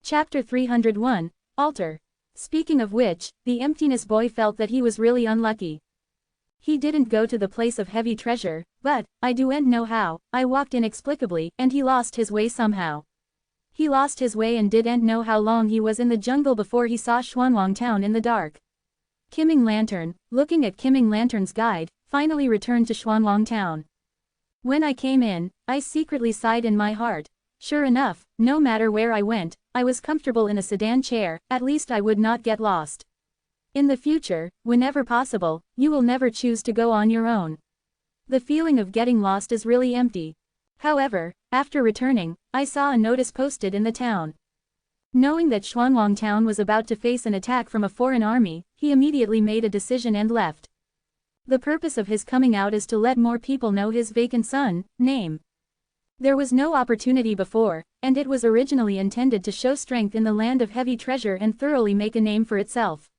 Chapter 301, Altar. Speaking of which, the emptiness boy felt that he was really unlucky. He didn't go to the place of heavy treasure, but, I don't know how, I walked inexplicably, and he lost his way somehow. He lost his way and didn't know how long he was in the jungle before he saw Xuanwang Town in the dark. Kimming Lantern, looking at Kimming Lantern's guide, finally returned to Xuanwang Town. When I came in, I secretly sighed in my heart. Sure enough, no matter where I went, I was comfortable in a sedan chair, at least I would not get lost. In the future, whenever possible, you will never choose to go on your own. The feeling of getting lost is really empty. However, after returning, I saw a notice posted in the town. Knowing that Xuanwang Town was about to face an attack from a foreign army, he immediately made a decision and left. The purpose of his coming out is to let more people know his vacant son, name. There was no opportunity before, and it was originally intended to show strength in the land of heavy treasure and thoroughly make a name for itself.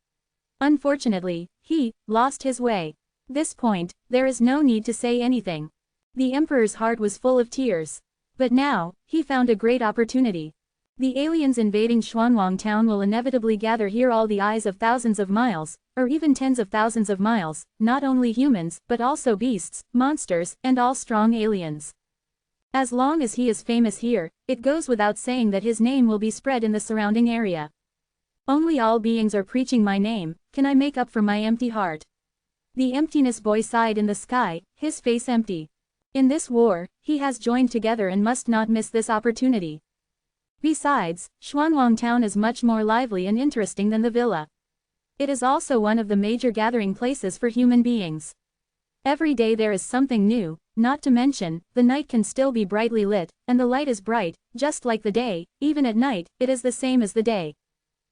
Unfortunately, he lost his way. This point, there is no need to say anything. The emperor's heart was full of tears. But now, he found a great opportunity. The aliens invading Xuanwang Town will inevitably gather here all the eyes of thousands of miles, or even tens of thousands of miles, not only humans, but also beasts, monsters, and all strong aliens. As long as he is famous here, it goes without saying that his name will be spread in the surrounding area. Only all beings are preaching my name, can I make up for my empty heart? The emptiness boy sighed in the sky, his face empty. In this war, he has joined together and must not miss this opportunity. Besides, Xuanwang Town is much more lively and interesting than the villa. It is also one of the major gathering places for human beings. Every day there is something new, not to mention, the night can still be brightly lit, and the light is bright, just like the day, even at night, it is the same as the day.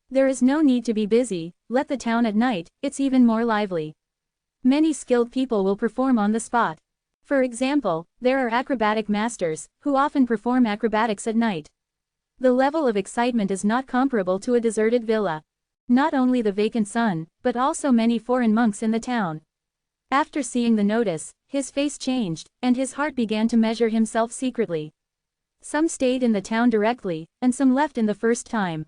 There is no need to be busy, let the town at night, it's even more lively. Many skilled people will perform on the spot. For example, there are acrobatic masters, who often perform acrobatics at night. The level of excitement is not comparable to a deserted villa. Not only the vacant son, but also many foreign monks in the town. After seeing the notice, his face changed, and his heart began to measure himself secretly. Some stayed in the town directly, and some left in the first time.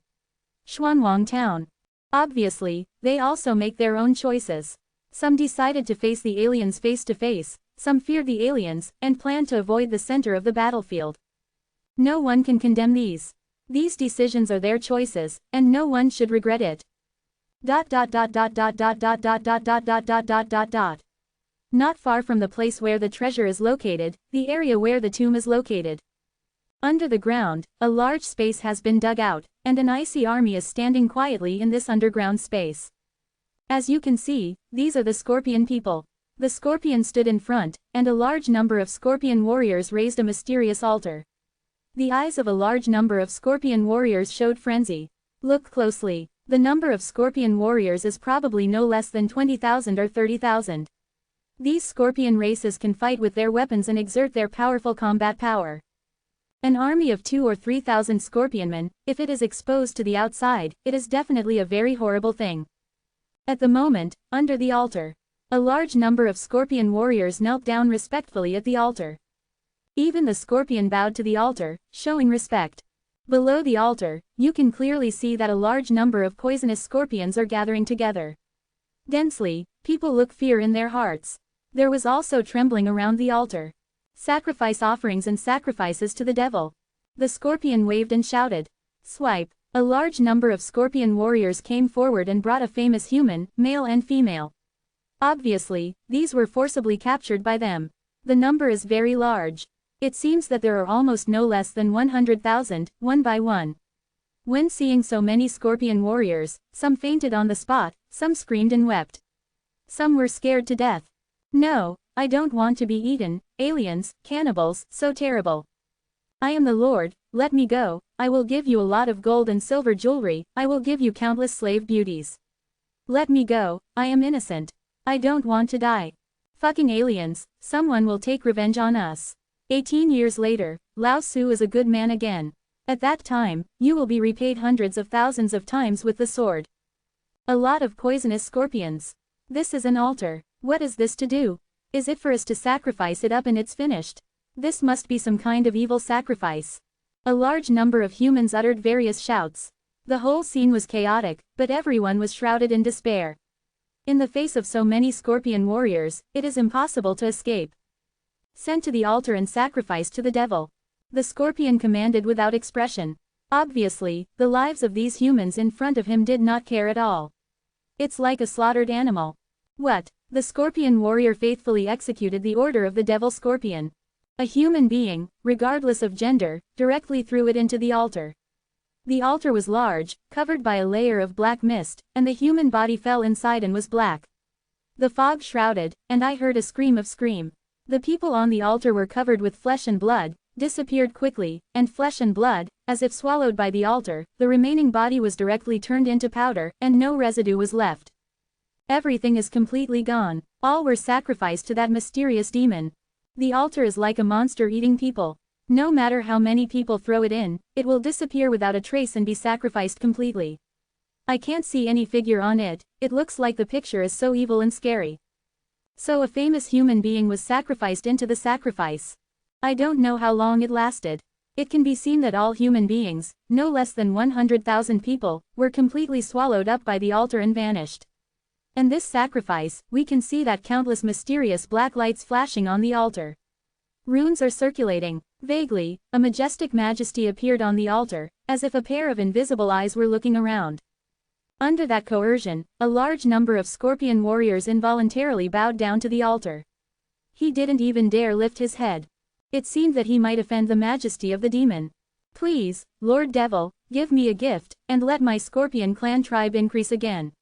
Xuanwang Town. Obviously, they also make their own choices. Some decided to face the aliens face to face, some feared the aliens, and planned to avoid the center of the battlefield. No one can condemn these. These decisions are their choices, and no one should regret it. Not far from the place where the treasure is located, the area where the tomb is located. Under the ground, a large space has been dug out, and an icy army is standing quietly in this underground space. As you can see, these are the Scorpion people. The Scorpion stood in front, and a large number of Scorpion warriors raised a mysterious altar. The eyes of a large number of Scorpion warriors showed frenzy. Look closely. The number of Scorpion warriors is probably no less than 20,000 or 30,000. These Scorpion races can fight with their weapons and exert their powerful combat power. An army of 2,000 or 3,000 Scorpionmen, if it is exposed to the outside, it is definitely a very horrible thing. At the moment, under the altar, a large number of Scorpion warriors knelt down respectfully at the altar. Even the Scorpion bowed to the altar, showing respect. Below the altar, you can clearly see that a large number of poisonous Scorpions are gathering together. Densely, people look fear in their hearts. There was also trembling around the altar. Sacrifice offerings and sacrifices to the devil. The Scorpion waved and shouted. Swipe. A large number of Scorpion warriors came forward and brought a famous human, male and female. Obviously, these were forcibly captured by them. The number is very large. It seems that there are almost no less than 100,000, one by one. When seeing so many Scorpion warriors, some fainted on the spot, some screamed and wept. Some were scared to death. No, I don't want to be eaten, aliens, cannibals, so terrible. I am the Lord, let me go, I will give you a lot of gold and silver jewelry, I will give you countless slave beauties. Let me go, I am innocent. I don't want to die. Fucking aliens, someone will take revenge on us. 18 years later, Lao Tzu is a good man again. At that time, you will be repaid hundreds of thousands of times with the sword. A lot of poisonous scorpions. This is an altar. What is this to do? Is it for us to sacrifice it up and it's finished? This must be some kind of evil sacrifice. A large number of humans uttered various shouts. The whole scene was chaotic, but everyone was shrouded in despair. In the face of so many scorpion warriors, it is impossible to escape. Sent to the altar and sacrificed to the devil. The scorpion commanded without expression. Obviously, the lives of these humans in front of him did not care at all. It's like a slaughtered animal. What? The scorpion warrior faithfully executed the order of the devil scorpion. A human being, regardless of gender, directly threw it into the altar. The altar was large, covered by a layer of black mist, and the human body fell inside and was black. The fog shrouded, and I heard a scream. The people on the altar were covered with flesh and blood, disappeared quickly, and flesh and blood, as if swallowed by the altar, the remaining body was directly turned into powder, and no residue was left. Everything is completely gone. All were sacrificed to that mysterious demon. The altar is like a monster eating people. No matter how many people throw it in, it will disappear without a trace and be sacrificed completely. I can't see any figure on it, it looks like the picture is so evil and scary. So a famous human being was sacrificed into the sacrifice. I don't know how long it lasted. It can be seen that all human beings, no less than 100,000 people, were completely swallowed up by the altar and vanished. And this sacrifice, we can see that countless mysterious black lights flashing on the altar. Runes are circulating. Vaguely, a majestic majesty appeared on the altar, as if a pair of invisible eyes were looking around. Under that coercion, a large number of scorpion warriors involuntarily bowed down to the altar. He didn't even dare lift his head. It seemed that he might offend the majesty of the demon. Please, Lord Devil, give me a gift, and let my scorpion clan tribe increase again.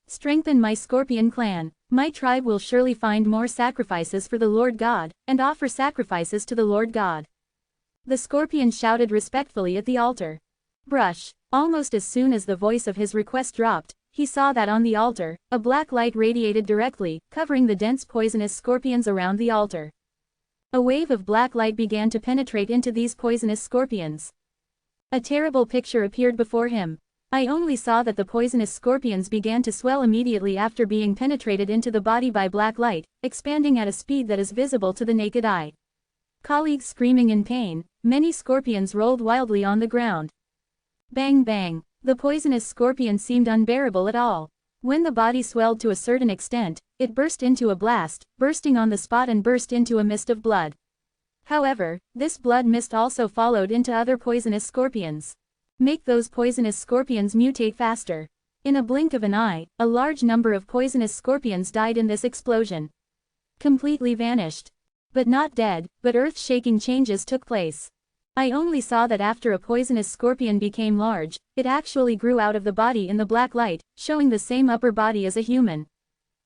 Strengthen my scorpion clan. My tribe will surely find more sacrifices for the Lord God, and offer sacrifices to the Lord God. The scorpion shouted respectfully at the altar. Brush. Almost as soon as the voice of his request dropped, he saw that on the altar, a black light radiated directly, covering the dense poisonous scorpions around the altar. A wave of black light began to penetrate into these poisonous scorpions. A terrible picture appeared before him. I only saw that the poisonous scorpions began to swell immediately after being penetrated into the body by black light, expanding at a speed that is visible to the naked eye. Colleagues screaming in pain, many scorpions rolled wildly on the ground. Bang bang, the poisonous scorpion seemed unbearable at all. When the body swelled to a certain extent, it burst into a blast, bursting on the spot and burst into a mist of blood. However, this blood mist also followed into other poisonous scorpions. Make those poisonous scorpions mutate faster. In a blink of an eye, a large number of poisonous scorpions died in this explosion. Completely vanished. But not dead, but earth-shaking changes took place. I only saw that after a poisonous scorpion became large, it actually grew out of the body in the black light, showing the same upper body as a human.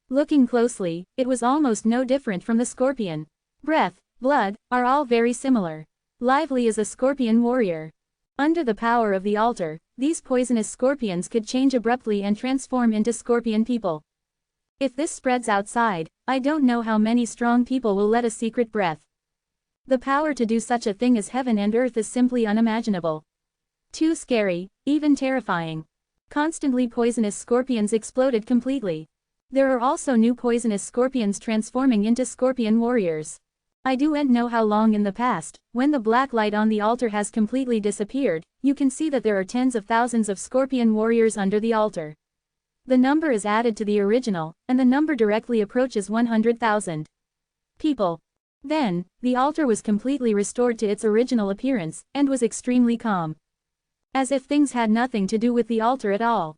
Looking closely, it was almost no different from the scorpion. Breath, blood, are all very similar. Lively as a scorpion warrior. Under the power of the altar, these poisonous scorpions could change abruptly and transform into scorpion people. If this spreads outside, I don't know how many strong people will let a secret breath. The power to do such a thing as heaven and earth is simply unimaginable. Too scary, even terrifying. Constantly poisonous scorpions exploded completely. There are also new poisonous scorpions transforming into scorpion warriors. I don't know how long in the past, when the black light on the altar has completely disappeared, you can see that there are tens of thousands of scorpion warriors under the altar. The number is added to the original, and the number directly approaches 100,000 people. Then, the altar was completely restored to its original appearance, and was extremely calm. As if things had nothing to do with the altar at all.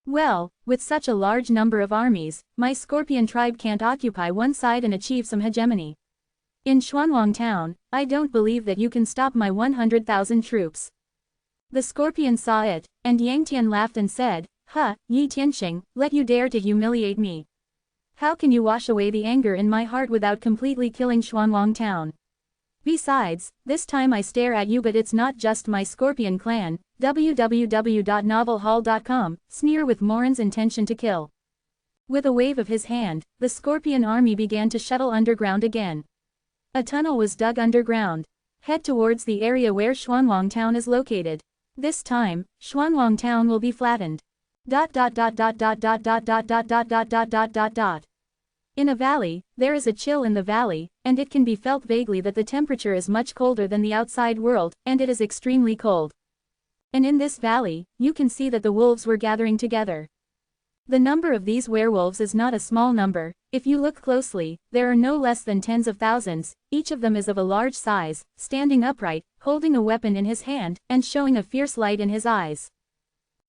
Well, with such a large number of armies, my scorpion tribe can't occupy one side and achieve some hegemony. In Xuanwang town, I don't believe that you can stop my 100,000 troops. The scorpion saw it, and Yang Tian laughed and said, "Huh, Yi Tianxing, let you dare to humiliate me. How can you wash away the anger in my heart without completely killing Xuanwang town? Besides, this time I stare at you, but it's not just my scorpion clan." www.novelhall.com, sneer with Morin's intention to kill. With a wave of his hand, the scorpion army began to shuttle underground again. A tunnel was dug underground. Head towards the area where Xuanwang town is located. This time, Xuanwang town will be flattened. In a valley, there is a chill in the valley, and it can be felt vaguely that the temperature is much colder than the outside world, and it is extremely cold. and in this valley, you can see that the wolves were gathering together. The number of these werewolves is not a small number. If you look closely, there are no less than tens of thousands. Each of them is of a large size, standing upright, holding a weapon in his hand, and showing a fierce light in his eyes.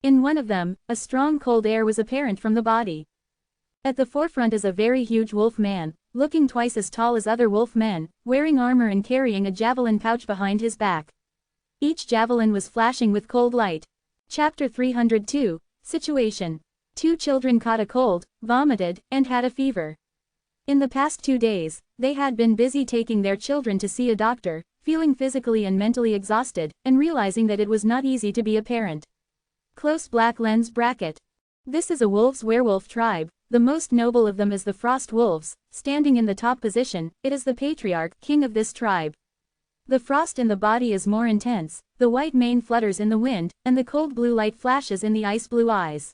In one of them, a strong cold air was apparent from the body. At the forefront is a very huge wolf man, looking twice as tall as other wolf men, wearing armor and carrying a javelin pouch behind his back. Each javelin was flashing with cold light. Chapter 302, Situation. 2 children caught a cold, vomited, and had a fever. In the past 2 days, they had been busy taking their children to see a doctor, feeling physically and mentally exhausted, and realizing that it was not easy to be a parent. Close black lens bracket. This is a wolves werewolf tribe. The most noble of them is the frost wolves, standing in the top position. It is the patriarch, king of this tribe. The frost in the body is more intense, the white mane flutters in the wind, and the cold blue light flashes in the ice blue eyes.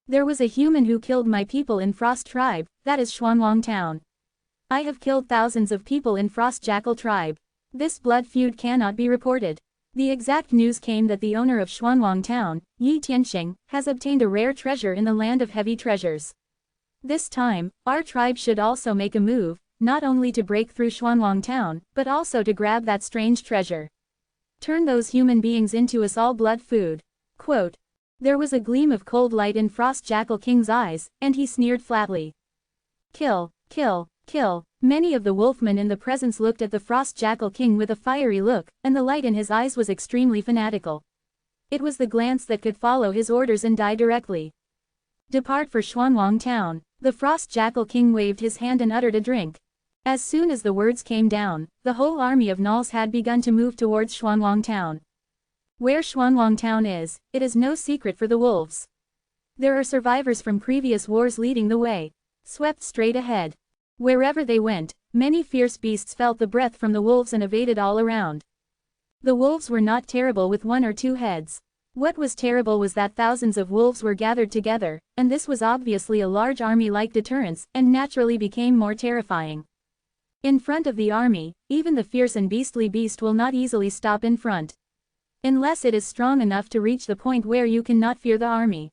There was a human who killed my people in Frost tribe, that is Xuanwang town. I have killed thousands of people in Frost Jackal tribe. This blood feud cannot be reported. The exact news came that the owner of Xuanwang town, Yi Tianxing, has obtained a rare treasure in the land of heavy treasures. This time, our tribe should also make a move, not only to break through Xuanwang town, but also to grab that strange treasure. Turn those human beings into us all blood food. Quote. There was a gleam of cold light in Frost Jackal King's eyes, and he sneered flatly. Kill, kill, kill. Many of the wolfmen in the presence looked at the Frost Jackal King with a fiery look, and the light in his eyes was extremely fanatical. It was the glance that could follow his orders and die directly. Depart for Xuanwang town. The Frost Jackal King waved his hand and uttered a drink. As soon as the words came down, the whole army of gnolls had begun to move towards Xuanwang town. Where Xuanwang town is, it is no secret for the wolves. There are survivors from previous wars leading the way, swept straight ahead. Wherever they went, many fierce beasts felt the breath from the wolves and evaded all around. The wolves were not terrible with 1 or 2 heads. What was terrible was that thousands of wolves were gathered together, and this was obviously a large army like deterrence, and naturally became more terrifying. In front of the army, even the fierce and beastly beast will not easily stop in front. Unless it is strong enough to reach the point where you cannot fear the army.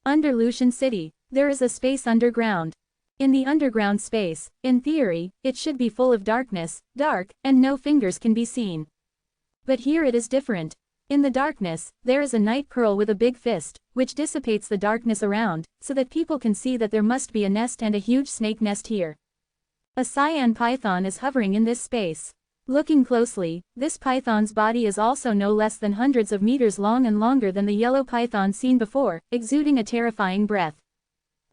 Under Lucian City, there is a space underground. In the underground space, in theory, it should be full of darkness, dark, and no fingers can be seen. But here it is different. In the darkness, there is a night pearl with a big fist, which dissipates the darkness around, so that people can see that there must be a nest and a huge snake nest here. A cyan python is hovering in this space. Looking closely, this python's body is also no less than hundreds of meters long and longer than the yellow python seen before, exuding a terrifying breath.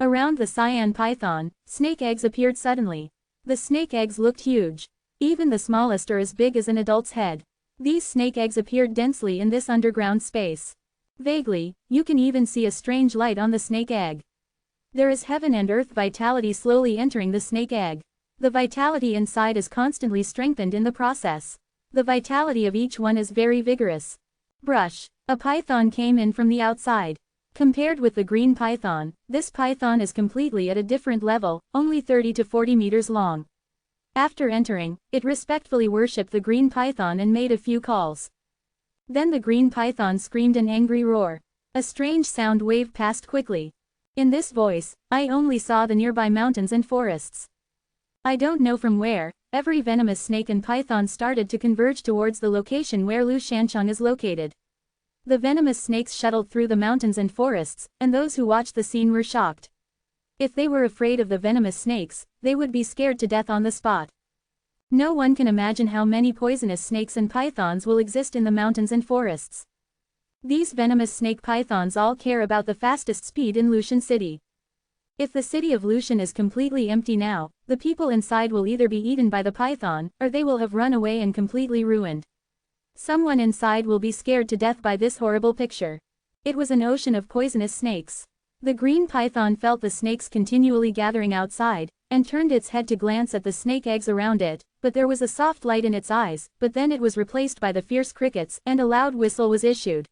Around the cyan python, snake eggs appeared suddenly. The snake eggs looked huge. Even the smallest are as big as an adult's head. These snake eggs appeared densely in this underground space. Vaguely, you can even see a strange light on the snake egg. There is heaven and earth vitality slowly entering the snake egg. The vitality inside is constantly strengthened in the process. The vitality of each one is very vigorous. Brush. A python came in from the outside. Compared with the green python, this python is completely at a different level, only 30 to 40 meters long. After entering, it respectfully worshipped the green python and made a few calls. Then the green python screamed an angry roar. A strange sound waved past quickly. In this voice, I only saw the nearby mountains and forests. I don't know from where, every venomous snake and python started to converge towards the location where Lu Shancheng is located. The venomous snakes shuttled through the mountains and forests, and those who watched the scene were shocked. If they were afraid of the venomous snakes, they would be scared to death on the spot. No one can imagine how many poisonous snakes and pythons will exist in the mountains and forests. These venomous snake pythons all care about the fastest speed in Lucian City. If the city of Lucian is completely empty now, the people inside will either be eaten by the python, or they will have run away and completely ruined. Someone inside will be scared to death by this horrible picture. It was an ocean of poisonous snakes. The green python felt the snakes continually gathering outside, and turned its head to glance at the snake eggs around it, but there was a soft light in its eyes, but then it was replaced by the fierce crickets, and a loud whistle was issued.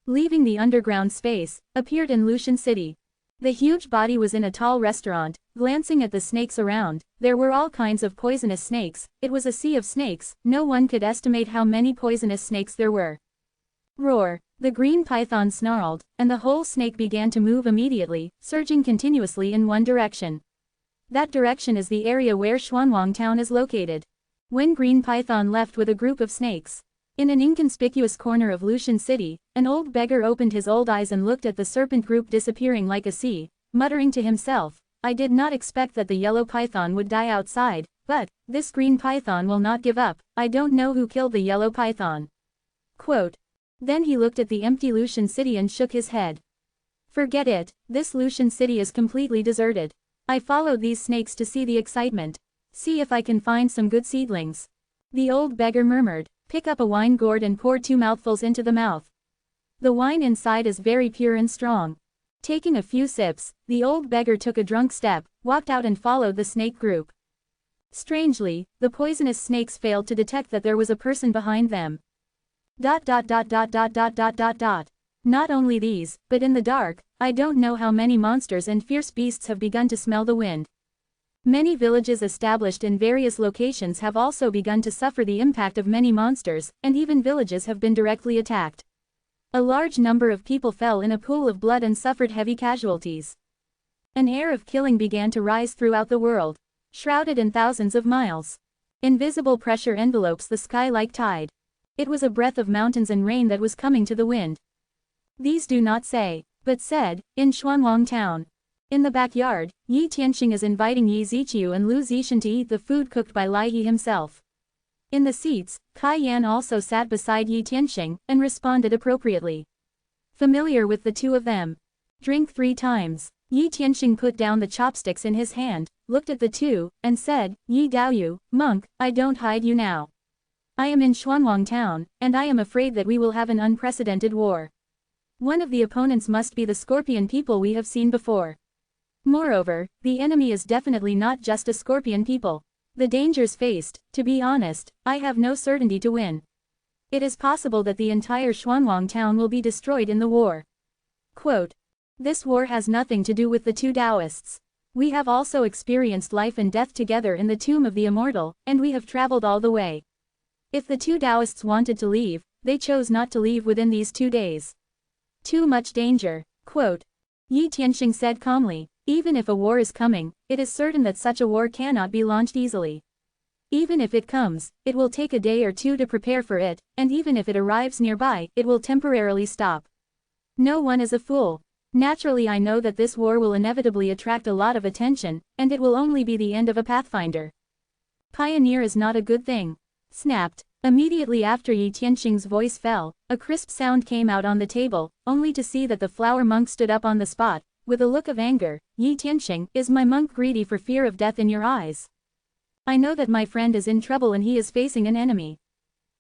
Leaving the underground space, appeared in Lucian City. The huge body was in a tall restaurant. Glancing at the snakes around, there were all kinds of poisonous snakes. It was a sea of snakes. No one could estimate how many poisonous snakes there were. Roar! The green python snarled, and the whole snake began to move immediately, surging continuously in one direction. That direction is the area where Xuanwang Town is located. When Green Python left with a group of snakes, in an inconspicuous corner of Lucian City, an old beggar opened his old eyes and looked at the serpent group disappearing like a sea, muttering to himself, "I did not expect that the yellow python would die outside, but this green python will not give up. I don't know who killed the yellow python." Quote. Then he looked at the empty Lucian City and shook his head. "Forget it, this Lucian City is completely deserted. I followed these snakes to see the excitement. See if I can find some good seedlings." The old beggar murmured, "Pick up a wine gourd and pour 2 mouthfuls into the mouth. The wine inside is very pure and strong." Taking a few sips, the old beggar took a drunk step, walked out and followed the snake group. Strangely, the poisonous snakes failed to detect that there was a person behind them. Not only these, but in the dark, I don't know how many monsters and fierce beasts have begun to smell the wind. Many villages established in various locations have also begun to suffer the impact of many monsters, and even villages have been directly attacked. A large number of people fell in a pool of blood and suffered heavy casualties. An air of killing began to rise throughout the world, shrouded in thousands of miles. Invisible pressure envelopes the sky like tide. It was a breath of mountains and rain that was coming to the wind. These do not say, but said, in Xuanwang Town. In the backyard, Yi Tianxing is inviting Yi Ziqiu and Lu Zishan to eat the food cooked by Lai Yi himself. In the seats, Kai Yan also sat beside Yi Tianxing, and responded appropriately. Familiar with the two of them. Drink 3 times. Yi Tianxing put down the chopsticks in his hand, looked at the two, and said, "Yi Daoyu, monk, I don't hide you now. I am in Xuanwang Town, and I am afraid that we will have an unprecedented war. One of the opponents must be the scorpion people we have seen before. Moreover, the enemy is definitely not just a scorpion people. The dangers faced, to be honest, I have no certainty to win. It is possible that the entire Xuanwang Town will be destroyed in the war." Quote. This war has nothing to do with the two Taoists. We have also experienced life and death together in the tomb of the Immortal, and we have traveled all the way. If the two Taoists wanted to leave, they chose not to leave within these 2 days. Too much danger. Quote. Yi Tianxing said calmly, "Even if a war is coming, it is certain that such a war cannot be launched easily. Even if it comes, it will take a day or 2 to prepare for it, and even if it arrives nearby, it will temporarily stop. No one is a fool. Naturally, I know that this war will inevitably attract a lot of attention, and it will only be the end of a pathfinder. Pioneer is not a good thing." Snapped. Immediately after Yi Tianxing's voice fell, a crisp sound came out on the table, only to see that the flower monk stood up on the spot, with a look of anger. "Yi Tianxing, is my monk greedy for fear of death in your eyes? I know that my friend is in trouble and he is facing an enemy.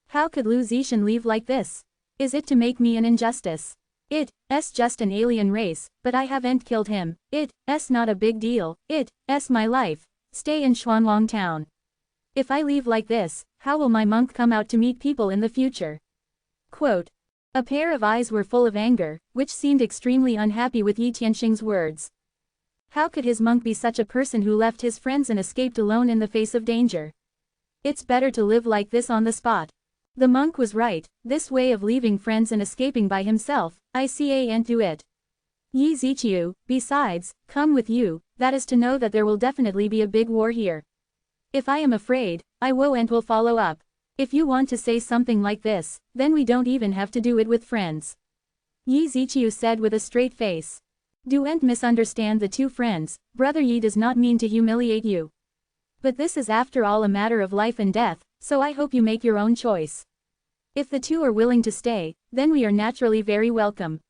How could Lu Zishan leave like this? Is it to make me an injustice? It's just an alien race, but I haven't killed him. It's not a big deal. It's my life. Stay in Xuanwang Town. If I leave like this, how will my monk come out to meet people in the future?" Quote. A pair of eyes were full of anger, which seemed extremely unhappy with Yi Tianxing's words. How could his monk be such a person who left his friends and escaped alone in the face of danger? It's better to live like this on the spot. The monk was right, this way of leaving friends and escaping by himself, I can't do it. Yi Ziqiu, besides, come with you, that is to know that there will definitely be a big war here. If I am afraid, I won't will follow up. If you want to say something like this, then we don't even have to do it with friends. Yi Ziqiu said with a straight face. Don't misunderstand the two friends, Brother Yi does not mean to humiliate you. But this is after all a matter of life and death, so I hope you make your own choice. If the two are willing to stay, then we are naturally very welcome.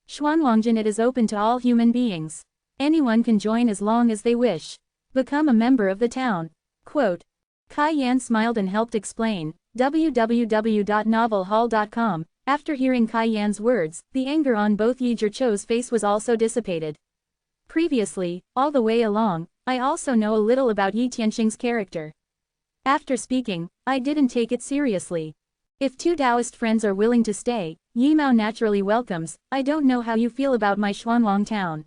Xuanwangjian, it is open to all human beings. Anyone can join as long as they wish. Become a member of the town. Quote. Kai Yan smiled and helped explain, www.novelhall.com. After hearing Kai Yan's words, the anger on both Yi Zhichu's face was also dissipated. Previously, all the way along, I also know a little about Yi Tianxing's character. After speaking, I didn't take it seriously. If two Taoist friends are willing to stay, Yi Mao naturally welcomes. I don't know how you feel about my Xuanwang Town.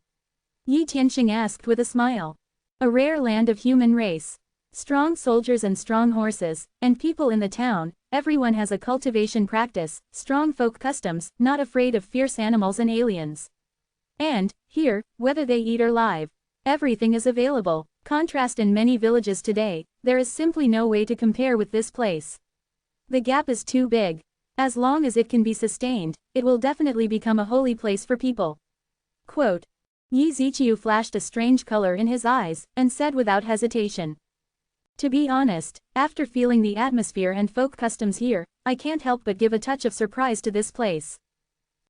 Yi Tianxing asked with a smile. A rare land of human race. Strong soldiers and strong horses, and people in the town, everyone has a cultivation practice, strong folk customs, not afraid of fierce animals and aliens. And, here, whether they eat or live, everything is available. Contrast in many villages today, there is simply no way to compare with this place. The gap is too big. As long as it can be sustained, it will definitely become a holy place for people. Quote. Yi Ziqiu flashed a strange color in his eyes, and said without hesitation. To be honest, after feeling the atmosphere and folk customs here, I can't help but give a touch of surprise to this place.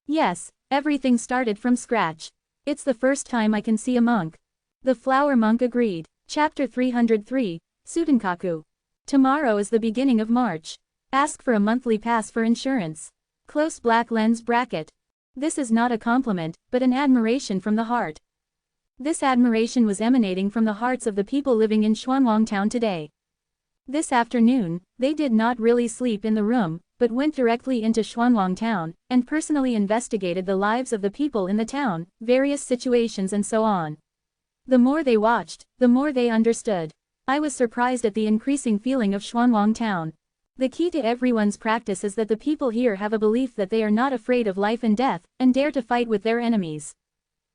Yes, everything started from scratch. It's the first time I can see a monk. The flower monk agreed. Chapter 303, Sutenkaku. Tomorrow is the beginning of March. Ask for a monthly pass for insurance. Close black lens bracket. This is not a compliment, but an admiration from the heart. This admiration was emanating from the hearts of the people living in Xuanwang town today. This afternoon, they did not really sleep in the room, but went directly into Xuanwang town, and personally investigated the lives of the people in the town, various situations and so on. The more they watched, the more they understood. I was surprised at the increasing feeling of Xuanwang town. The key to everyone's practice is that the people here have a belief that they are not afraid of life and death, and dare to fight with their enemies.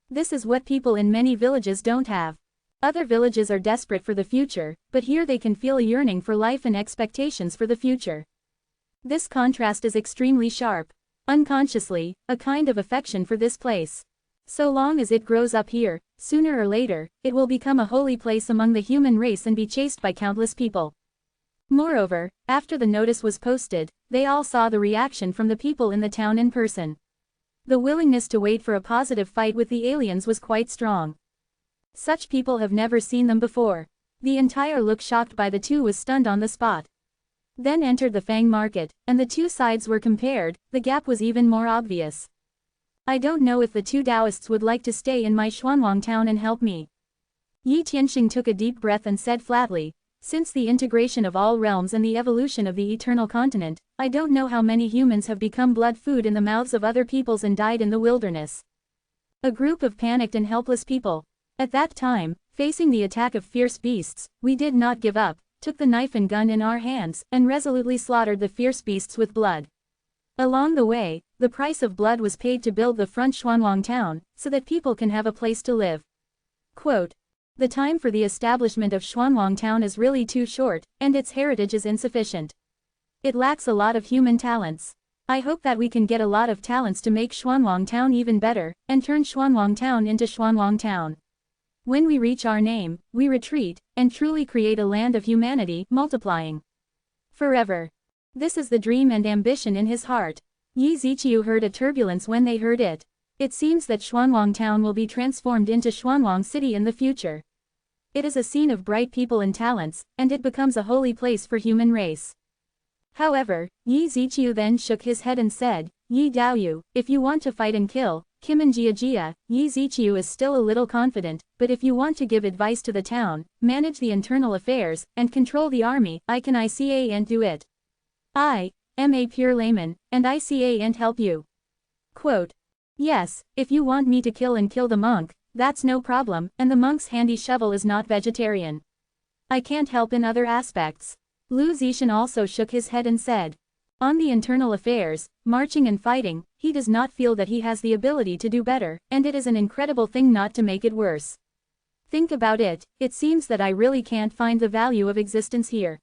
This is what people in many villages don't have. Other villages are desperate for the future, but here they can feel a yearning for life and expectations for the future. This contrast is extremely sharp. Unconsciously, a kind of affection for this place. So long as it grows up here, sooner or later, it will become a holy place among the human race and be chased by countless people. Moreover, after the notice was posted, they all saw the reaction from the people in the town in person. The willingness to wait for a positive fight with the aliens was quite strong. Such people have never seen them before. The entire look shocked by the two was stunned on the spot. Then entered the Fang market, and the two sides were compared, the gap was even more obvious. I don't know if the two Taoists would like to stay in my Xuanwang town and help me. Yi Tianxing took a deep breath and said flatly, since the integration of all realms and the evolution of the eternal continent, I don't know how many humans have become blood food in the mouths of other peoples and died in the wilderness. A group of panicked and helpless people. At that time, facing the attack of fierce beasts, we did not give up, took the knife and gun in our hands, and resolutely slaughtered the fierce beasts with blood. Along the way, the price of blood was paid to build the front Xuanwang town, so that people can have a place to live. Quote. The time for the establishment of Xuanwang town is really too short, and its heritage is insufficient. It lacks a lot of human talents. I hope that we can get a lot of talents to make Xuanwang town even better, and turn Xuanwang town into Xuanwang town. When we reach our name, we retreat, and truly create a land of humanity, multiplying forever. This is the dream and ambition in his heart. Yi Ziqiu heard a turbulence when they heard it. It seems that Xuanwang town will be transformed into Xuanwang city in the future. It is a scene of bright people and talents, and it becomes a holy place for human race. However, Yi Ziqiu then shook his head and said, Yi Daoyu, if you want to fight and kill, Kim and Jia, Yi Ziqiu is still a little confident, but if you want to give advice to the town, manage the internal affairs, and control the army, I can't do it. I am a pure layman, and I can't help you. Quote. Yes, if you want me to kill the monk, that's no problem, and the monk's handy shovel is not vegetarian. I can't help in other aspects. Lu Zishan also shook his head and said. On the internal affairs, marching and fighting, he does not feel that he has the ability to do better, and it is an incredible thing not to make it worse. Think about it, it seems that I really can't find the value of existence here.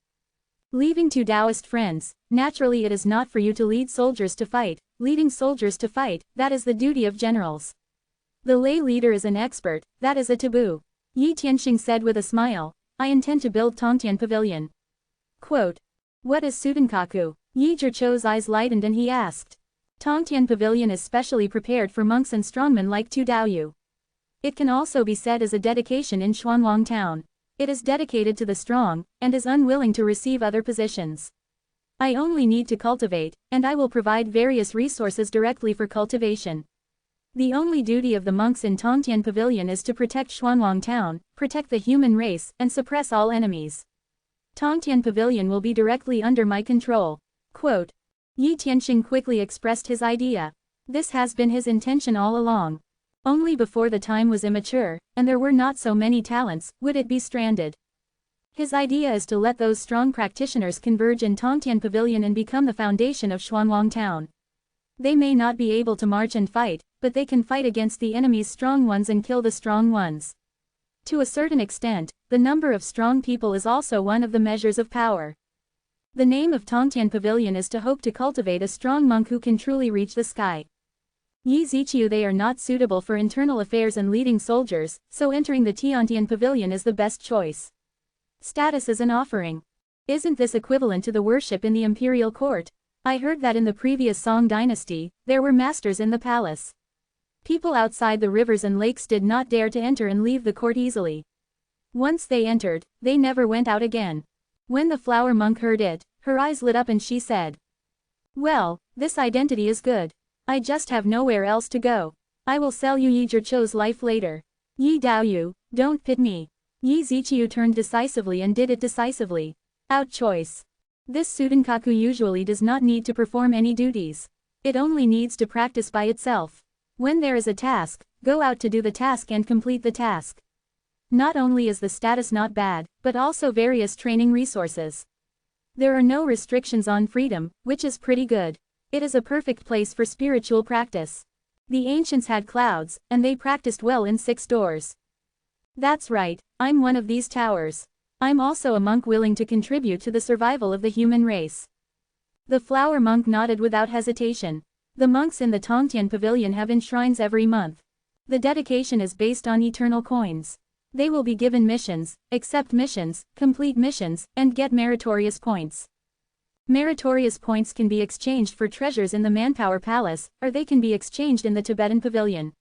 Leaving two Taoist friends, naturally it is not for you to lead soldiers to fight, leading soldiers to fight, that is the duty of generals. The lay leader is an expert, that is a taboo. Yi Tianxing said with a smile, I intend to build Tongtian Pavilion. Quote. What is Sutenkaku? Yi Zhichu's eyes lightened and he asked. Tongtian Pavilion is specially prepared for monks and strongmen like Tu Daoyu. It can also be said as a dedication in Xuanwang town. It is dedicated to the strong, and is unwilling to receive other positions. I only need to cultivate, and I will provide various resources directly for cultivation. The only duty of the monks in Tongtian Pavilion is to protect Xuanwang town, protect the human race, and suppress all enemies. Tongtian Pavilion will be directly under my control. Quote. Yi Tianxing quickly expressed his idea. This has been his intention all along. Only before the time was immature, and there were not so many talents, would it be stranded. His idea is to let those strong practitioners converge in Tongtian Pavilion and become the foundation of Xuanwang Town. They may not be able to march and fight, but they can fight against the enemy's strong ones and kill the strong ones. To a certain extent, the number of strong people is also one of the measures of power. The name of Tongtian Pavilion is to hope to cultivate a strong monk who can truly reach the sky. Yi Ziqiu, they are not suitable for internal affairs and leading soldiers, so entering the Tiantian Pavilion is the best choice. Status as an offering. Isn't this equivalent to the worship in the imperial court? I heard that in the previous Song dynasty, there were masters in the palace. People outside the rivers and lakes did not dare to enter and leave the court easily. Once they entered, they never went out again. When the flower monk heard it, her eyes lit up and she said, "Well, this identity is good. I just have nowhere else to go. I will sell you Yi Zhiqiu's life later. Yi Daoyu, don't pit me." Yi Ziqiu turned decisively and did it decisively. Out choice. This Sudenkaku usually does not need to perform any duties. It only needs to practice by itself. When there is a task, go out to do the task and complete the task. Not only is the status not bad, but also various training resources. There are no restrictions on freedom, which is pretty good. It is a perfect place for spiritual practice. The ancients had clouds, and they practiced well in 6 doors. That's right, I'm one of these towers. I'm also a monk willing to contribute to the survival of the human race. The flower monk nodded without hesitation. The monks in the Tongtian Pavilion have shrines every month. The dedication is based on eternal coins. They will be given missions, accept missions, complete missions, and get meritorious points. Meritorious points can be exchanged for treasures in the Manpower Palace, or they can be exchanged in the Tibetan Pavilion.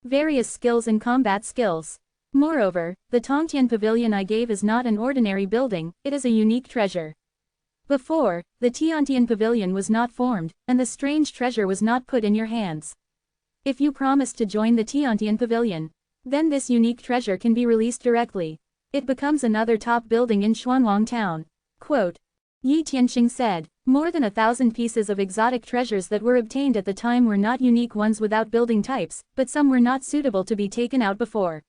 Various skills and combat skills. Moreover, the Tongtian Pavilion I gave is not an ordinary building, it is a unique treasure. Before, the Tiantian Pavilion was not formed, and the strange treasure was not put in your hands. If you promise to join the Tiantian Pavilion, then this unique treasure can be released directly. It becomes another top building in Xuanwang Town. Quote, Yi Tianxing said, more than 1,000 pieces of exotic treasures that were obtained at the time were not unique ones without building types, but some were not suitable to be taken out before.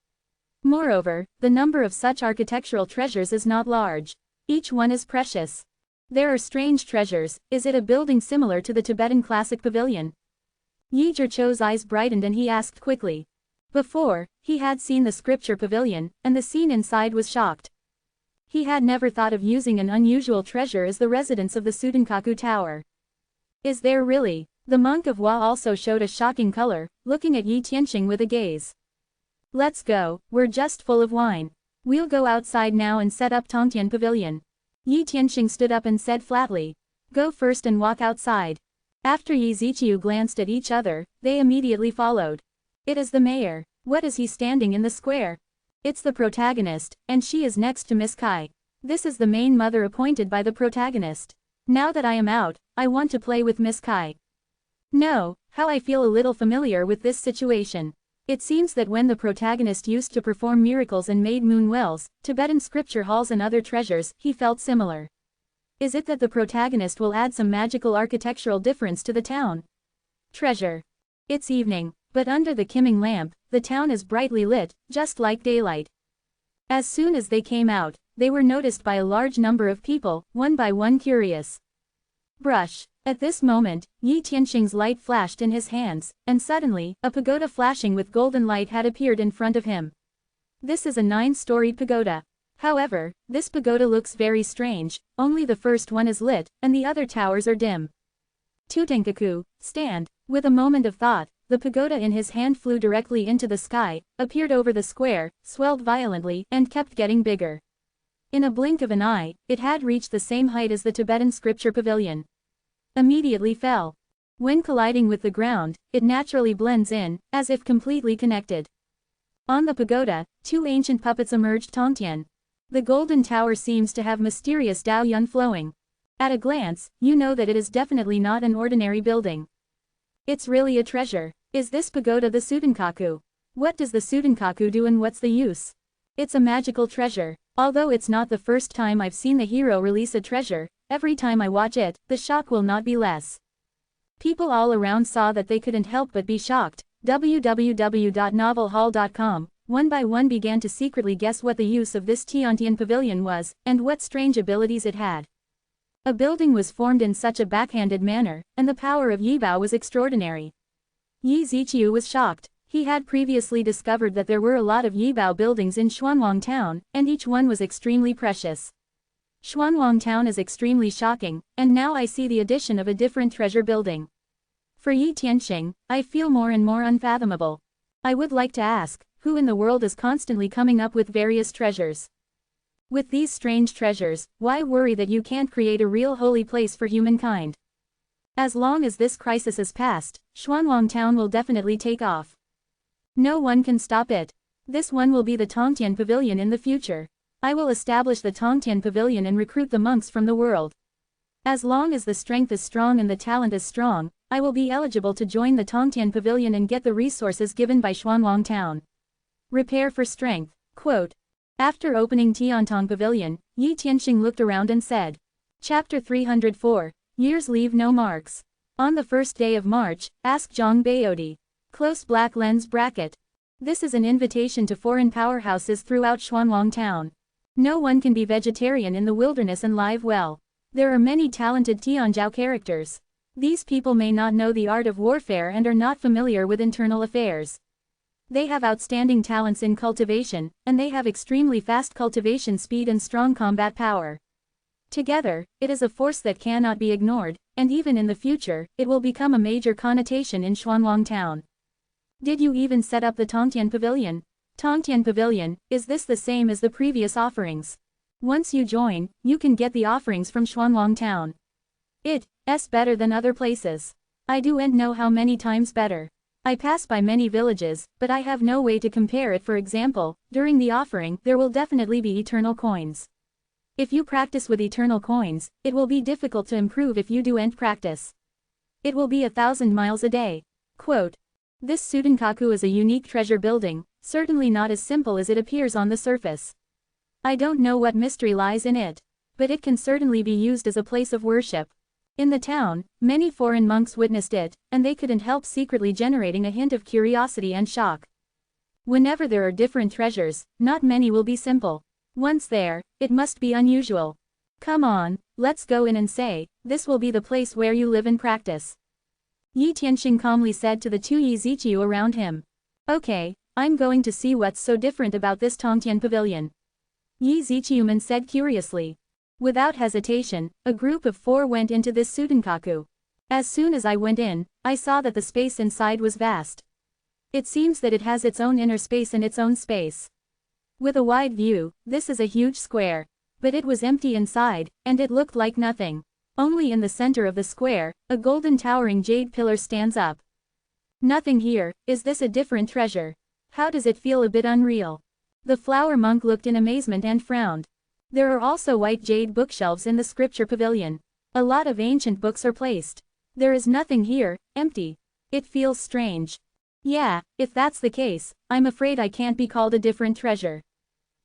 Moreover, the number of such architectural treasures is not large. Each one is precious. There are strange treasures. Is it a building similar to the Tibetan classic pavilion? Yi Zhiqiu's eyes brightened and he asked quickly. Before, he had seen the scripture pavilion, and the scene inside was shocked. He had never thought of using an unusual treasure as the residence of the Sudenkaku Tower. Is there really? The monk of Hua also showed a shocking color, looking at Yi Tianxing with a gaze. Let's go, we're just full of wine. We'll go outside now and set up Tongtian Pavilion. Yi Tianxing stood up and said flatly. Go first and walk outside. After Yi Ziqiu glanced at each other, they immediately followed. It is the mayor. What is he standing in the square? It's the protagonist, and she is next to Miss Kai. This is the main mother appointed by the protagonist. Now that I am out, I want to play with Miss Kai. No, how I feel a little familiar with this situation. It seems that when the protagonist used to perform miracles and made moon wells, Tibetan scripture halls and other treasures, he felt similar. Is it that the protagonist will add some magical architectural difference to the town? Treasure. It's evening, but under the kimming lamp, the town is brightly lit, just like daylight. As soon as they came out, they were noticed by a large number of people, one by one curious. Brush. At this moment, Yi Tianxing's light flashed in his hands, and suddenly, a pagoda flashing with golden light had appeared in front of him. This is a 9-storied pagoda. However, this pagoda looks very strange, only the first one is lit, and the other towers are dim. Tutenkaku, stand. With a moment of thought, the pagoda in his hand flew directly into the sky, appeared over the square, swelled violently, and kept getting bigger. In a blink of an eye, it had reached the same height as the Tibetan scripture pavilion. Immediately fell. When colliding with the ground, it naturally blends in, as if completely connected. On the pagoda, 2 ancient puppets emerged Tongtian. The golden tower seems to have mysterious Dao Yun flowing. At a glance, you know that it is definitely not an ordinary building. It's really a treasure. Is this pagoda the Sudenkaku? What does the Sudenkaku do and what's the use? It's a magical treasure. Although it's not the first time I've seen the hero release a treasure, every time I watch it, the shock will not be less. People all around saw that they couldn't help but be shocked. www.novelhall.com, one by one began to secretly guess what the use of this Tiantian pavilion was, and what strange abilities it had. A building was formed in such a backhanded manner, and the power of Yi Bao was extraordinary. Yi Ziqiu was shocked. He had previously discovered that there were a lot of Yi Bao buildings in Xuanwang Town, and each one was extremely precious. Xuanwang Town is extremely shocking, and now I see the addition of a different treasure building. For Yi Tianxing, I feel more and more unfathomable. I would like to ask, who in the world is constantly coming up with various treasures? With these strange treasures, why worry that you can't create a real holy place for humankind? As long as this crisis is past, Xuanwang Town will definitely take off. No one can stop it. This one will be the Tongtian Pavilion in the future. I will establish the Tongtian Pavilion and recruit the monks from the world. As long as the strength is strong and the talent is strong, I will be eligible to join the Tongtian Pavilion and get the resources given by Xuanwang Town. Repair for strength. Quote. After opening Tiantong Pavilion, Yi Tianxing looked around and said. Chapter 304. Years leave no marks. On the first day of March, ask Zhang Baodi. Close black lens bracket. This is an invitation to foreign powerhouses throughout Xuanwang Town. No one can be vegetarian in the wilderness and live well. There are many talented Tianzhao characters. These people may not know the art of warfare and are not familiar with internal affairs. They have outstanding talents in cultivation, and they have extremely fast cultivation speed and strong combat power. Together, it is a force that cannot be ignored, and even in the future, it will become a major connotation in Xuanwang Town. Did you even set up the Tongtian Pavilion? Tongtian Pavilion, is this the same as the previous offerings? Once you join, you can get the offerings from Xuanwang Town. It's better than other places. I don't know how many times better. I pass by many villages, but I have no way to compare it. For example, during the offering, there will definitely be eternal coins. If you practice with eternal coins, it will be difficult to improve if you don't practice. It will be 1,000 miles a day. Quote. This Sudenkaku is a unique treasure building, certainly not as simple as it appears on the surface. I don't know what mystery lies in it, but it can certainly be used as a place of worship. In the town, many foreign monks witnessed it, and they couldn't help secretly generating a hint of curiosity and shock. Whenever there are different treasures, not many will be simple. Once there, it must be unusual. Come on, let's go in and say, this will be the place where you live and practice. Yi Tianxing calmly said to the two Yi Ziqiu around him. Okay, I'm going to see what's so different about this Tongtian Pavilion. Yi Ziqiuman said curiously. Without hesitation, a group of 4 went into this Sudenkaku. As soon as I went in, I saw that the space inside was vast. It seems that it has its own inner space and its own space. With a wide view, this is a huge square. But it was empty inside, and it looked like nothing. Only in the center of the square, a golden towering jade pillar stands up. Nothing here. Is this a different treasure? How does it feel? A bit unreal. The flower monk looked in amazement and frowned. There are also white jade bookshelves in the scripture pavilion. A lot of ancient books are placed. There is nothing here, empty. It feels strange. Yeah, if that's the case, I'm afraid I can't be called a different treasure.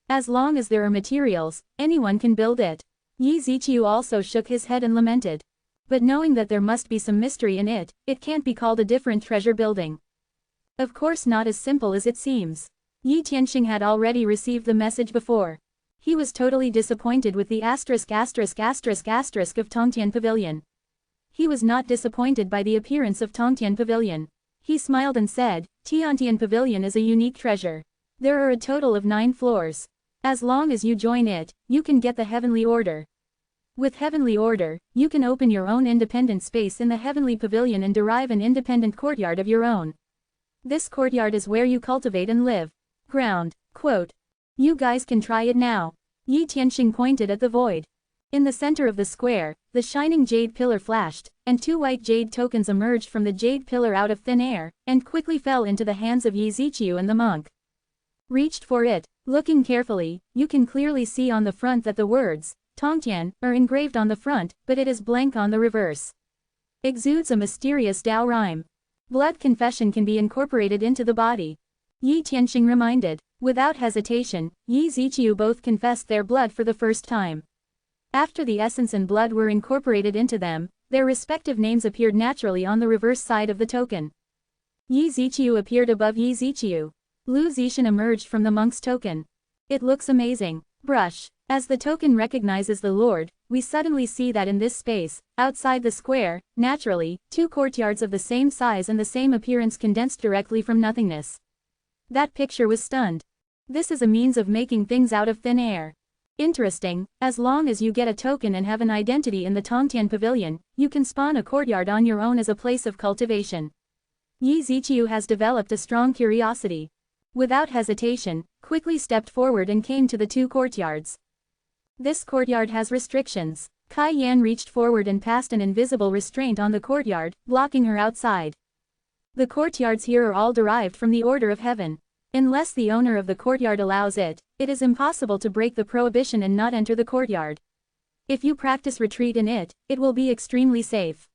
As long as there are materials, anyone can build it. Yi Ziqiu also shook his head and lamented. But knowing that there must be some mystery in it, it can't be called a different treasure building. Of course not as simple as it seems. Yi Tianxing had already received the message before. He was totally disappointed with the ***** of Tongtian Pavilion. He was not disappointed by the appearance of Tongtian Pavilion. He smiled and said, Tiantian Pavilion is a unique treasure. There are a total of 9 floors. As long as you join it, you can get the Heavenly Order. With Heavenly Order, you can open your own independent space in the Heavenly Pavilion and derive an independent courtyard of your own. This courtyard is where you cultivate and live. Ground. Quote. You guys can try it now. Yi Tianxing pointed at the void. In the center of the square, the shining jade pillar flashed, and 2 white jade tokens emerged from the jade pillar out of thin air, and quickly fell into the hands of Yi Ziqiu and the monk. Reached for it. Looking carefully, you can clearly see on the front that the words, Tongtian, are engraved on the front, but it is blank on the reverse. Exudes a mysterious Tao rhyme. Blood confession can be incorporated into the body. Yi Tianxing reminded. Without hesitation, Yi Ziqiu both confessed their blood for the first time. After the essence and blood were incorporated into them, their respective names appeared naturally on the reverse side of the token. Yi Ziqiu appeared above Yi Ziqiu. Lu Zishan emerged from the monk's token. It looks amazing. Brush. As the token recognizes the Lord, we suddenly see that in this space, outside the square, naturally, two courtyards of the same size and the same appearance condensed directly from nothingness. That picture was stunned. This is a means of making things out of thin air. Interesting, as long as you get a token and have an identity in the Tongtian Pavilion, you can spawn a courtyard on your own as a place of cultivation. Yi Ziqiu has developed a strong curiosity. Without hesitation, quickly stepped forward and came to the two courtyards. This courtyard has restrictions. Kai Yan reached forward and passed an invisible restraint on the courtyard, blocking her outside. The courtyards here are all derived from the order of heaven. Unless the owner of the courtyard allows it, it is impossible to break the prohibition and not enter the courtyard. If you practice retreat in it, it will be extremely safe.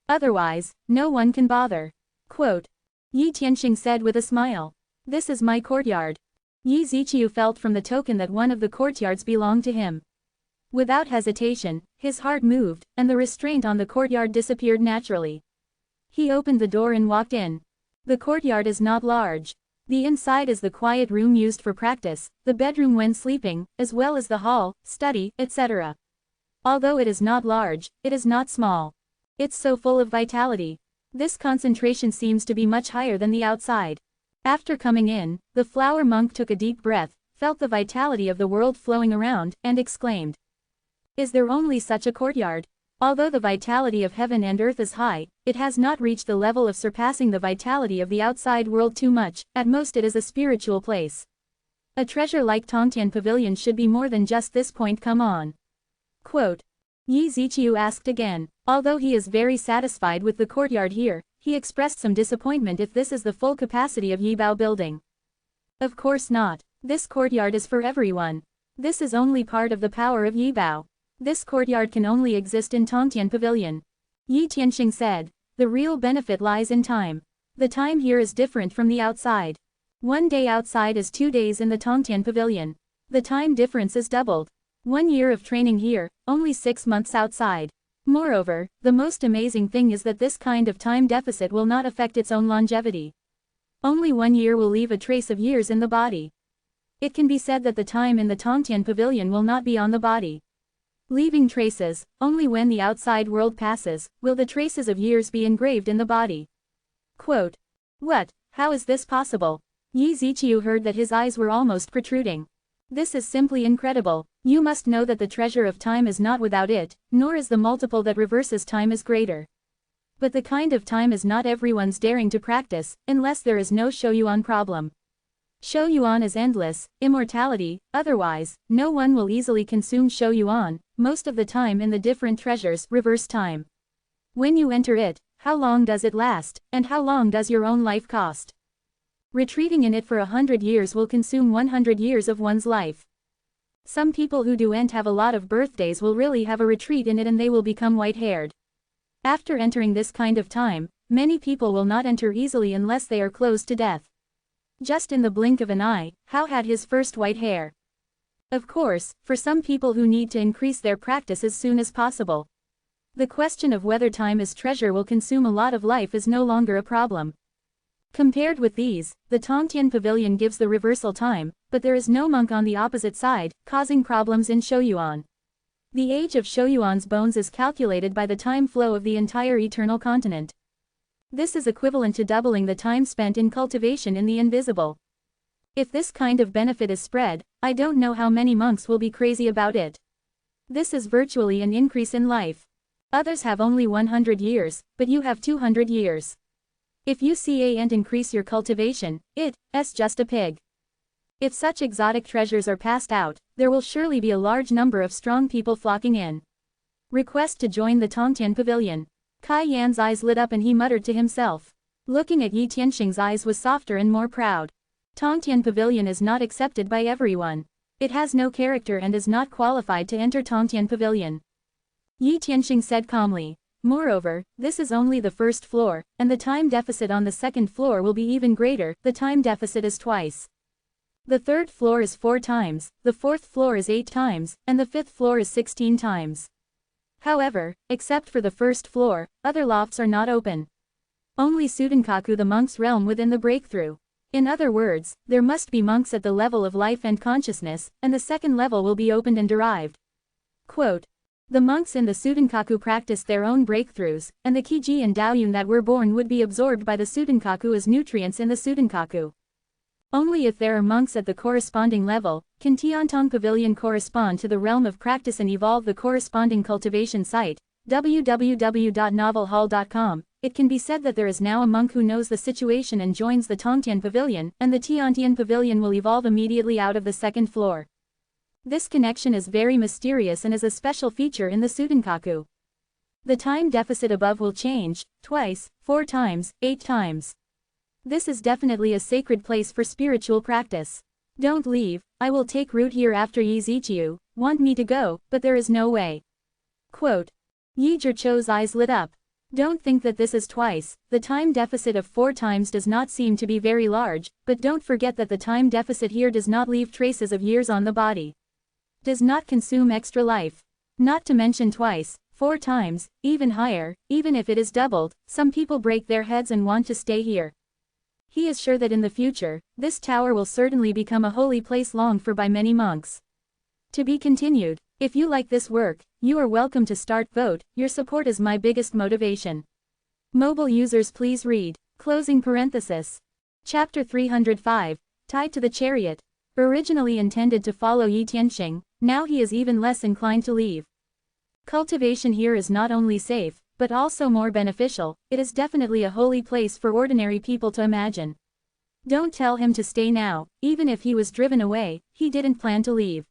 Otherwise, no one can bother. Quote. Yi Tianxing said with a smile. This is my courtyard. Yi Ziqiu felt from the token that one of the courtyards belonged to him. Without hesitation, his heart moved, and the restraint on the courtyard disappeared naturally. He opened the door and walked in. The courtyard is not large. The inside is the quiet room used for practice, the bedroom when sleeping, as well as the hall, study, etc. Although it is not large, it is not small. It's so full of vitality. This concentration seems to be much higher than the outside. After coming in, the flower monk took a deep breath, felt the vitality of the world flowing around, and exclaimed. Is there only such a courtyard? Although the vitality of heaven and earth is high, it has not reached the level of surpassing the vitality of the outside world too much, at most it is a spiritual place. A treasure like Tongtian Pavilion should be more than just this point, come on. Quote. Yi Ziqiu asked again. Although he is very satisfied with the courtyard here, he expressed some disappointment if this is the full capacity of Yibao building. Of course not. This courtyard is for everyone. This is only part of the power of Yibao. This courtyard can only exist in Tongtian Pavilion. Yi Tianxing said. The real benefit lies in time. The time here is different from the outside. 1 day outside is 2 days in the Tongtian Pavilion. The time difference is doubled. 1 year of training here, only 6 months outside. Moreover, the most amazing thing is that this kind of time deficit will not affect its own longevity. Only 1 year will leave a trace of years in the body. It can be said that the time in the Tongtian Pavilion will not be on the body. Leaving traces, only when the outside world passes, will the traces of years be engraved in the body. Quote. What? How is this possible? Yi Ziqiu heard that his eyes were almost protruding. This is simply incredible. You must know that the treasure of time is not without it, nor is the multiple that reverses time is greater. But the kind of time is not everyone's daring to practice, unless there is no Shouyuan problem. Shouyuan is endless, immortality, otherwise, no one will easily consume Shouyuan, most of the time in the different treasures, reverse time. When you enter it, how long does it last, and how long does your own life cost? Retreating in it for 100 years will consume 100 years of one's life. Some people who don't have a lot of birthdays will really have a retreat in it and they will become white-haired. After entering this kind of time, many people will not enter easily unless they are close to death. Just in the blink of an eye, Hao had his first white hair. Of course, for some people who need to increase their practice as soon as possible. The question of whether time is treasure will consume a lot of life is no longer a problem. Compared with these, the Tongtian Pavilion gives the reversal time, but there is no monk on the opposite side, causing problems in Shouyuan. The age of Shouyuan's bones is calculated by the time flow of the entire eternal continent. This is equivalent to doubling the time spent in cultivation in the invisible. If this kind of benefit is spread, I don't know how many monks will be crazy about it. This is virtually an increase in life. Others have only 100 years, but you have 200 years. If you see and increase your cultivation, it's just a pig. If such exotic treasures are passed out, there will surely be a large number of strong people flocking in. Request to join the Tongtian Pavilion. Kai Yan's eyes lit up and he muttered to himself. Looking at Yi Tianxing's eyes was softer and more proud. Tongtian Pavilion is not accepted by everyone. It has no character and is not qualified to enter Tongtian Pavilion. Yi Tianxing said calmly. Moreover, this is only the first floor, and the time deficit on the second floor will be even greater, the time deficit is twice. The third floor is 4 times, the fourth floor is 8 times, and the fifth floor is 16 times. However, except for the first floor, other lofts are not open. Only Sudenkaku the monk's realm within the breakthrough. In other words, there must be monks at the level of life and consciousness, and the second level will be opened and derived. Quote, the monks in the Sudenkaku practiced their own breakthroughs, and the Kiji and Daoyun that were born would be absorbed by the Sudenkaku as nutrients in the Sudenkaku. Only if there are monks at the corresponding level, can Tiantong Pavilion correspond to the realm of practice and evolve the corresponding cultivation site. www.novelhall.com. It can be said that there is now a monk who knows the situation and joins the Tongtian Pavilion, and the Tiantian Pavilion will evolve immediately out of the second floor. This connection is very mysterious and is a special feature in the Sudenkaku. The time deficit above will change, twice, 4 times, 8 times. This is definitely a sacred place for spiritual practice. Don't leave, I will take root here after Yi Zichiu, want me to go, but there is no way. Quote. Yi Zhichu's eyes lit up. Don't think that this is twice, the time deficit of 4 times does not seem to be very large, but don't forget that the time deficit here does not leave traces of years on the body. Does not consume extra life. Not to mention twice, 4 times, even higher, even if it is doubled, some people break their heads and want to stay here. He is sure that in the future, this tower will certainly become a holy place longed for by many monks. To be continued. If you like this work, you are welcome to start vote, your support is my biggest motivation. Mobile users please read. Closing parenthesis. Chapter 305, Tied to the Chariot. Originally intended to follow Yi Tianxing, now he is even less inclined to leave. Cultivation here is not only safe, but also more beneficial, it is definitely a holy place for ordinary people to imagine. Don't tell him to stay now, even if he was driven away, he didn't plan to leave.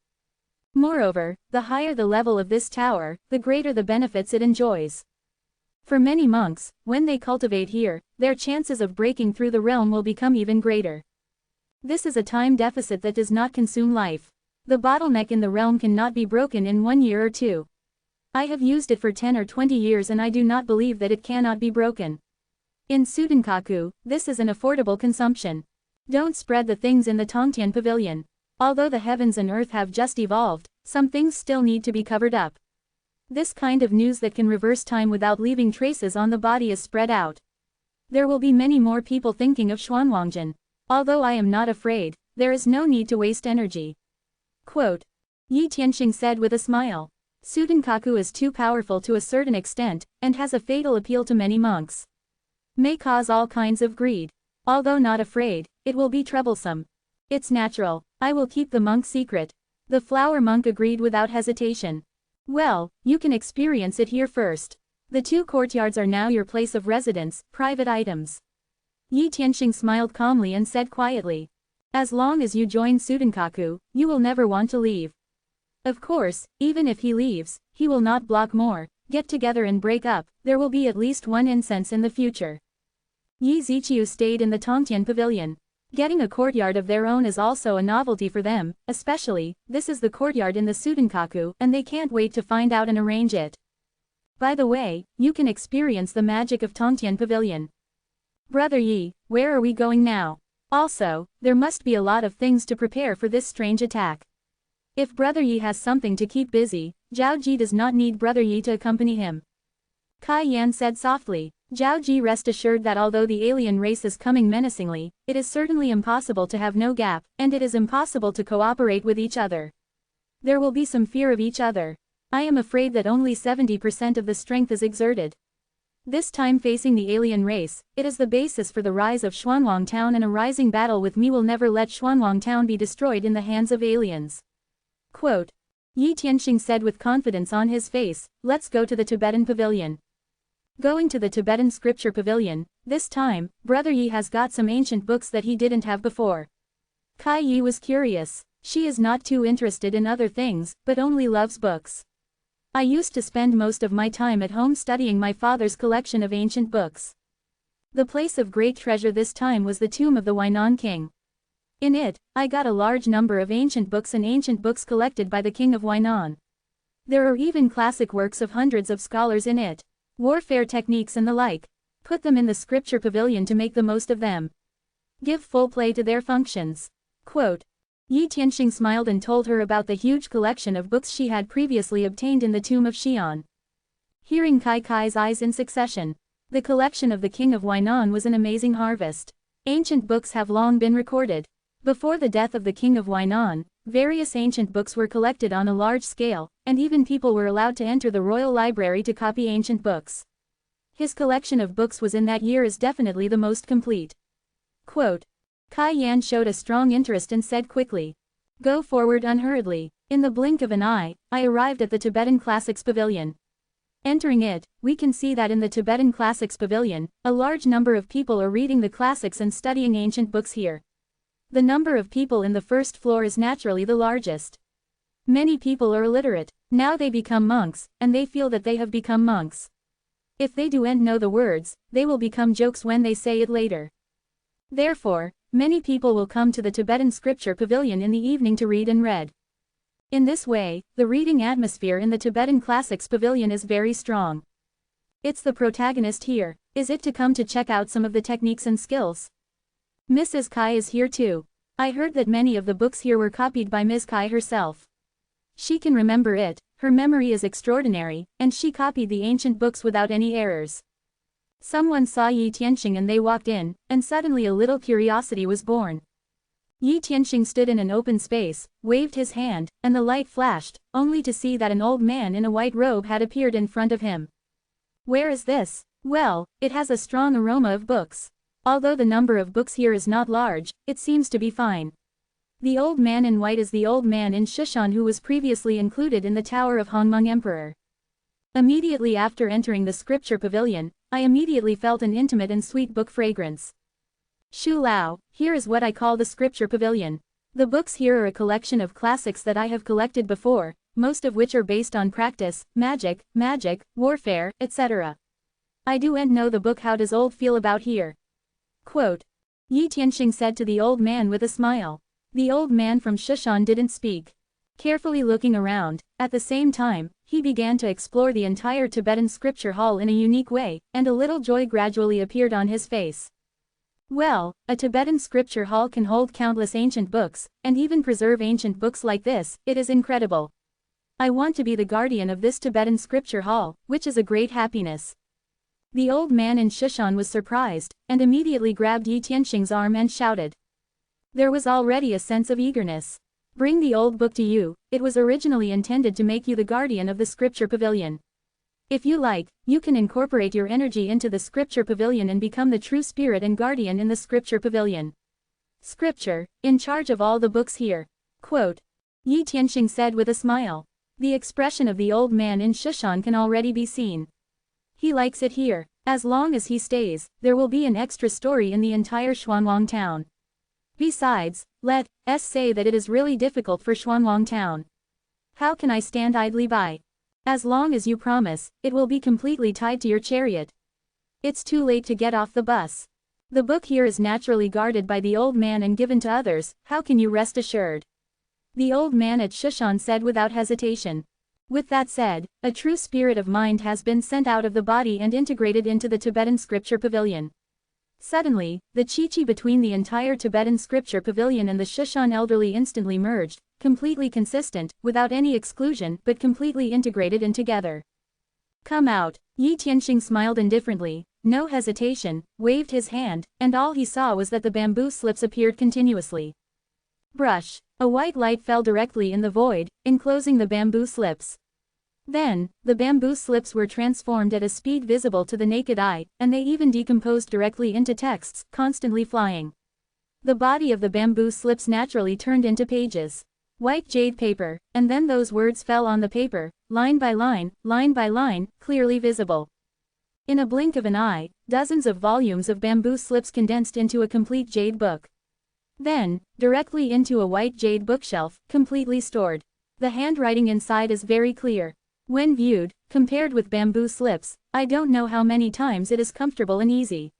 Moreover, the higher the level of this tower, the greater the benefits it enjoys. For many monks, when they cultivate here, their chances of breaking through the realm will become even greater. This is a time deficit that does not consume life. The bottleneck in the realm cannot be broken in 1 year or 2. I have used it for 10 or 20 years and I do not believe that it cannot be broken. In Sudenkaku, this is an affordable consumption. Don't spread the things in the Tongtian Pavilion. Although the heavens and earth have just evolved, some things still need to be covered up. This kind of news that can reverse time without leaving traces on the body is spread out. There will be many more people thinking of Xuanwangjian. Although I am not afraid, there is no need to waste energy. Quote. Yi Tianxing said with a smile. Sudenkaku is too powerful to a certain extent, and has a fatal appeal to many monks. May cause all kinds of greed. Although not afraid, it will be troublesome. It's natural, I will keep the monk secret. The flower monk agreed without hesitation. Well, you can experience it here first. The 2 courtyards are now your place of residence, private items. Yi Tianxing smiled calmly and said quietly. As long as you join Sudenkaku, you will never want to leave. Of course, even if he leaves, he will not block more, get together and break up, there will be at least 1 incense in the future. Yi Zichiu stayed in the Tongtian Pavilion. Getting a courtyard of their own is also a novelty for them, especially, this is the courtyard in the Sudenkaku, and they can't wait to find out and arrange it. By the way, you can experience the magic of Tongtian Pavilion. Brother Yi, where are we going now? Also, there must be a lot of things to prepare for this strange attack. If Brother Yi has something to keep busy, Zhao Ji does not need Brother Yi to accompany him. Kai Yan said softly. Zhao Ji, rest assured that although the alien race is coming menacingly, it is certainly impossible to have no gap, and it is impossible to cooperate with each other. There will be some fear of each other. I am afraid that only 70% of the strength is exerted. This time facing the alien race, it is the basis for the rise of Xuanwang Town, and a rising battle with me will never let Xuanwang Town be destroyed in the hands of aliens. Quote. Yi Tianxing said with confidence on his face, let's go to the Tibetan Pavilion. Going to the Tibetan Scripture Pavilion, this time, Brother Yi has got some ancient books that he didn't have before. Kai Yi was curious. She is not too interested in other things, but only loves books. I used to spend most of my time at home studying my father's collection of ancient books. The place of great treasure this time was the tomb of the Huainan king. In it, I got a large number of ancient books and ancient books collected by the king of Huainan. There are even classic works of hundreds of scholars in it. Warfare techniques and the like. Put them in the scripture pavilion to make the most of them. Give full play to their functions. Quote. Yi Tianxing smiled and told her about the huge collection of books she had previously obtained in the tomb of Xi'an. Hearing Kai Kai's eyes in succession, The collection of the King of Wainan was an amazing harvest. Ancient books have long been recorded. Before the death of the King of Wainan, various ancient books were collected on a large scale, and even people were allowed to enter the royal library to copy ancient books. His collection of books was in that year is definitely the most complete. Quote. Kai Yan showed a strong interest and said quickly. Go forward unhurriedly. In the blink of an eye, I arrived at the Tibetan Classics Pavilion. Entering it, we can see that in the Tibetan Classics Pavilion, a large number of people are reading the classics and studying ancient books here. The number of people in the first floor is naturally the largest. Many people are illiterate. Now they become monks, and they feel that they have become monks. If they do know the words, they will become jokes when they say it later. Therefore, many people will come to the Tibetan Scripture Pavilion in the evening to read and read. In this way, the reading atmosphere in the Tibetan Classics Pavilion is very strong. It's the protagonist here. Is it to come to check out some of the techniques and skills? Mrs. Kai is here too. I heard that many of the books here were copied by Ms. Kai herself. She can remember it, her memory is extraordinary, and she copied the ancient books without any errors. Someone saw Yi Tianxing and they walked in, and suddenly a little curiosity was born. Yi Tianxing stood in an open space, waved his hand, and the light flashed, only to see that an old man in a white robe had appeared in front of him. Where is this? Well, it has a strong aroma of books. Although the number of books here is not large, it seems to be fine. The old man in white is the old man in Shushan who was previously included in the Tower of Hongmeng Emperor. Immediately after entering the scripture pavilion, I immediately felt an intimate and sweet book fragrance. Shu Lao, here is what I call the scripture pavilion. The books here are a collection of classics that I have collected before, most of which are based on practice, magic, warfare, etc. I do know the book. How does old feel about here? Quote. Yi Tianxing said to the old man with a smile. The old man from Shushan didn't speak. Carefully looking around, at the same time, he began to explore the entire Tibetan scripture hall in a unique way, and a little joy gradually appeared on his face. Well, a Tibetan scripture hall can hold countless ancient books, and even preserve ancient books like this. It is incredible. I want to be the guardian of this Tibetan scripture hall, which is a great happiness. The old man in Shushan was surprised, and immediately grabbed Yi Tianxing's arm and shouted. There was already a sense of eagerness. Bring the old book to you. It was originally intended to make you the guardian of the scripture pavilion. If you like, you can incorporate your energy into the scripture pavilion and become the true spirit and guardian in the scripture pavilion. Scripture, in charge of all the books here. Quote. Yi Tianxing said with a smile. The expression of the old man in Shushan can already be seen. He likes it here. As long as he stays, there will be an extra story in the entire Xuanwang town. Besides, let us say that it is really difficult for Xuanwang town. How can I stand idly by? As long as you promise, it will be completely tied to your chariot. It's too late to get off the bus. The book here is naturally guarded by the old man and given to others. How can you rest assured? The old man at Shushan said without hesitation. With that said, a true spirit of mind has been sent out of the body and integrated into the Tibetan scripture pavilion. Suddenly, the chi-chi between the entire Tibetan scripture pavilion and the Shushan elderly instantly merged, completely consistent, without any exclusion, but completely integrated and together. Come out. Yi Tianxing smiled indifferently, no hesitation, waved his hand, and all he saw was that the bamboo slips appeared continuously. Brush. A white light fell directly in the void, enclosing the bamboo slips. Then, the bamboo slips were transformed at a speed visible to the naked eye, and they even decomposed directly into texts, constantly flying. The body of the bamboo slips naturally turned into pages. White jade paper, and then those words fell on the paper, line by line, clearly visible. In a blink of an eye, dozens of volumes of bamboo slips condensed into a complete jade book. Then, directly into a white jade bookshelf, completely stored. The handwriting inside is very clear. When viewed, compared with bamboo slips, I don't know how many times it is comfortable and easy.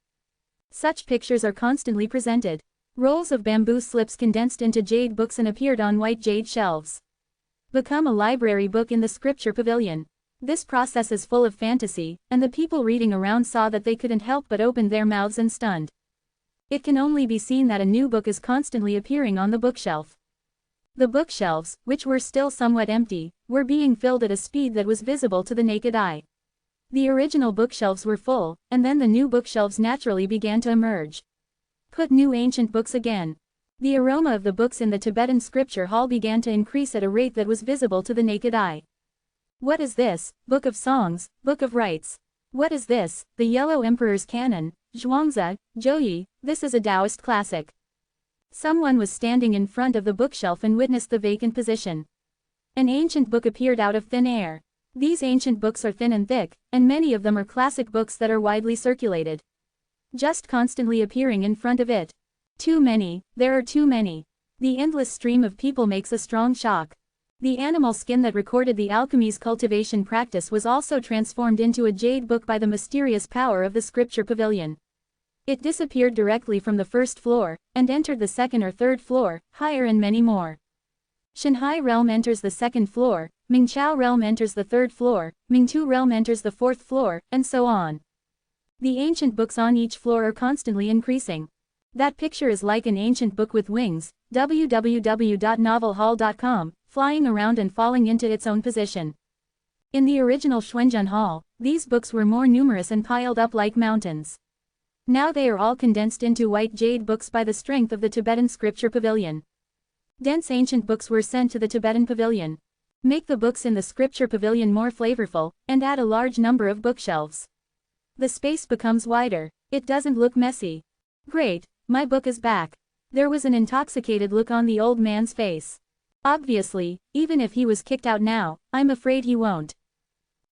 Such pictures are constantly presented. Rolls of bamboo slips condensed into jade books and appeared on white jade shelves. Become a library book in the scripture pavilion. This process is full of fantasy, and the people reading around saw that they couldn't help but open their mouths and stunned. It can only be seen that a new book is constantly appearing on the bookshelf. The bookshelves, which were still somewhat empty, were being filled at a speed that was visible to the naked eye. The original bookshelves were full, and then the new bookshelves naturally began to emerge. Put new ancient books again. The aroma of the books in the Tibetan scripture hall began to increase at a rate that was visible to the naked eye. What is this? Book of Songs, Book of Rites. What is this? The Yellow Emperor's Canon, Zhuangzi, Zhouyi, this is a Taoist classic. Someone was standing in front of the bookshelf and witnessed the vacant position. An ancient book appeared out of thin air. These ancient books are thin and thick, and many of them are classic books that are widely circulated. Just constantly appearing in front of it. Too many, there are too many. The endless stream of people makes a strong shock. The animal skin that recorded the alchemy's cultivation practice was also transformed into a jade book by the mysterious power of the scripture pavilion. It disappeared directly from the first floor, and entered the second or third floor, higher and many more. Shanghai realm enters the second floor, Mingqiao realm enters the third floor, Mingtu realm enters the fourth floor, and so on. The ancient books on each floor are constantly increasing. That picture is like an ancient book with wings, www.novelhall.com, flying around and falling into its own position. In the original Xuanzhen Hall, these books were more numerous and piled up like mountains. Now they are all condensed into white jade books by the strength of the Tibetan scripture pavilion. Dense ancient books were sent to the Tibetan pavilion. Make the books in the scripture pavilion more flavorful, and add a large number of bookshelves. The space becomes wider. It doesn't look messy. Great, my book is back. There was an intoxicated look on the old man's face. Obviously, even if he was kicked out now, I'm afraid he won't.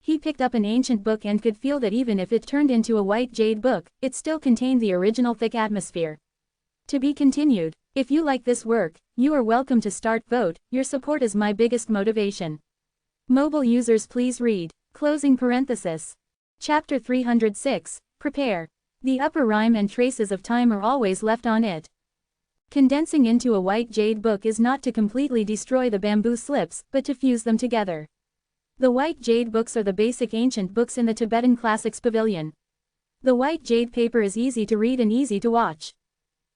He picked up an ancient book and could feel that even if it turned into a white jade book, it still contained the original thick atmosphere. To be continued. If you like this work, you are welcome to start vote, your support is my biggest motivation. Mobile users please read. Closing parenthesis. Chapter 306, Prepare. The upper rhyme and traces of time are always left on it. Condensing into a white jade book is not to completely destroy the bamboo slips, but to fuse them together. The white jade books are the basic ancient books in the Tibetan Classics Pavilion. The white jade paper is easy to read and easy to watch.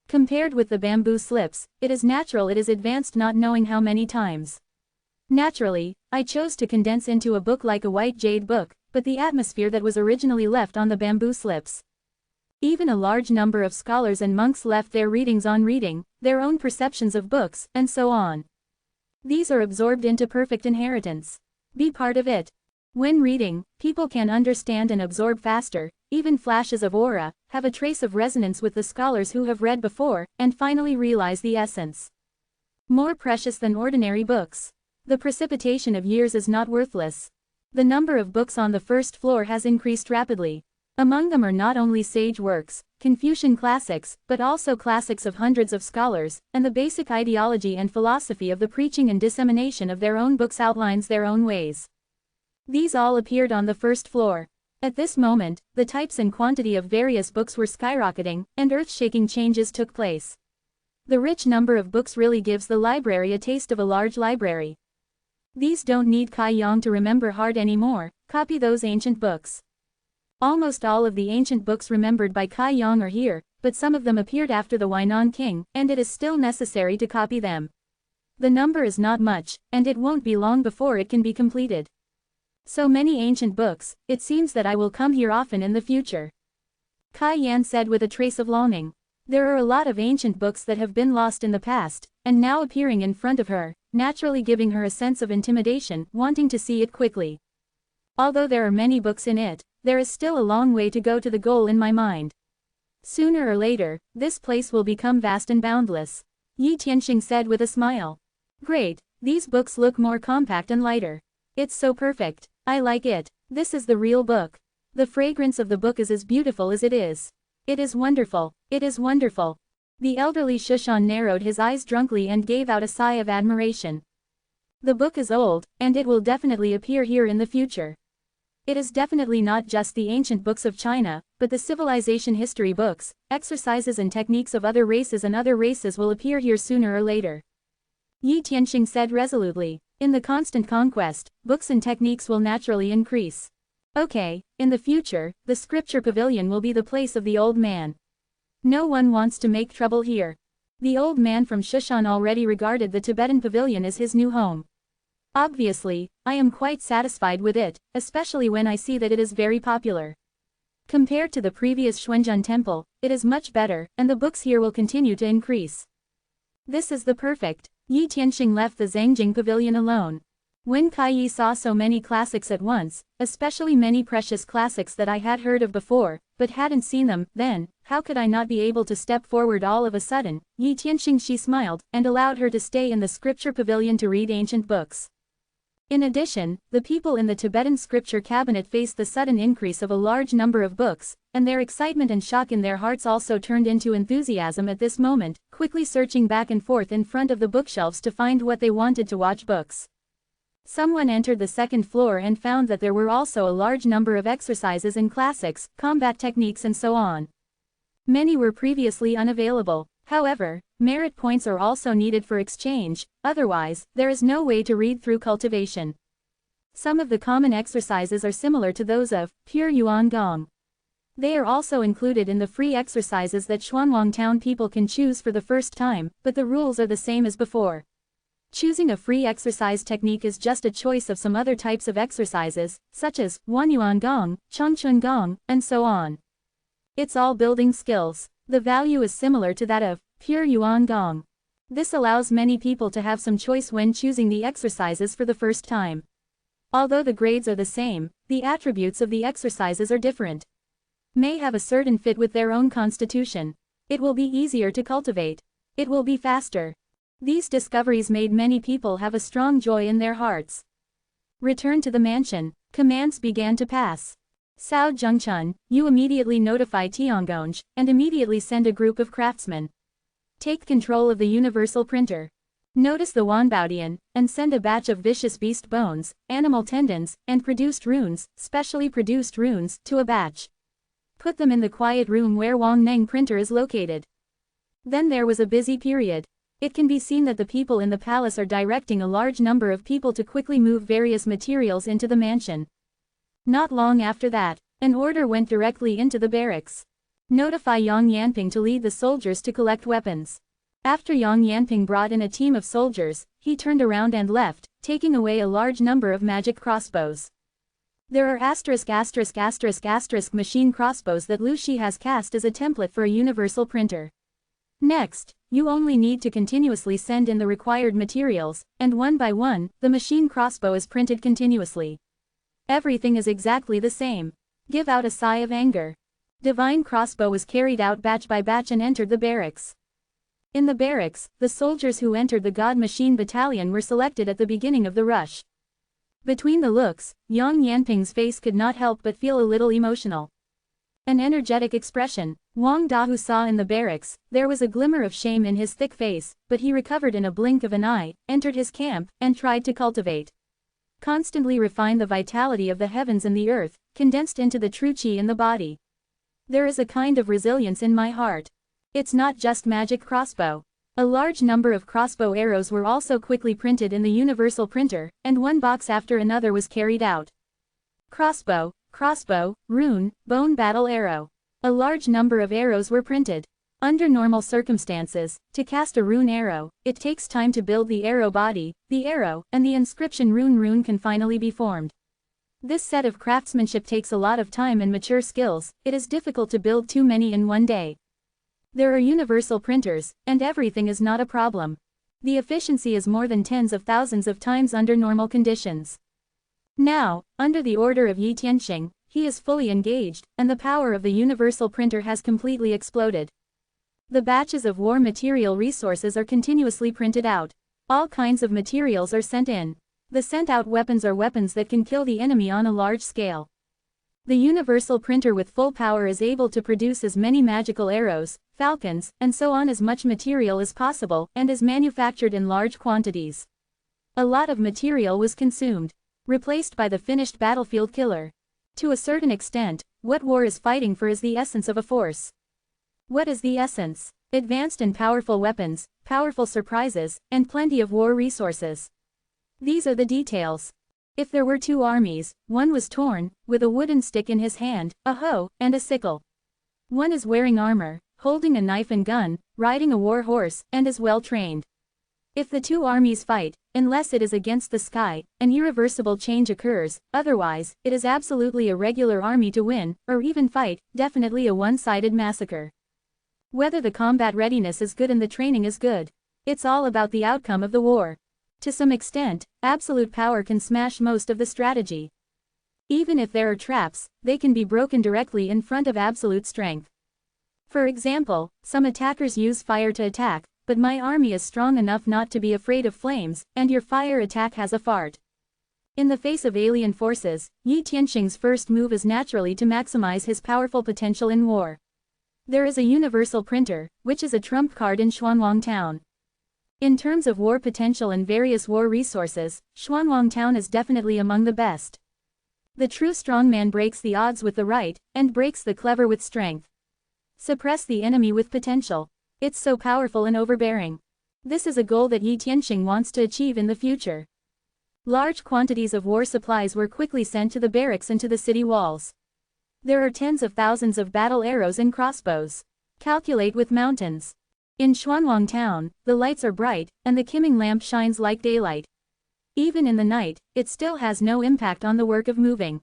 Compared with the bamboo slips, it is natural it is advanced not knowing how many times. Naturally, I chose to condense into a book like a white jade book, but the atmosphere that was originally left on the bamboo slips. Even a large number of scholars and monks left their readings on reading, their own perceptions of books, and so on. These are absorbed into perfect inheritance. Be part of it. When reading, people can understand and absorb faster, even flashes of aura, have a trace of resonance with the scholars who have read before, and finally realize the essence. More precious than ordinary books. The precipitation of years is not worthless. The number of books on the first floor has increased rapidly. Among them are not only sage works, Confucian classics, but also classics of hundreds of scholars, and the basic ideology and philosophy of the preaching and dissemination of their own books outlines their own ways. These all appeared on the first floor. At this moment, the types and quantity of various books were skyrocketing, and earth-shaking changes took place. The rich number of books really gives the library a taste of a large library. These don't need Kai Yang to remember hard anymore, copy those ancient books. Almost all of the ancient books remembered by Kai Yang are here, but some of them appeared after the Huainan king, and it is still necessary to copy them. The number is not much, and it won't be long before it can be completed. So many ancient books, it seems that I will come here often in the future. Kai Yan said with a trace of longing. There are a lot of ancient books that have been lost in the past, and now appearing in front of her, naturally giving her a sense of intimidation, wanting to see it quickly. Although there are many books in it, there is still a long way to go to the goal in my mind. Sooner or later, this place will become vast and boundless. Yi Tianxing said with a smile. Great, these books look more compact and lighter. It's so perfect. I like it. This is the real book. The fragrance of the book is as beautiful as it is. It is wonderful. It is wonderful. The elderly Shushan narrowed his eyes drunkenly and gave out a sigh of admiration. The book is old, and it will definitely appear here in the future. It is definitely not just the ancient books of China, but the civilization history books, exercises and techniques of other races, and other races will appear here sooner or later. Yi Tianxing said resolutely. In the constant conquest, books and techniques will naturally increase. Okay, in the future, the scripture pavilion will be the place of the old man. No one wants to make trouble here. The old man from Shushan already regarded the Tibetan pavilion as his new home. Obviously, I am quite satisfied with it, especially when I see that it is very popular. Compared to the previous Xuanzhen temple, it is much better, and the books here will continue to increase. This is the perfect. Yi Tianxing left the Zhangjing pavilion alone. When Kai saw so many classics at once, especially many precious classics that I had heard of before, but hadn't seen them, then, how could I not be able to step forward all of a sudden? Yi Tianxing, she smiled, and allowed her to stay in the scripture pavilion to read ancient books. In addition, the people in the Tibetan scripture cabinet faced the sudden increase of a large number of books, and their excitement and shock in their hearts also turned into enthusiasm at this moment, quickly searching back and forth in front of the bookshelves to find what they wanted to watch books. Someone entered the second floor and found that there were also a large number of exercises in classics, combat techniques and so on. Many were previously unavailable. However, merit points are also needed for exchange, otherwise, there is no way to read through cultivation. Some of the common exercises are similar to those of pure Yuan Gong. They are also included in the free exercises that Xuanwang town people can choose for the first time, but the rules are the same as before. Choosing a free exercise technique is just a choice of some other types of exercises, such as Wanyuan Gong, Chongchun Gong, and so on. It's all building skills. The value is similar to that of pure Yuan Gong. This allows many people to have some choice when choosing the exercises for the first time. Although the grades are the same, the attributes of the exercises are different. May have a certain fit with their own constitution. It will be easier to cultivate. It will be faster. These discoveries made many people have a strong joy in their hearts. Return to the mansion. Commands began to pass. Sao Zhengchun, you immediately notify Tiangong, and immediately send a group of craftsmen. Take control of the universal printer. Notice the Wanbaodian, and send a batch of vicious beast bones, animal tendons, and produced runes, specially produced runes, to a batch. Put them in the quiet room where Wang Neng printer is located. Then there was a busy period. It can be seen that the people in the palace are directing a large number of people to quickly move various materials into the mansion. Not long after that, an order went directly into the barracks. Notify Yang Yanping to lead the soldiers to collect weapons. After Yang Yanping brought in a team of soldiers, he turned around and left, taking away a large number of magic crossbows. There are machine crossbows that Lu Shi has cast as a template for a universal printer. Next, you only need to continuously send in the required materials, and one by one, the machine crossbow is printed continuously. Everything is exactly the same. Give out a sigh of anger. Divine crossbow was carried out batch by batch and entered the barracks. In the barracks, the soldiers who entered the God Machine Battalion were selected at the beginning of the rush. Between the looks, Yang Yanping's face could not help but feel a little emotional. An energetic expression, Wang Dahu saw in the barracks. There was a glimmer of shame in his thick face, but he recovered in a blink of an eye, entered his camp, and tried to cultivate. Constantly refine the vitality of the heavens and the earth, condensed into the true chi in the body. There is a kind of resilience in my heart. It's not just magic crossbow. A large number of crossbow arrows were also quickly printed in the universal printer, and one box after another was carried out. Crossbow, rune, bone battle arrow. A large number of arrows were printed. Under normal circumstances, to cast a rune arrow, it takes time to build the arrow body, the arrow, and the inscription rune can finally be formed. This set of craftsmanship takes a lot of time and mature skills. It is difficult to build too many in one day. There are universal printers, and everything is not a problem. The efficiency is more than tens of thousands of times under normal conditions. Now, under the order of Yi Tianxing, he is fully engaged, and the power of the universal printer has completely exploded. The batches of war material resources are continuously printed out. All kinds of materials are sent in. The sent out weapons are weapons that can kill the enemy on a large scale. The universal printer with full power is able to produce as many magical arrows, falcons, and so on as much material as possible, and is manufactured in large quantities. A lot of material was consumed, replaced by the finished battlefield killer. To a certain extent, what war is fighting for is the essence of a force. What is the essence? Advanced and powerful weapons, powerful surprises, and plenty of war resources. These are the details. If there were two armies, one was torn, with a wooden stick in his hand, a hoe, and a sickle. One is wearing armor, holding a knife and gun, riding a war horse, and is well trained. If the two armies fight, unless it is against the sky, an irreversible change occurs, otherwise, it is absolutely a regular army to win, or even fight, definitely a one-sided massacre. Whether the combat readiness is good and the training is good. It's all about the outcome of the war. To some extent, absolute power can smash most of the strategy. Even if there are traps, they can be broken directly in front of absolute strength. For example, some attackers use fire to attack, but my army is strong enough not to be afraid of flames, and your fire attack has a fart. In the face of alien forces, Yi Tianxing's first move is naturally to maximize his powerful potential in war. There is a universal printer, which is a trump card in Xuanwang Town. In terms of war potential and various war resources, Xuanwang Town is definitely among the best. The true strongman breaks the odds with the right, and breaks the clever with strength. Suppress the enemy with potential. It's so powerful and overbearing. This is a goal that Yi Tianxing wants to achieve in the future. Large quantities of war supplies were quickly sent to the barracks and to the city walls. There are tens of thousands of battle arrows and crossbows. Calculate with mountains. In Xuanwang Town, the lights are bright, and the Qiming lamp shines like daylight. Even in the night, it still has no impact on the work of moving.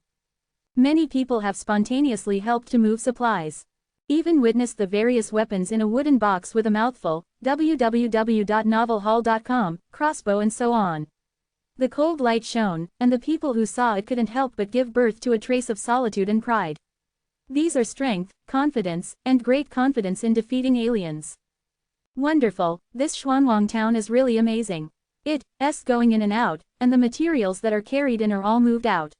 Many people have spontaneously helped to move supplies. Even witnessed the various weapons in a wooden box with a mouthful, www.novelhall.com, crossbow and so on. The cold light shone, and the people who saw it couldn't help but give birth to a trace of solitude and pride. These are strength, confidence, and great confidence in defeating aliens. Wonderful, this Xuanwang Town is really amazing. It's going in and out, and the materials that are carried in are all moved out.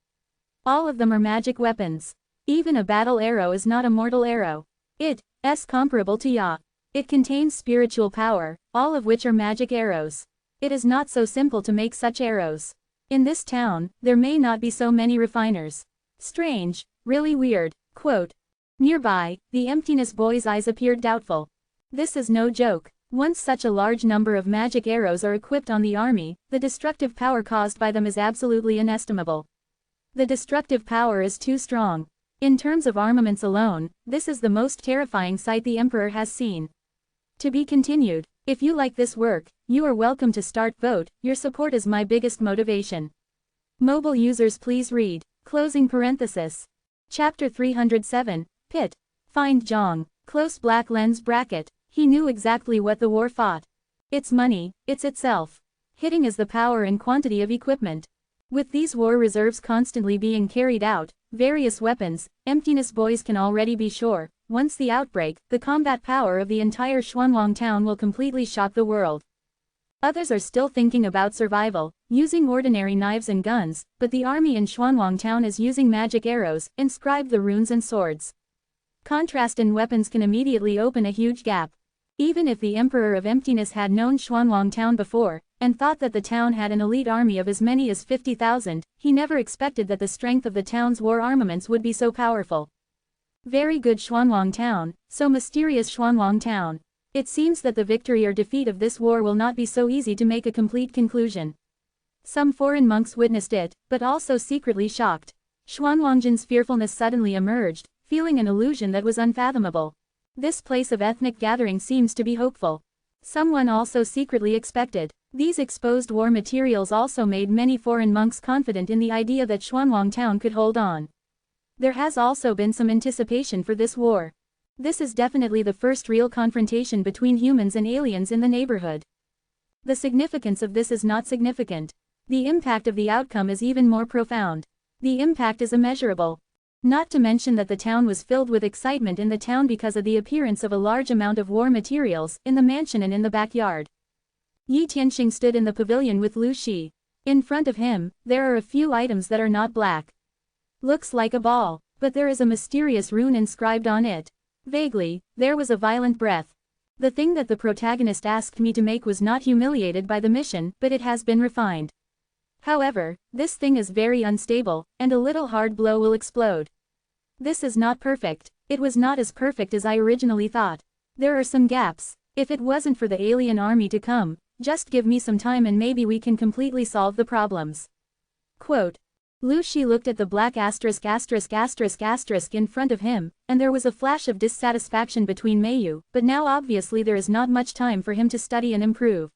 All of them are magic weapons. Even a battle arrow is not a mortal arrow. It's comparable to Ya. It contains spiritual power, all of which are magic arrows. It is not so simple to make such arrows. In this town, there may not be so many refiners. Strange, really weird. Quote. Nearby, the emptiness boy's eyes appeared doubtful. This is no joke. Once such a large number of magic arrows are equipped on the army, the destructive power caused by them is absolutely inestimable. The destructive power is too strong. In terms of armaments alone, this is the most terrifying sight the Emperor has seen. To be continued. If you like this work, you are welcome to start vote. Your support is my biggest motivation. Mobile users please read. Closing parenthesis. Chapter 307, Pit. Find Zhang. Close black lens bracket. He knew exactly what the war fought. It's money, it's itself. Hitting is the power and quantity of equipment. With these war reserves constantly being carried out, various weapons, emptiness boys can already be sure, once the outbreak, the combat power of the entire Xuanwang Town will completely shock the world. Others are still thinking about survival, using ordinary knives and guns, but the army in Xuanwang Town is using magic arrows, inscribed the runes and swords. Contrast in weapons can immediately open a huge gap. Even if the Emperor of Emptiness had known Xuanwang Town before, and thought that the town had an elite army of as many as 50,000, he never expected that the strength of the town's war armaments would be so powerful. Very good Xuanwang Town, so mysterious Xuanwang Town. It seems that the victory or defeat of this war will not be so easy to make a complete conclusion. Some foreign monks witnessed it, but also secretly shocked. Xuanwangjin's fearfulness suddenly emerged, feeling an illusion that was unfathomable. This place of ethnic gathering seems to be hopeful. Someone also secretly expected. These exposed war materials also made many foreign monks confident in the idea that Xuanwang Town could hold on. There has also been some anticipation for this war. This is definitely the first real confrontation between humans and aliens in the neighborhood. The significance of this is not significant. The impact of the outcome is even more profound. The impact is immeasurable. Not to mention that the town was filled with excitement in the town because of the appearance of a large amount of war materials in the mansion and in the backyard. Yi Tianxing stood in the pavilion with Lu Shi. In front of him, there are a few items that are not black. Looks like a ball, but there is a mysterious rune inscribed on it. Vaguely, there was a violent breath. The thing that the protagonist asked me to make was not humiliated by the mission, but it has been refined. However, this thing is very unstable, and a little hard blow will explode. This is not perfect. It was not as perfect as I originally thought. There are some gaps. If it wasn't for the alien army to come, just give me some time and maybe we can completely solve the problems. Quote. Lu Shi looked at the black asterisk in front of him, and there was a flash of dissatisfaction between Meiyu, but now obviously there is not much time for him to study and improve.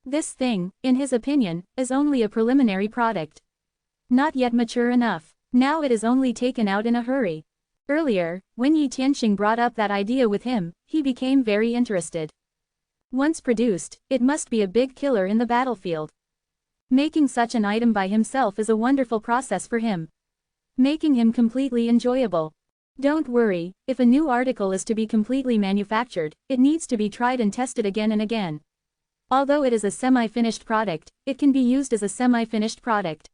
This thing, in his opinion, is only a preliminary product. Not yet mature enough. Now it is only taken out in a hurry. Earlier, when Yi Tianxing brought up that idea with him, he became very interested. Once produced, it must be a big killer in the battlefield. Making such an item by himself is a wonderful process for him. Making him completely enjoyable. Don't worry, if a new article is to be completely manufactured, it needs to be tried and tested again and again. Although it is a semi-finished product, it can be used as a semi-finished product.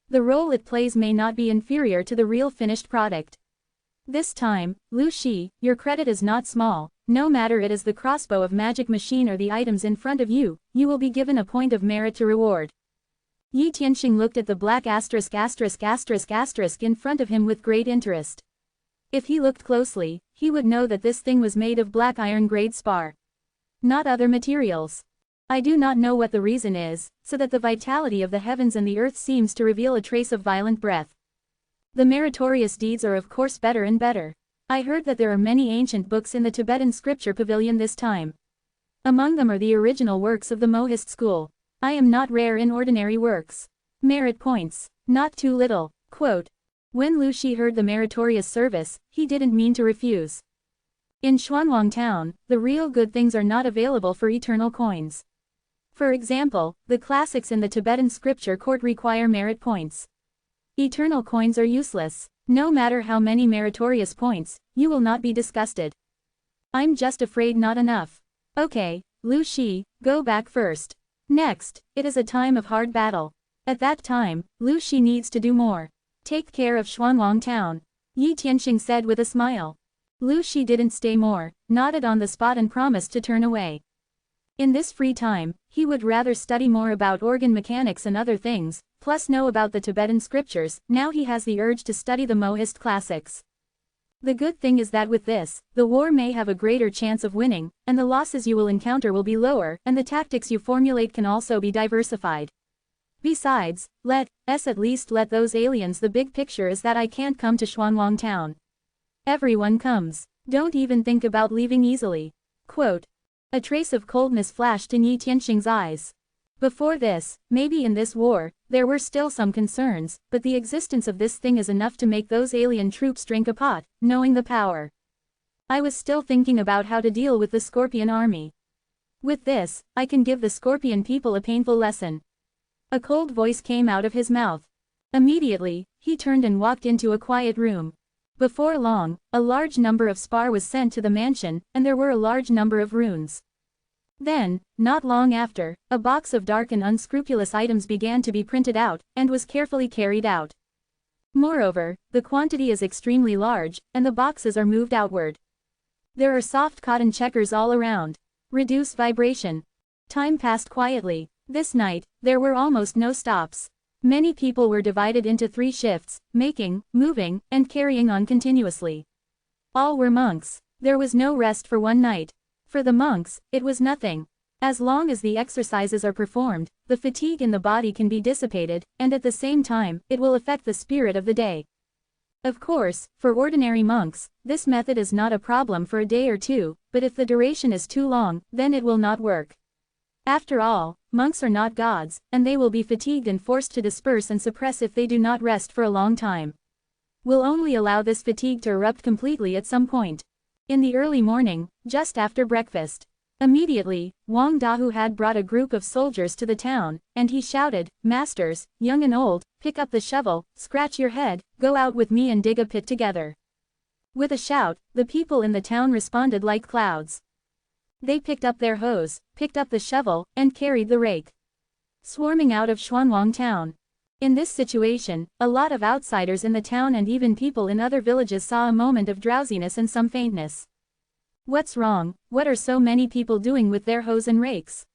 The role it plays may not be inferior to the real finished product. This time, Lu Shi, your credit is not small. No matter it is the crossbow of magic machine or the items in front of you, you will be given a point of merit to reward. Yi Tianxing looked at the black asterisk in front of him with great interest. If he looked closely, he would know that this thing was made of black iron grade spar. Not other materials. I do not know what the reason is, so that the vitality of the heavens and the earth seems to reveal a trace of violent breath. The meritorious deeds are of course better and better. I heard that there are many ancient books in the Tibetan scripture pavilion this time. Among them are the original works of the Mohist school. I am not rare in ordinary works. Merit points. Not too little. Quote. When Lu Shi heard the meritorious service, he didn't mean to refuse. In Xuanwang town, the real good things are not available for eternal coins. For example, the classics in the Tibetan scripture court require merit points. Eternal coins are useless. No matter how many meritorious points, you will not be disgusted. I'm just afraid not enough. Okay, Lu Shi, go back first. Next, it is a time of hard battle. At that time, Lu Shi needs to do more. Take care of Xuanwang town. Yi Tianxing said with a smile. Lu Shi didn't stay more, nodded on the spot and promised to turn away. In this free time, he would rather study more about organ mechanics and other things, plus know about the Tibetan scriptures. Now he has the urge to study the Mohist classics. The good thing is that with this, the war may have a greater chance of winning, and the losses you will encounter will be lower, and the tactics you formulate can also be diversified. Besides, at least let those aliens. The big picture is that I can't come to Xuanwang town. Everyone comes. Don't even think about leaving easily. Quote. A trace of coldness flashed in Yi Tianxing's eyes. Before this, maybe in this war, there were still some concerns, but the existence of this thing is enough to make those alien troops drink a pot, knowing the power. I was still thinking about how to deal with the Scorpion army. With this, I can give the Scorpion people a painful lesson. A cold voice came out of his mouth. Immediately, he turned and walked into a quiet room. Before long, a large number of spar was sent to the mansion, and there were a large number of runes. Then, not long after, a box of dark and unscrupulous items began to be printed out, and was carefully carried out. Moreover, the quantity is extremely large, and the boxes are moved outward. There are soft cotton checkers all around. Reduce vibration. Time passed quietly. This night, there were almost no stops. Many people were divided into 3 shifts, making, moving, and carrying on continuously. All were monks. There was no rest for one night. For the monks, it was nothing. As long as the exercises are performed, the fatigue in the body can be dissipated, and at the same time, it will affect the spirit of the day. Of course, for ordinary monks, this method is not a problem for a day or two, but if the duration is too long, then it will not work. After all, monks are not gods, and they will be fatigued and forced to disperse and suppress if they do not rest for a long time. We'll only allow this fatigue to erupt completely at some point. In the early morning, just after breakfast. Immediately, Wang Dahu had brought a group of soldiers to the town, and he shouted, "Masters, young and old, pick up the shovel, scratch your head, go out with me and dig a pit together." With a shout, the people in the town responded like clouds. They picked up their hoes, picked up the shovel, and carried the rake. Swarming out of Xuanwang town. In this situation, a lot of outsiders in the town and even people in other villages saw a moment of drowsiness and some faintness. What's wrong? What are so many people doing with their hoes and rakes?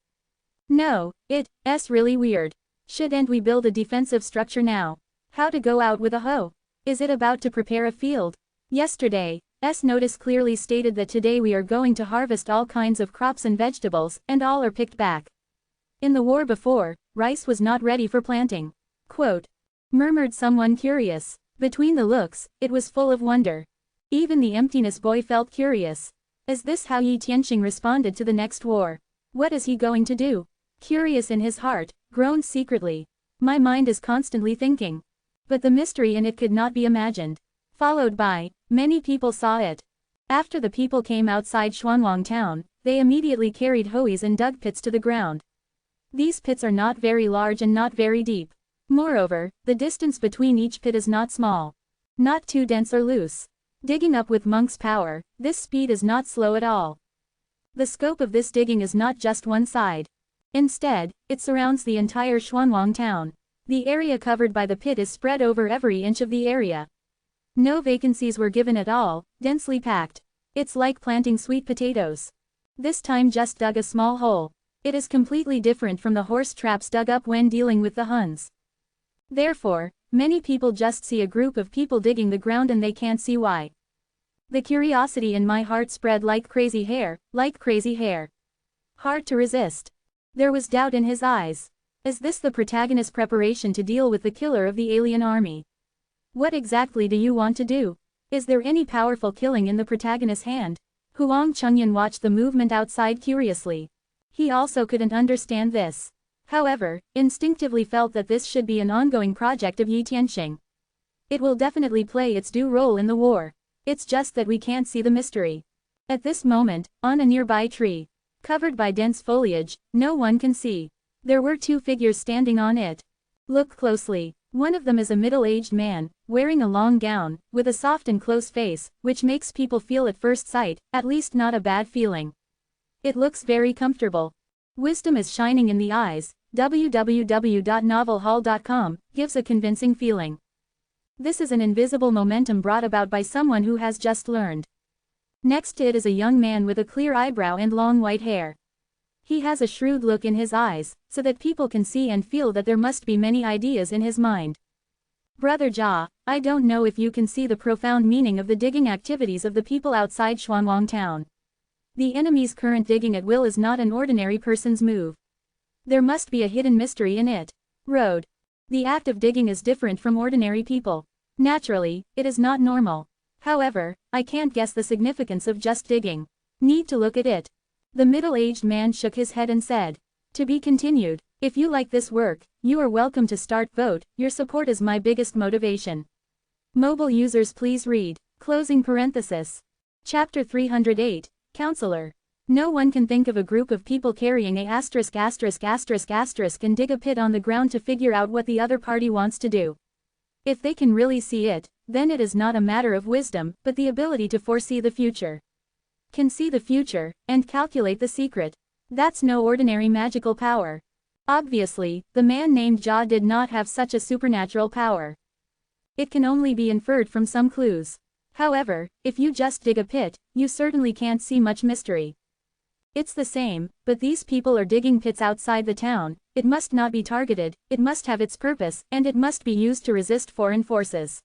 No, it's really weird. Shouldn't we build a defensive structure now? How to go out with a hoe? Is it about to prepare a field? Yesterday's notice clearly stated that today we are going to harvest all kinds of crops and vegetables, and all are picked back. In the war before, rice was not ready for planting. Quote. Murmured someone curious. Between the looks, it was full of wonder. Even the emptiness boy felt curious. Is this how Yi Tianxing responded to the next war? What is he going to do? curious in his heart, groaned secretly. My mind is constantly thinking. But the mystery in it could not be imagined. Followed by, many people saw it. After the people came outside Xuanwang town, they immediately carried hoes and dug pits to the ground. These pits are not very large and not very deep. Moreover, the distance between each pit is not small. Not too dense or loose. Digging up with monk's power, this speed is not slow at all. The scope of this digging is not just one side. Instead, it surrounds the entire Xuanwang town. The area covered by the pit is spread over every inch of the area. No vacancies were given at all, densely packed. It's like planting sweet potatoes. This time just dug a small hole. It is completely different from the horse traps dug up when dealing with the Huns. Therefore, many people just see a group of people digging the ground and they can't see why. The curiosity in my heart spread like crazy hair, like crazy hair. Hard to resist. There was doubt in his eyes. Is this the protagonist's preparation to deal with the killer of the alien army? What exactly do you want to do? Is there any powerful killing in the protagonist's hand? Huang Chengyan watched the movement outside curiously. He also couldn't understand this. However, instinctively felt that this should be an ongoing project of Yi Tianxing. It will definitely play its due role in the war. It's just that we can't see the mystery. At this moment, on a nearby tree, covered by dense foliage, no one can see. There were two figures standing on it. Look closely. One of them is a middle-aged man, wearing a long gown, with a soft and close face, which makes people feel at first sight, at least not a bad feeling. It looks very comfortable. Wisdom is shining in the eyes. www.novelhall.com gives a convincing feeling. This is an invisible momentum brought about by someone who has just learned. Next to it is a young man with a clear eyebrow and long white hair. He has a shrewd look in his eyes, so that people can see and feel that there must be many ideas in his mind. Brother Jia, I don't know if you can see the profound meaning of the digging activities of the people outside Xuanwang town. The enemy's current digging at will is not an ordinary person's move. There must be a hidden mystery in it. Road. The act of digging is different from ordinary people. Naturally, it is not normal. However, I can't guess the significance of just digging. Need to look at it. The middle-aged man shook his head and said. To be continued. If you like this work, you are welcome to start vote. Your support is my biggest motivation. Mobile users please read. Closing parenthesis. Chapter 308, Counselor. No one can think of a group of people carrying a ****** and dig a pit on the ground to figure out what the other party wants to do. If they can really see it, then it is not a matter of wisdom, but the ability to foresee the future. Can see the future, and calculate the secret. That's no ordinary magical power. Obviously, the man named Jia did not have such a supernatural power. It can only be inferred from some clues. However, if you just dig a pit, you certainly can't see much mystery. It's the same, but these people are digging pits outside the town. It must not be targeted, it must have its purpose, and it must be used to resist foreign forces.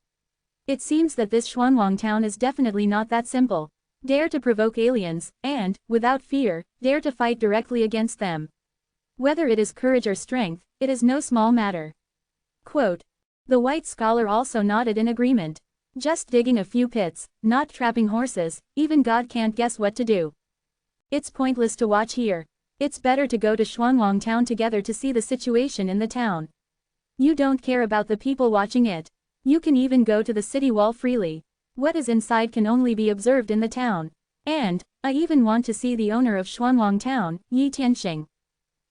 It seems that this Xuanwang town is definitely not that simple. Dare to provoke aliens, and, without fear, dare to fight directly against them. Whether it is courage or strength, it is no small matter. Quote. The white scholar also nodded in agreement. Just digging a few pits, not trapping horses, even God can't guess what to do. It's pointless to watch here. It's better to go to Xuanwang town together to see the situation in the town. You don't care about the people watching it. You can even go to the city wall freely. What is inside can only be observed in the town. And, I even want to see the owner of Xuanwang town, Yi Tianxing.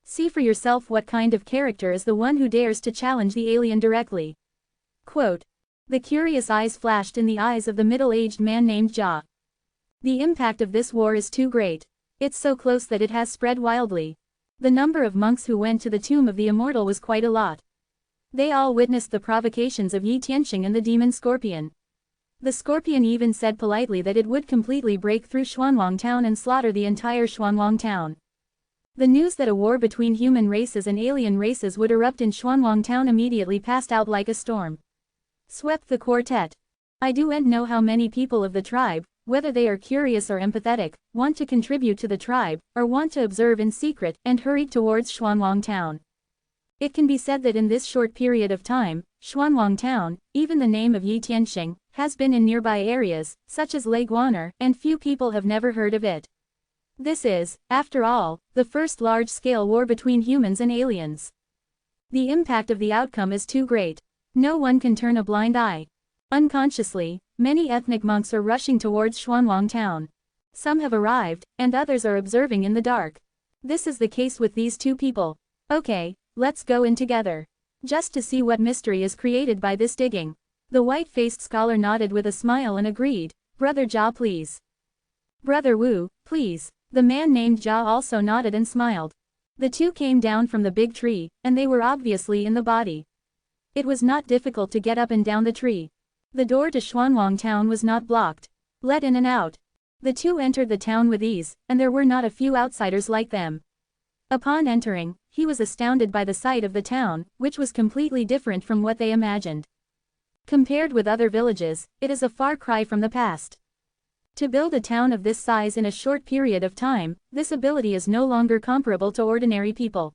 See for yourself what kind of character is the one who dares to challenge the alien directly. Quote. The curious eyes flashed in the eyes of the middle-aged man named Jia. The impact of this war is too great. It's so close that it has spread wildly. The number of monks who went to the tomb of the Immortal was quite a lot. They all witnessed the provocations of Yi Tianxing and the demon scorpion. The scorpion even said politely that it would completely break through Xuanwang town and slaughter the entire Xuanwang town. The news that a war between human races and alien races would erupt in Xuanwang town immediately passed out like a storm. Swept the quartet. I don't know how many people of the tribe, whether they are curious or empathetic, want to contribute to the tribe, or want to observe in secret, and hurried towards Xuanwang town. It can be said that in this short period of time, Xuanwang town, even the name of Yi Tianxing, has been in nearby areas, such as Lake Wanner, and few people have never heard of it. This is, after all, the first large-scale war between humans and aliens. The impact of the outcome is too great. No one can turn a blind eye. Unconsciously, many ethnic monks are rushing towards Xuanwang town. Some have arrived, and others are observing in the dark. This is the case with these two people. Okay, let's go in together. Just to see what mystery is created by this digging. The white-faced scholar nodded with a smile and agreed. Brother Jia, please. Brother Wu, please. The man named Jia also nodded and smiled. The two came down from the big tree, and they were obviously in the body. It was not difficult to get up and down the tree. The door to Xuanwang town was not blocked. Let in and out. The two entered the town with ease, and there were not a few outsiders like them. Upon entering, he was astounded by the sight of the town, which was completely different from what they imagined. Compared with other villages, it is a far cry from the past. To build a town of this size in a short period of time, this ability is no longer comparable to ordinary people.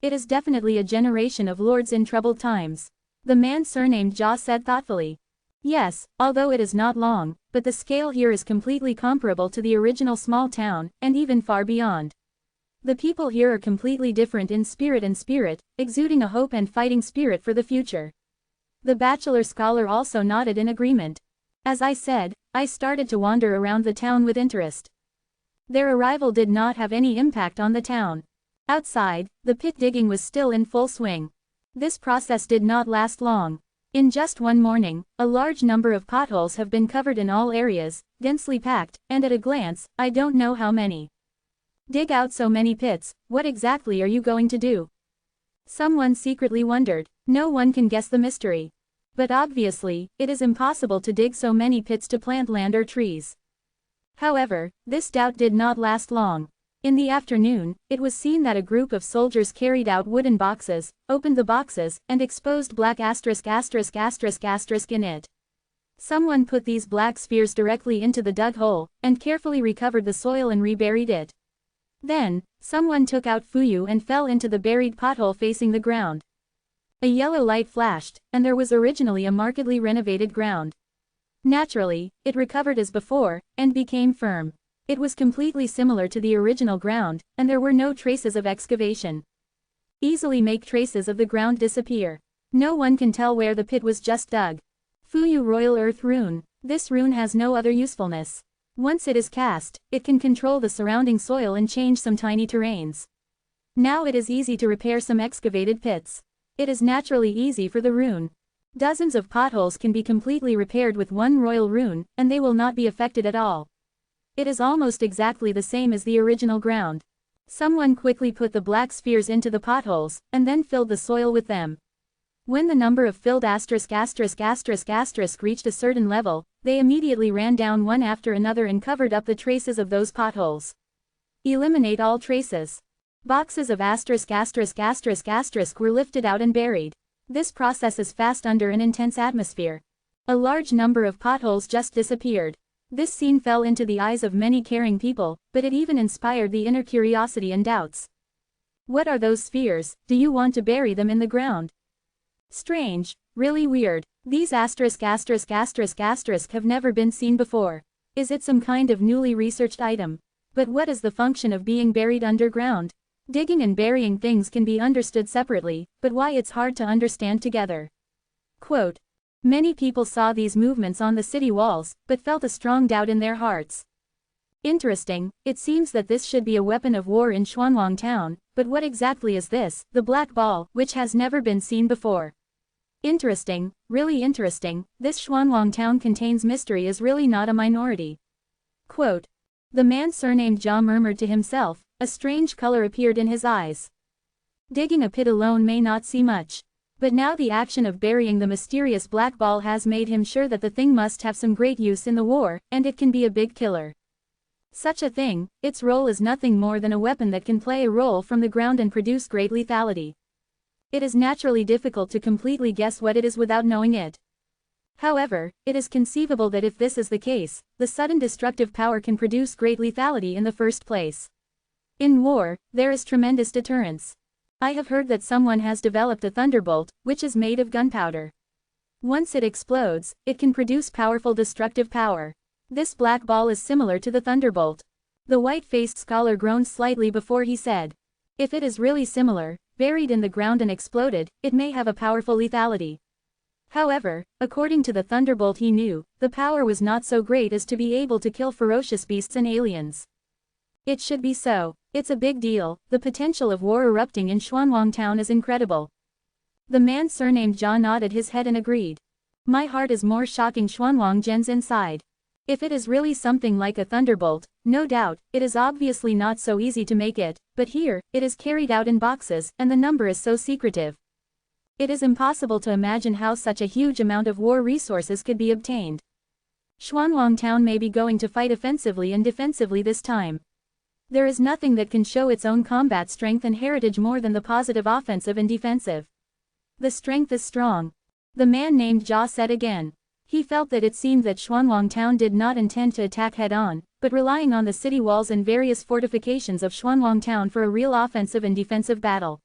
It is definitely a generation of lords in troubled times. The man surnamed Jia said thoughtfully. Yes, although it is not long, but the scale here is completely comparable to the original small town, and even far beyond. The people here are completely different in spirit, exuding a hope and fighting spirit for the future. The bachelor scholar also nodded in agreement. As I said, I started to wander around the town with interest. Their arrival did not have any impact on the town. Outside, the pit digging was still in full swing. This process did not last long. In just one morning, a large number of potholes have been covered in all areas, densely packed, and at a glance, I don't know how many. Dig out so many pits, what exactly are you going to do? Someone secretly wondered. No one can guess the mystery. But obviously, it is impossible to dig so many pits to plant land or trees. However, this doubt did not last long. In the afternoon, it was seen that a group of soldiers carried out wooden boxes, opened the boxes, and exposed black in it. Someone put these black spheres directly into the dug hole, and carefully recovered the soil and reburied it. Then, someone took out fuyu and fell into the buried pothole facing the ground. A yellow light flashed, and there was originally a markedly renovated ground. Naturally, it recovered as before, and became firm. It was completely similar to the original ground, and there were no traces of excavation. Easily make traces of the ground disappear. No one can tell where the pit was just dug. Fuyu Royal Earth Rune. This rune has no other usefulness. Once it is cast, it can control the surrounding soil and change some tiny terrains. Now it is easy to repair some excavated pits. It is naturally easy for the rune. Dozens of potholes can be completely repaired with one royal rune, and they will not be affected at all. It is almost exactly the same as the original ground. Someone quickly put the black spheres into the potholes, and then filled the soil with them. When the number of filled reached a certain level, they immediately ran down one after another and covered up the traces of those potholes. Eliminate all traces. Boxes of were lifted out and buried. This process is fast under an intense atmosphere. A large number of potholes just disappeared. This scene fell into the eyes of many caring people, but it even inspired the inner curiosity and doubts. What are those spheres? Do you want to bury them in the ground? Strange, really weird. These have never been seen before. Is it some kind of newly researched item? But what is the function of being buried underground? Digging and burying things can be understood separately, but why it's hard to understand together. Quote, many people saw these movements on the city walls, but felt a strong doubt in their hearts. Interesting, it seems that this should be a weapon of war in Xuanwang town, but what exactly is this, the black ball, which has never been seen before? Interesting, really interesting, this Xuanwang town contains mystery is really not a minority. Quote, the man surnamed Jia murmured to himself, a strange color appeared in his eyes. Digging a pit alone may not see much. But now the action of burying the mysterious black ball has made him sure that the thing must have some great use in the war, and it can be a big killer. Such a thing, its role is nothing more than a weapon that can play a role from the ground and produce great lethality. It is naturally difficult to completely guess what it is without knowing it. However, it is conceivable that if this is the case, the sudden destructive power can produce great lethality in the first place. In war, there is tremendous deterrence. I have heard that someone has developed a thunderbolt, which is made of gunpowder. Once it explodes, it can produce powerful destructive power. This black ball is similar to the thunderbolt. The white-faced scholar groaned slightly before he said. If it is really similar, buried in the ground and exploded, it may have a powerful lethality. However, according to the thunderbolt he knew, the power was not so great as to be able to kill ferocious beasts and aliens. It should be so. It's a big deal. The potential of war erupting in Xuanwang Town is incredible. The man surnamed Jia nodded his head and agreed. My heart is more shocking Xuanwang Zhen's inside. If it is really something like a thunderbolt, no doubt, it is obviously not so easy to make it, but here, it is carried out in boxes, and the number is so secretive. It is impossible to imagine how such a huge amount of war resources could be obtained. Xuanwang Town may be going to fight offensively and defensively this time. There is nothing that can show its own combat strength and heritage more than the positive offensive and defensive. The strength is strong. The man named Jia said again. He felt that it seemed that Xuanwang Town did not intend to attack head-on, but relying on the city walls and various fortifications of Xuanwang Town for a real offensive and defensive battle.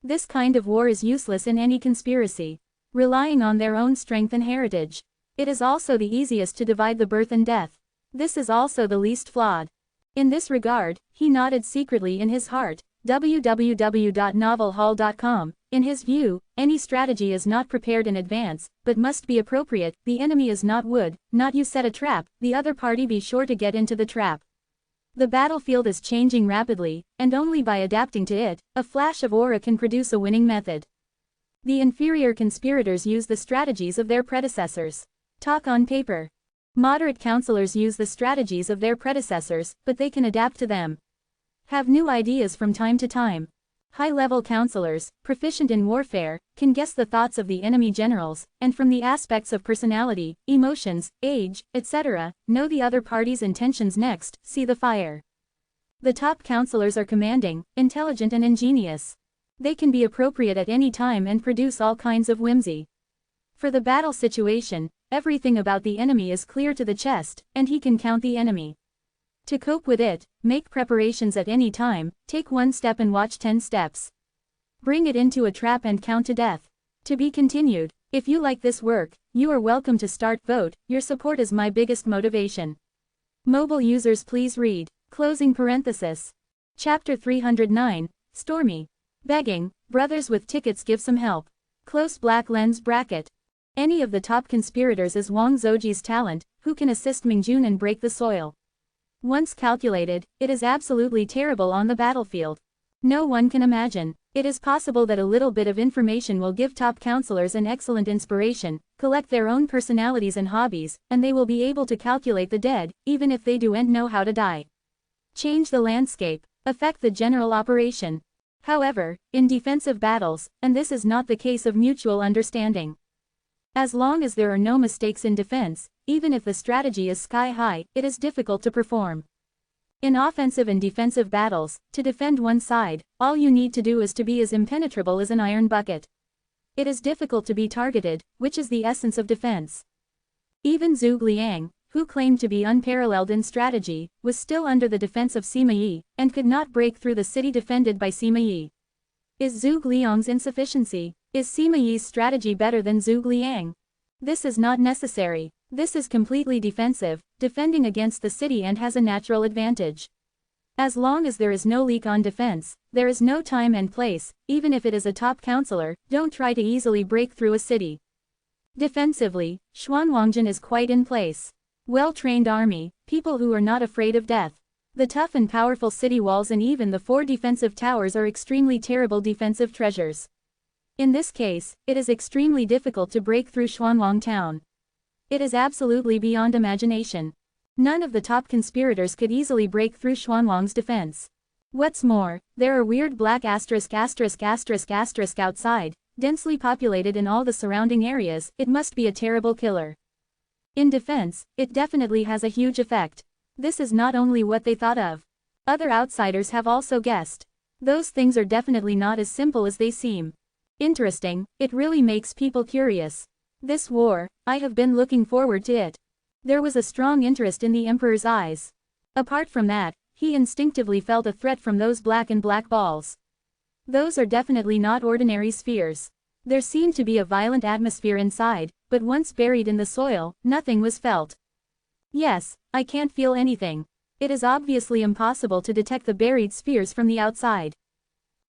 This kind of war is useless in any conspiracy. Relying on their own strength and heritage. It is also the easiest to divide the birth and death. This is also the least flawed. In this regard, he nodded secretly in his heart. www.novelhall.com. In his view, any strategy is not prepared in advance, but must be appropriate. The enemy is not wood, not you set a trap, the other party be sure to get into the trap. The battlefield is changing rapidly, and only by adapting to it, a flash of aura can produce a winning method. The inferior conspirators use the strategies of their predecessors. Talk on paper. Moderate counselors use the strategies of their predecessors, but they can adapt to them. Have new ideas from time to time. High-level counselors, proficient in warfare, can guess the thoughts of the enemy generals, and from the aspects of personality, emotions, age, etc., know the other party's intentions. Next, see the fire. The top counselors are commanding, intelligent and ingenious. They can be appropriate at any time and produce all kinds of whimsy. For the battle situation, everything about the enemy is clear to the chest, and he can count the enemy. To cope with it, make preparations at any time, take one step and watch 10 steps. Bring it into a trap and count to death. To be continued. If you like this work, you are welcome to start vote. Your support is my biggest motivation. Mobile users please read. Closing parenthesis. Chapter 309, Stormy. Begging, brothers with tickets give some help. Close black lens bracket. Any of the top conspirators is Wang Zouji's talent, who can assist Mingjun and break the soil. Once calculated, it is absolutely terrible on the battlefield. No one can imagine. It is possible that a little bit of information will give top counselors an excellent inspiration, collect their own personalities and hobbies, and they will be able to calculate the dead, even if they don't know how to die. Change the landscape, affect the general operation. However, in defensive battles, and this is not the case of mutual understanding. As long as there are no mistakes in defense, even if the strategy is sky-high, it is difficult to perform. In offensive and defensive battles, to defend one side, all you need to do is to be as impenetrable as an iron bucket. It is difficult to be targeted, which is the essence of defense. Even Zhuge Liang, who claimed to be unparalleled in strategy, was still under the defense of Sima Yi, and could not break through the city defended by Sima Yi. Is Zhuge Liang's insufficiency? Is Sima Yi's strategy better than Zhuge Liang? This is not necessary. This is completely defensive, defending against the city and has a natural advantage. As long as there is no leak on defense, there is no time and place. Even if it is a top counselor, don't try to easily break through a city. Defensively, Xuanwangjin is quite in place. Well-trained army, people who are not afraid of death. The tough and powerful city walls and even the 4 defensive towers are extremely terrible defensive treasures. In this case, it is extremely difficult to break through Xuanwang Town. It is absolutely beyond imagination. None of the top conspirators could easily break through Xuanwang's defense. What's more, there are weird black outside, densely populated in all the surrounding areas. It must be a terrible killer. In defense, it definitely has a huge effect. This is not only what they thought of. Other outsiders have also guessed. Those things are definitely not as simple as they seem. Interesting, it really makes people curious. This war, I have been looking forward to it. There was a strong interest in the Emperor's eyes. Apart from that, he instinctively felt a threat from those black balls. Those are definitely not ordinary spheres. There seemed to be a violent atmosphere inside, but once buried in the soil, nothing was felt. Yes, I can't feel anything. It is obviously impossible to detect the buried spheres from the outside.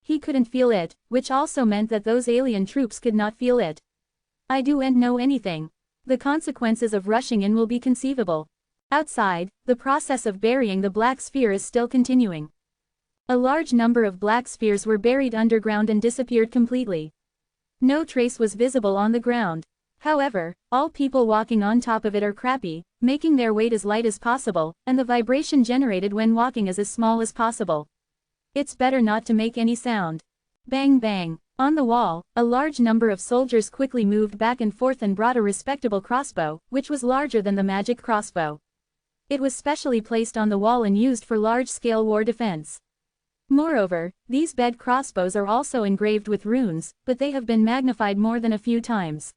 He couldn't feel it, which also meant that those alien troops could not feel it. I don't know anything. The consequences of rushing in will be conceivable. Outside, the process of burying the black sphere is still continuing. A large number of black spheres were buried underground and disappeared completely. No trace was visible on the ground. However, all people walking on top of it are crappy, making their weight as light as possible, and the vibration generated when walking is as small as possible. It's better not to make any sound. Bang bang. On the wall, a large number of soldiers quickly moved back and forth and brought a respectable crossbow, which was larger than the magic crossbow. It was specially placed on the wall and used for large-scale war defense. Moreover, these bed crossbows are also engraved with runes, but they have been magnified more than a few times.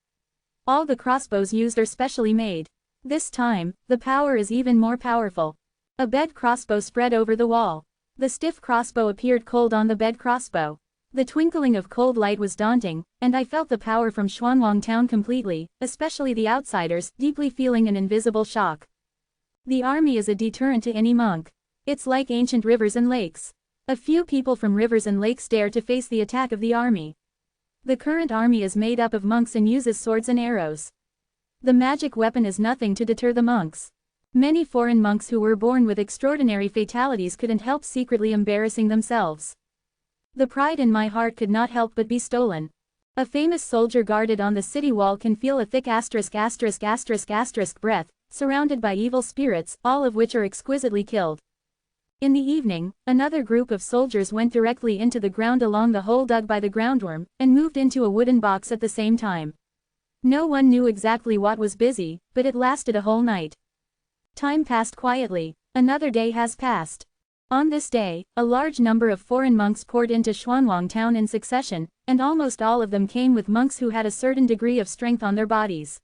All the crossbows used are specially made. This time, the power is even more powerful. A bed crossbow spread over the wall. The stiff crossbow appeared cold on the bed crossbow. The twinkling of cold light was daunting, and I felt the power from Xuanwang Town completely, especially the outsiders, deeply feeling an invisible shock. The army is a deterrent to any monk. It's like ancient rivers and lakes. A few people from rivers and lakes dare to face the attack of the army. The current army is made up of monks and uses swords and arrows. The magic weapon is nothing to deter the monks. Many foreign monks who were born with extraordinary fatalities couldn't help secretly embarrassing themselves. The pride in my heart could not help but be stolen. A famous soldier guarded on the city wall can feel a thick breath, surrounded by evil spirits, all of which are exquisitely killed. In the evening, another group of soldiers went directly into the ground along the hole dug by the groundworm, and moved into a wooden box at the same time. No one knew exactly what was busy, but it lasted a whole night. Time passed quietly. Another day has passed. On this day, a large number of foreign monks poured into Xuanwang Town in succession, and almost all of them came with monks who had a certain degree of strength on their bodies.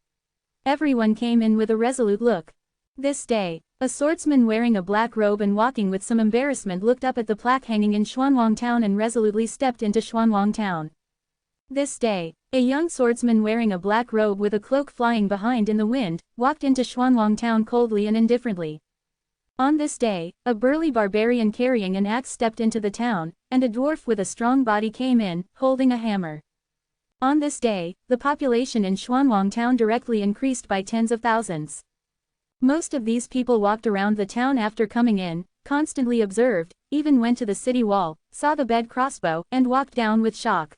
Everyone came in with a resolute look. This day, a swordsman wearing a black robe and walking with some embarrassment looked up at the plaque hanging in Xuanwang Town and resolutely stepped into Xuanwang Town. This day, a young swordsman wearing a black robe with a cloak flying behind in the wind, walked into Xuanwang Town coldly and indifferently. On this day, a burly barbarian carrying an axe stepped into the town, and a dwarf with a strong body came in, holding a hammer. On this day, the population in Xuanwang Town directly increased by tens of thousands. Most of these people walked around the town after coming in, constantly observed, even went to the city wall, saw the bed crossbow, and walked down with shock.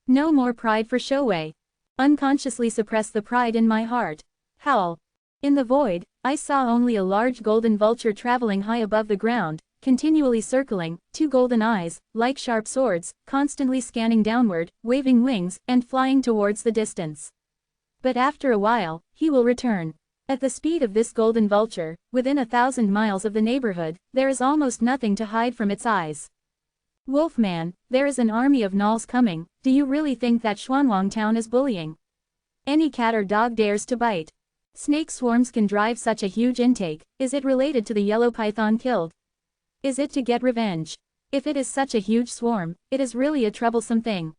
No more pride for Showei. Unconsciously suppress the pride in my heart. Howl. In the void, I saw only a large golden vulture traveling high above the ground, continually circling, two golden eyes, like sharp swords, constantly scanning downward, waving wings, and flying towards the distance. But after a while, he will return. At the speed of this golden vulture, within 1,000 miles of the neighborhood, there is almost nothing to hide from its eyes. Wolfman, there is an army of gnolls coming. Do you really think that Xuanwang Town is bullying? Any cat or dog dares to bite. Snake swarms can drive such a huge intake. Is it related to the yellow python killed? Is it to get revenge? If it is such a huge swarm, it is really a troublesome thing.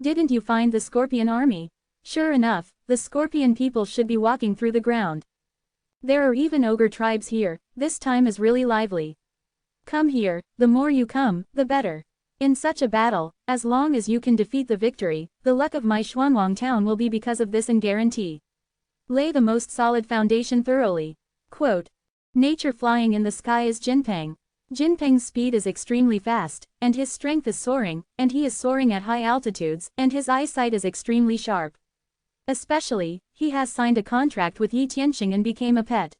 Didn't you find the scorpion army? Sure enough, the scorpion people should be walking through the ground. There are even ogre tribes here. This time is really lively. Come here, the more you come, the better. In such a battle, as long as you can defeat the victory, the luck of my Xuanwang Town will be because of this and guarantee. Lay the most solid foundation thoroughly. Quote. Nature flying in the sky is Jinpeng. Jinpeng's speed is extremely fast, and his strength is soaring, and he is soaring at high altitudes, and his eyesight is extremely sharp. Especially, he has signed a contract with Yi Tianxing and became a pet.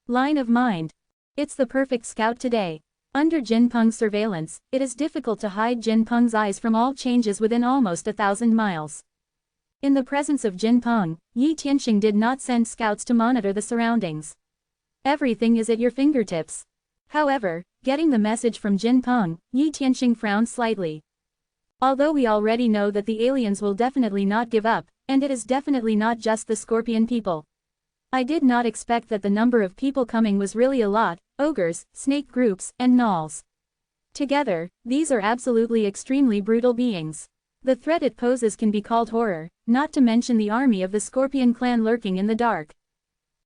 Line of mind. It's the perfect scout today. Under Jinpeng's surveillance, it is difficult to hide Jinpeng's eyes from all changes within almost 1,000 miles. In the presence of Jinpeng, Yi Tianxing did not send scouts to monitor the surroundings. Everything is at your fingertips. However, getting the message from Jinpeng, Yi Tianxing frowned slightly. Although we already know that the aliens will definitely not give up, and it is definitely not just the scorpion people. I did not expect that the number of people coming was really a lot: ogres, snake groups, and gnolls. Together, these are absolutely extremely brutal beings. The threat it poses can be called horror, not to mention the army of the Scorpion clan lurking in the dark.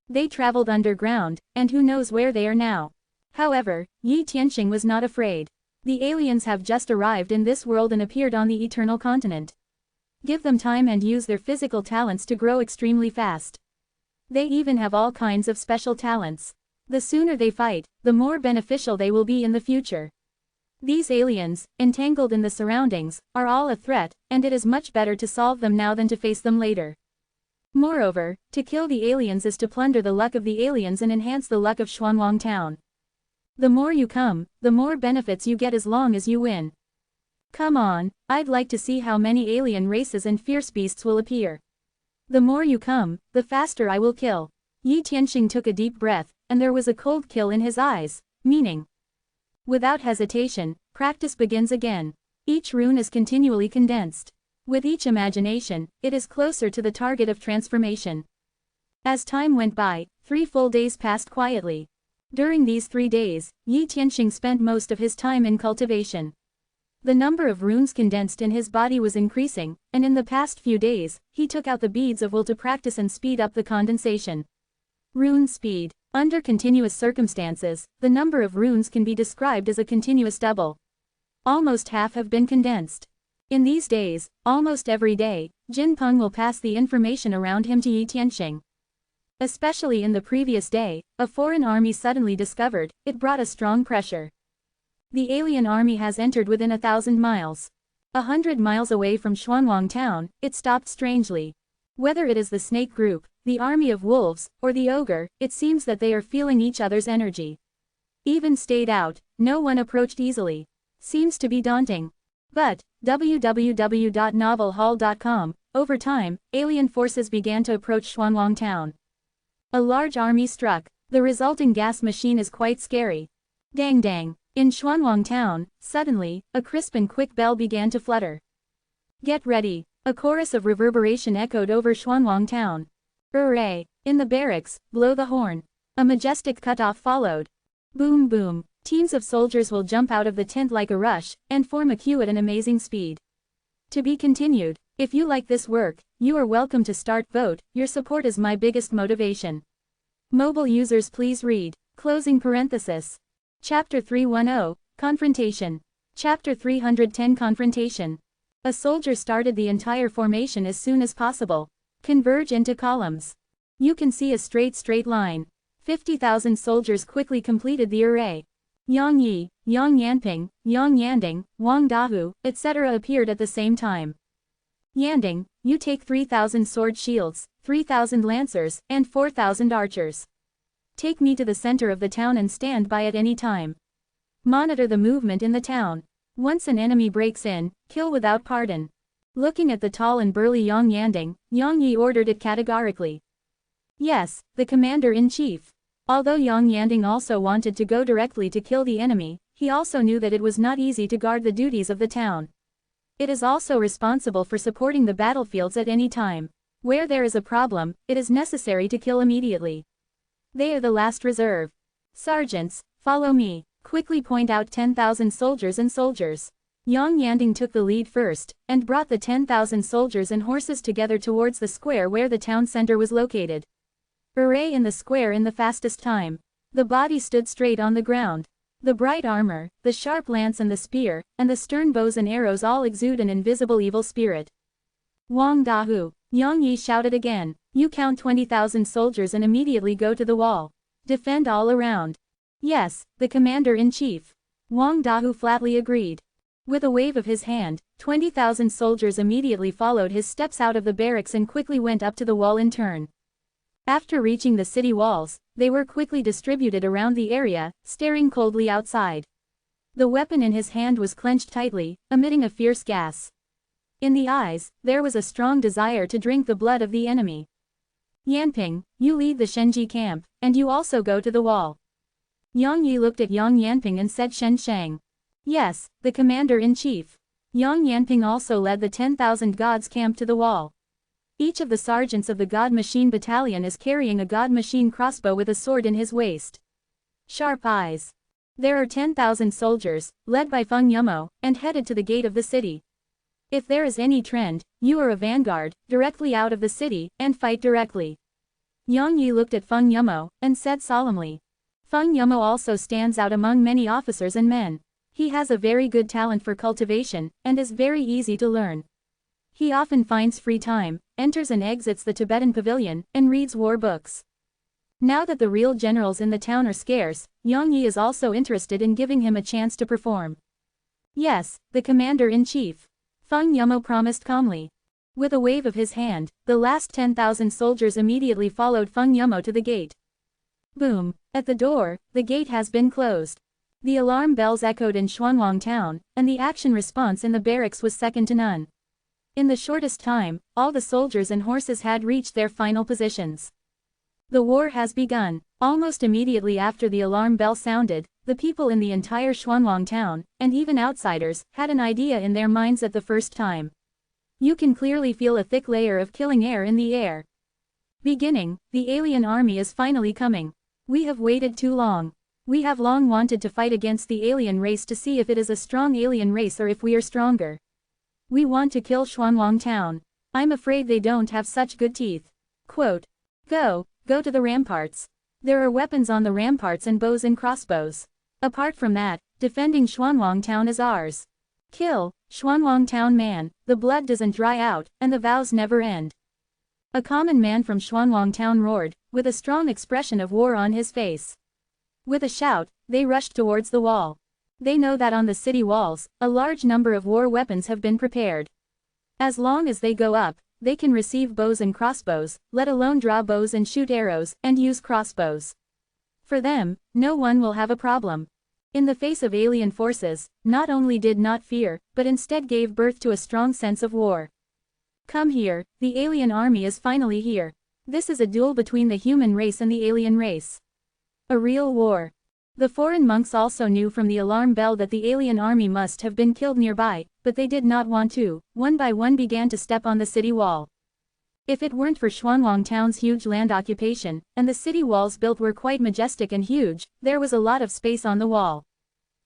They traveled underground, and who knows where they are now. However, Yi Tianxing was not afraid. The aliens have just arrived in this world and appeared on the Eternal Continent. Give them time and use their physical talents to grow extremely fast. They even have all kinds of special talents. The sooner they fight, the more beneficial they will be in the future. These aliens, entangled in the surroundings, are all a threat, and it is much better to solve them now than to face them later. Moreover, to kill the aliens is to plunder the luck of the aliens and enhance the luck of Xuanwang Town. The more you come, the more benefits you get as long as you win. Come on, I'd like to see how many alien races and fierce beasts will appear. The more you come, the faster I will kill. Yi Tianxing took a deep breath, and there was a cold kill in his eyes, meaning. Without hesitation, practice begins again. Each rune is continually condensed. With each imagination, it is closer to the target of transformation. As time went by, 3 full days passed quietly. During these 3 days, Yi Tianxing spent most of his time in cultivation. The number of runes condensed in his body was increasing, and in the past few days, he took out the beads of will to practice and speed up the condensation. Rune speed. Under continuous circumstances, the number of runes can be described as a continuous double. Almost half have been condensed. In these days, almost every day, Jin Peng will pass the information around him to Yi Tianxing. Especially in the previous day, a foreign army suddenly discovered, it brought a strong pressure. The alien army has entered within 1,000 miles. 100 miles away from Xuanwang Town, it stopped strangely. Whether it is the snake group, the army of wolves, or the ogre, it seems that they are feeling each other's energy. Even stayed out, no one approached easily. Seems to be daunting. But, www.novelhall.com, over time, alien forces began to approach Xuanwang Town. A large army struck. The resulting gas machine is quite scary. Dang dang. In Xuanwang Town, suddenly, a crisp and quick bell began to flutter. Get ready. A chorus of reverberation echoed over Xuanwang Town. Hooray! In the barracks, blow the horn. A majestic cutoff followed. Boom boom. Teams of soldiers will jump out of the tent like a rush, and form a queue at an amazing speed. To be continued. If you like this work, you are welcome to start vote, your support is my biggest motivation. Mobile users please read. Closing parenthesis. Chapter 310, Confrontation. Chapter 310 Confrontation. A soldier started the entire formation as soon as possible. Converge into columns. You can see a straight line. 50,000 soldiers quickly completed the array. Yang Yi, Yang Yanping, Yang Yanding, Wang Dahu, etc. appeared at the same time. Yanding, you take 3,000 sword shields, 3,000 lancers, and 4,000 archers. Take me to the center of the town and stand by at any time. Monitor the movement in the town. Once an enemy breaks in, kill without pardon. Looking at the tall and burly Yang Yanding, Yang Yi ordered it categorically. Yes, the commander-in-chief. Although Yang Yanding also wanted to go directly to kill the enemy, he also knew that it was not easy to guard the duties of the town. It is also responsible for supporting the battlefields at any time. Where there is a problem, it is necessary to kill immediately. They are the last reserve. Sergeants, follow me. Quickly point out 10,000 soldiers and soldiers. Yang Yanding took the lead first, and brought the 10,000 soldiers and horses together towards the square where the town center was located. Array in the square in the fastest time. The body stood straight on the ground. The bright armor, the sharp lance and the spear, and the stern bows and arrows all exude an invisible evil spirit. Wang Dahu. Yang Yi shouted again. You count 20,000 soldiers and immediately go to the wall. Defend all around. Yes, the commander-in-chief. Wang Dahu flatly agreed. With a wave of his hand, 20,000 soldiers immediately followed his steps out of the barracks and quickly went up to the wall in turn. After reaching the city walls, they were quickly distributed around the area, staring coldly outside. The weapon in his hand was clenched tightly, emitting a fierce gas. In the eyes, there was a strong desire to drink the blood of the enemy. Yanping, you lead the Shenji camp, and you also go to the wall. Yang Yi looked at Yang Yanping and said Shen Shang. Yes, the commander-in-chief. Yang Yanping also led the 10,000 gods camp to the wall. Each of the sergeants of the God Machine Battalion is carrying a God Machine crossbow with a sword in his waist. Sharp eyes. There are 10,000 soldiers, led by Feng Yumo, and headed to the gate of the city. If there is any trend, you are a vanguard, directly out of the city, and fight directly. Yang Yi looked at Feng Yumo, and said solemnly. Feng Yumo also stands out among many officers and men. He has a very good talent for cultivation, and is very easy to learn. He often finds free time, enters and exits the Tibetan pavilion, and reads war books. Now that the real generals in the town are scarce, Yang Yi is also interested in giving him a chance to perform. Yes, the commander-in-chief. Feng Yumo promised calmly. With a wave of his hand, the last 10,000 soldiers immediately followed Feng Yumo to the gate. Boom! At the door, the gate has been closed. The alarm bells echoed in Xuanwang town, and the action response in the barracks was second to none. In the shortest time, all the soldiers and horses had reached their final positions. The war has begun. Almost immediately after the alarm bell sounded, the people in the entire Xuanwang town, and even outsiders, had an idea in their minds at the first time. You can clearly feel a thick layer of killing air in the air. Beginning, the alien army is finally coming. We have waited too long. We have long wanted to fight against the alien race to see if it is a strong alien race or if we are stronger. We want to kill Xuanwang town. I'm afraid they don't have such good teeth. Quote. Go to the ramparts. There are weapons on the ramparts and bows and crossbows. Apart from that, defending Xuanwang town is ours. Kill Xuanwang town man, the blood doesn't dry out, and the vows never end. A common man from Xuanwang town roared, with a strong expression of war on his face. With a shout, they rushed towards the wall. They know that on the city walls, a large number of war weapons have been prepared. As long as they go up, they can receive bows and crossbows, let alone draw bows and shoot arrows, and use crossbows. For them, no one will have a problem. In the face of alien forces, not only did not fear, but instead gave birth to a strong sense of war. Come here, the alien army is finally here. This is a duel between the human race and the alien race. A real war. The foreign monks also knew from the alarm bell that the alien army must have been killed nearby, but they did not want to. One by one began to step on the city wall. If it weren't for Xuanwang town's huge land occupation, and the city walls built were quite majestic and huge, there was a lot of space on the wall.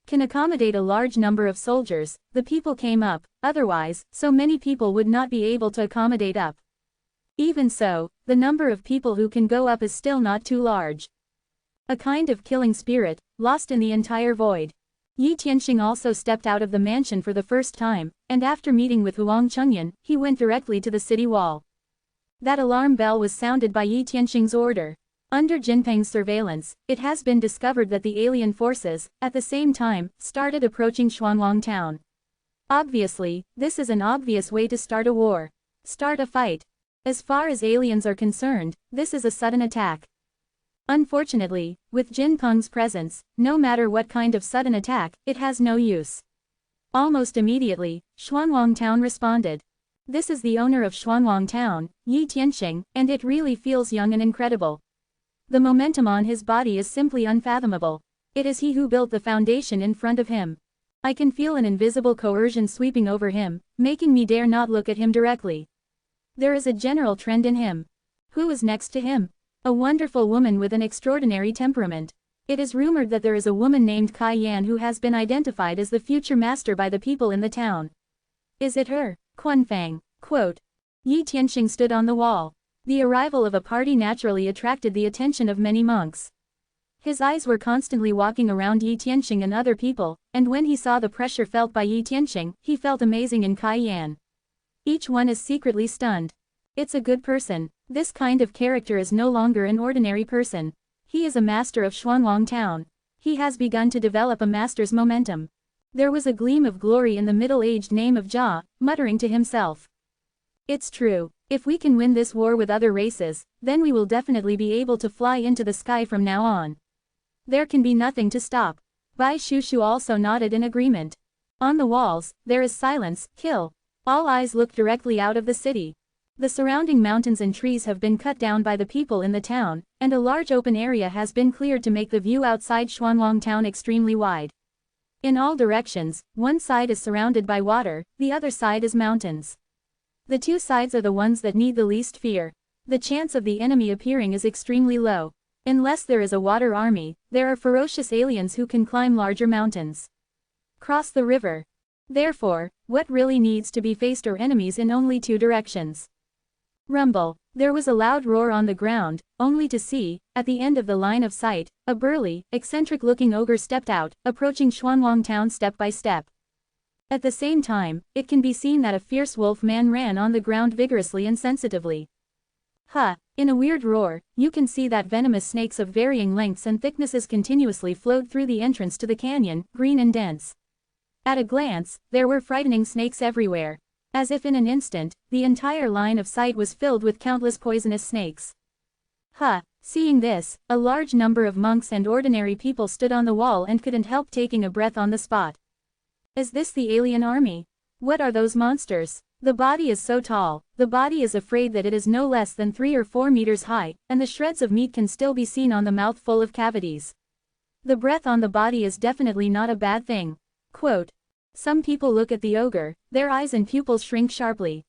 Can accommodate a large number of soldiers, the people came up, otherwise, so many people would not be able to accommodate up. Even so, the number of people who can go up is still not too large. A kind of killing spirit, lost in the entire void. Yi Tianxing also stepped out of the mansion for the first time, and after meeting with Huang Chengyan, he went directly to the city wall. That alarm bell was sounded by Yi Tianxing's order. Under Jinpeng's surveillance, it has been discovered that the alien forces, at the same time, started approaching Xuanwang town. Obviously, this is an obvious way to start a war. Start a fight. As far as aliens are concerned, this is a sudden attack. Unfortunately, with Jinpeng's presence, no matter what kind of sudden attack, it has no use. Almost immediately, Xuanwang town responded. This is the owner of Xuanwang town, Yi Tianxing, and it really feels young and incredible. The momentum on his body is simply unfathomable. It is he who built the foundation in front of him. I can feel an invisible coercion sweeping over him, making me dare not look at him directly. There is a general trend in him. Who is next to him? A wonderful woman with an extraordinary temperament. It is rumored that there is a woman named Kai Yan who has been identified as the future master by the people in the town. Is it her? Kunfang. Quote. Yi Tianxing stood on the wall. The arrival of a party naturally attracted the attention of many monks. His eyes were constantly walking around Yi Tianxing and other people, and when he saw the pressure felt by Yi Tianxing, he felt amazing in Kai Yan. Each one is secretly stunned. It's a good person. This kind of character is no longer an ordinary person. He is a master of Xuanwang town. He has begun to develop a master's momentum. There was a gleam of glory in the middle-aged name of Jia, muttering to himself. It's true. If we can win this war with other races, then we will definitely be able to fly into the sky from now on. There can be nothing to stop. Bai Shushu also nodded in agreement. On the walls, there is silence, kill. All eyes look directly out of the city. The surrounding mountains and trees have been cut down by the people in the town, and a large open area has been cleared to make the view outside Xuanwang town extremely wide. In all directions, one side is surrounded by water, the other side is mountains. The two sides are the ones that need the least fear. The chance of the enemy appearing is extremely low. Unless there is a water army, there are ferocious aliens who can climb larger mountains. Cross the river. Therefore, what really needs to be faced are enemies in only two directions. Rumble. There was a loud roar on the ground, only to see, at the end of the line of sight, a burly, eccentric-looking ogre stepped out, approaching Xuanwang Town step by step. At the same time, it can be seen that a fierce wolf man ran on the ground vigorously and sensitively. In a weird roar, you can see that venomous snakes of varying lengths and thicknesses continuously flowed through the entrance to the canyon, green and dense. At a glance, there were frightening snakes everywhere. As if in an instant, the entire line of sight was filled with countless poisonous snakes. Seeing this, a large number of monks and ordinary people stood on the wall and couldn't help taking a breath on the spot. Is this the alien army? What are those monsters? The body is so tall, the body is afraid that it is no less than 3 or 4 meters high, and the shreds of meat can still be seen on the mouth full of cavities. The breath on the body is definitely not a bad thing. Quote, some people look at the ogre, their eyes and pupils shrink sharply.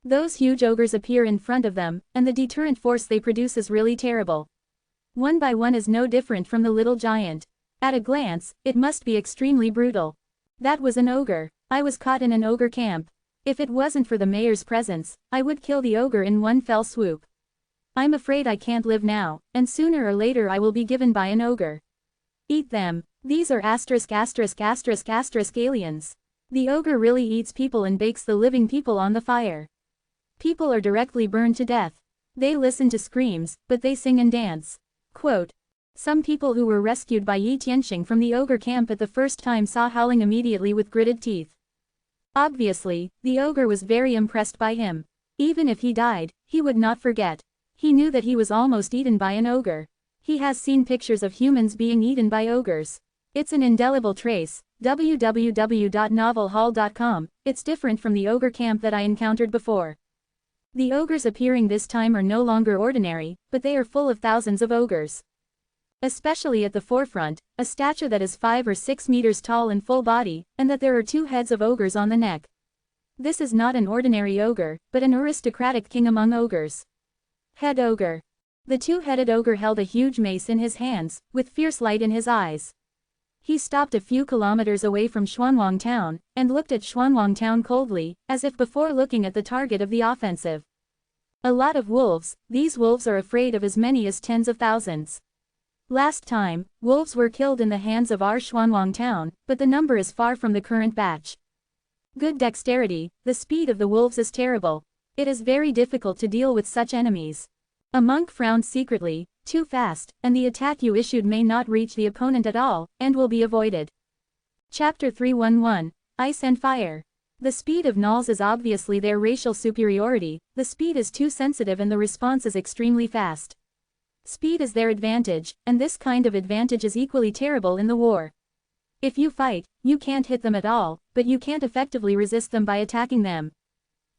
Those huge ogres appear in front of them, and the deterrent force they produce is really terrible. One by one is no different from the little giant. At a glance, it must be extremely brutal. That was an ogre. I was caught in an ogre camp. If it wasn't for the mayor's presence, I would kill the ogre in one fell swoop. I'm afraid I can't live now, and sooner or later I will be given by an ogre. Eat them. These are ***** aliens. The ogre really eats people and bakes the living people on the fire. People are directly burned to death. They listen to screams, but they sing and dance. Quote, some people who were rescued by Yi Tianxing from the ogre camp at the first time saw howling immediately with gritted teeth. Obviously, the ogre was very impressed by him. Even if he died, he would not forget. He knew that he was almost eaten by an ogre. He has seen pictures of humans being eaten by ogres. It's an indelible trace. www.novelhall.com. It's different from the ogre camp that I encountered before. The ogres appearing this time are no longer ordinary, but they are full of thousands of ogres. Especially at the forefront, a statue that is 5 or 6 meters tall and full body, and that there are 2 heads of ogres on the neck. This is not an ordinary ogre, but an aristocratic king among ogres. Head ogre. The 2-headed ogre held a huge mace in his hands, with fierce light in his eyes. He stopped a few kilometers away from Xuanwang Town, and looked at Xuanwang Town coldly, as if before looking at the target of the offensive. A lot of wolves. These wolves are afraid of as many as tens of thousands. Last time, wolves were killed in the hands of our Xuanwang Town, but the number is far from the current batch. Good dexterity, the speed of the wolves is terrible. It is very difficult to deal with such enemies. A monk frowned secretly, too fast, and the attack you issued may not reach the opponent at all, and will be avoided. Chapter 311, Ice and Fire. The speed of gnolls is obviously their racial superiority, the speed is too sensitive and the response is extremely fast. Speed is their advantage, and this kind of advantage is equally terrible in the war. If you fight, you can't hit them at all, but you can't effectively resist them by attacking them.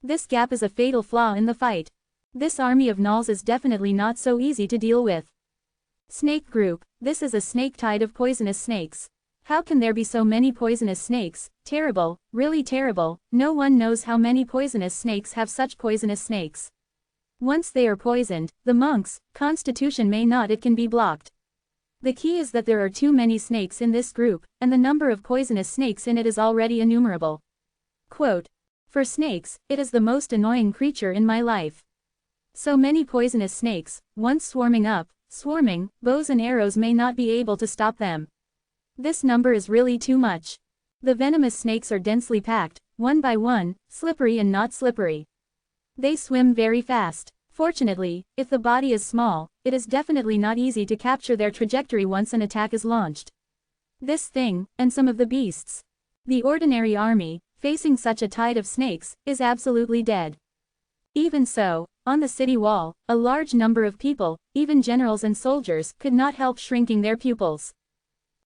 This gap is a fatal flaw in the fight. This army of gnolls is definitely not so easy to deal with. Snake group. This is a snake tide of poisonous snakes. How can there be so many poisonous snakes? Terrible, really terrible. No one knows how many poisonous snakes have such poisonous snakes. Once they are poisoned, the monk's constitution may not, it can be blocked. The key is that there are too many snakes in this group, and the number of poisonous snakes in it is already innumerable. Quote, for snakes, it is the most annoying creature in my life. So many poisonous snakes, once swarming, bows and arrows may not be able to stop them. This number is really too much. The venomous snakes are densely packed, one by one, slippery and not slippery. They swim very fast. Fortunately, if the body is small, it is definitely not easy to capture their trajectory once an attack is launched. This thing, and some of the beasts. The ordinary army, facing such a tide of snakes, is absolutely dead. Even so, on the city wall, a large number of people, even generals and soldiers, could not help shrinking their pupils.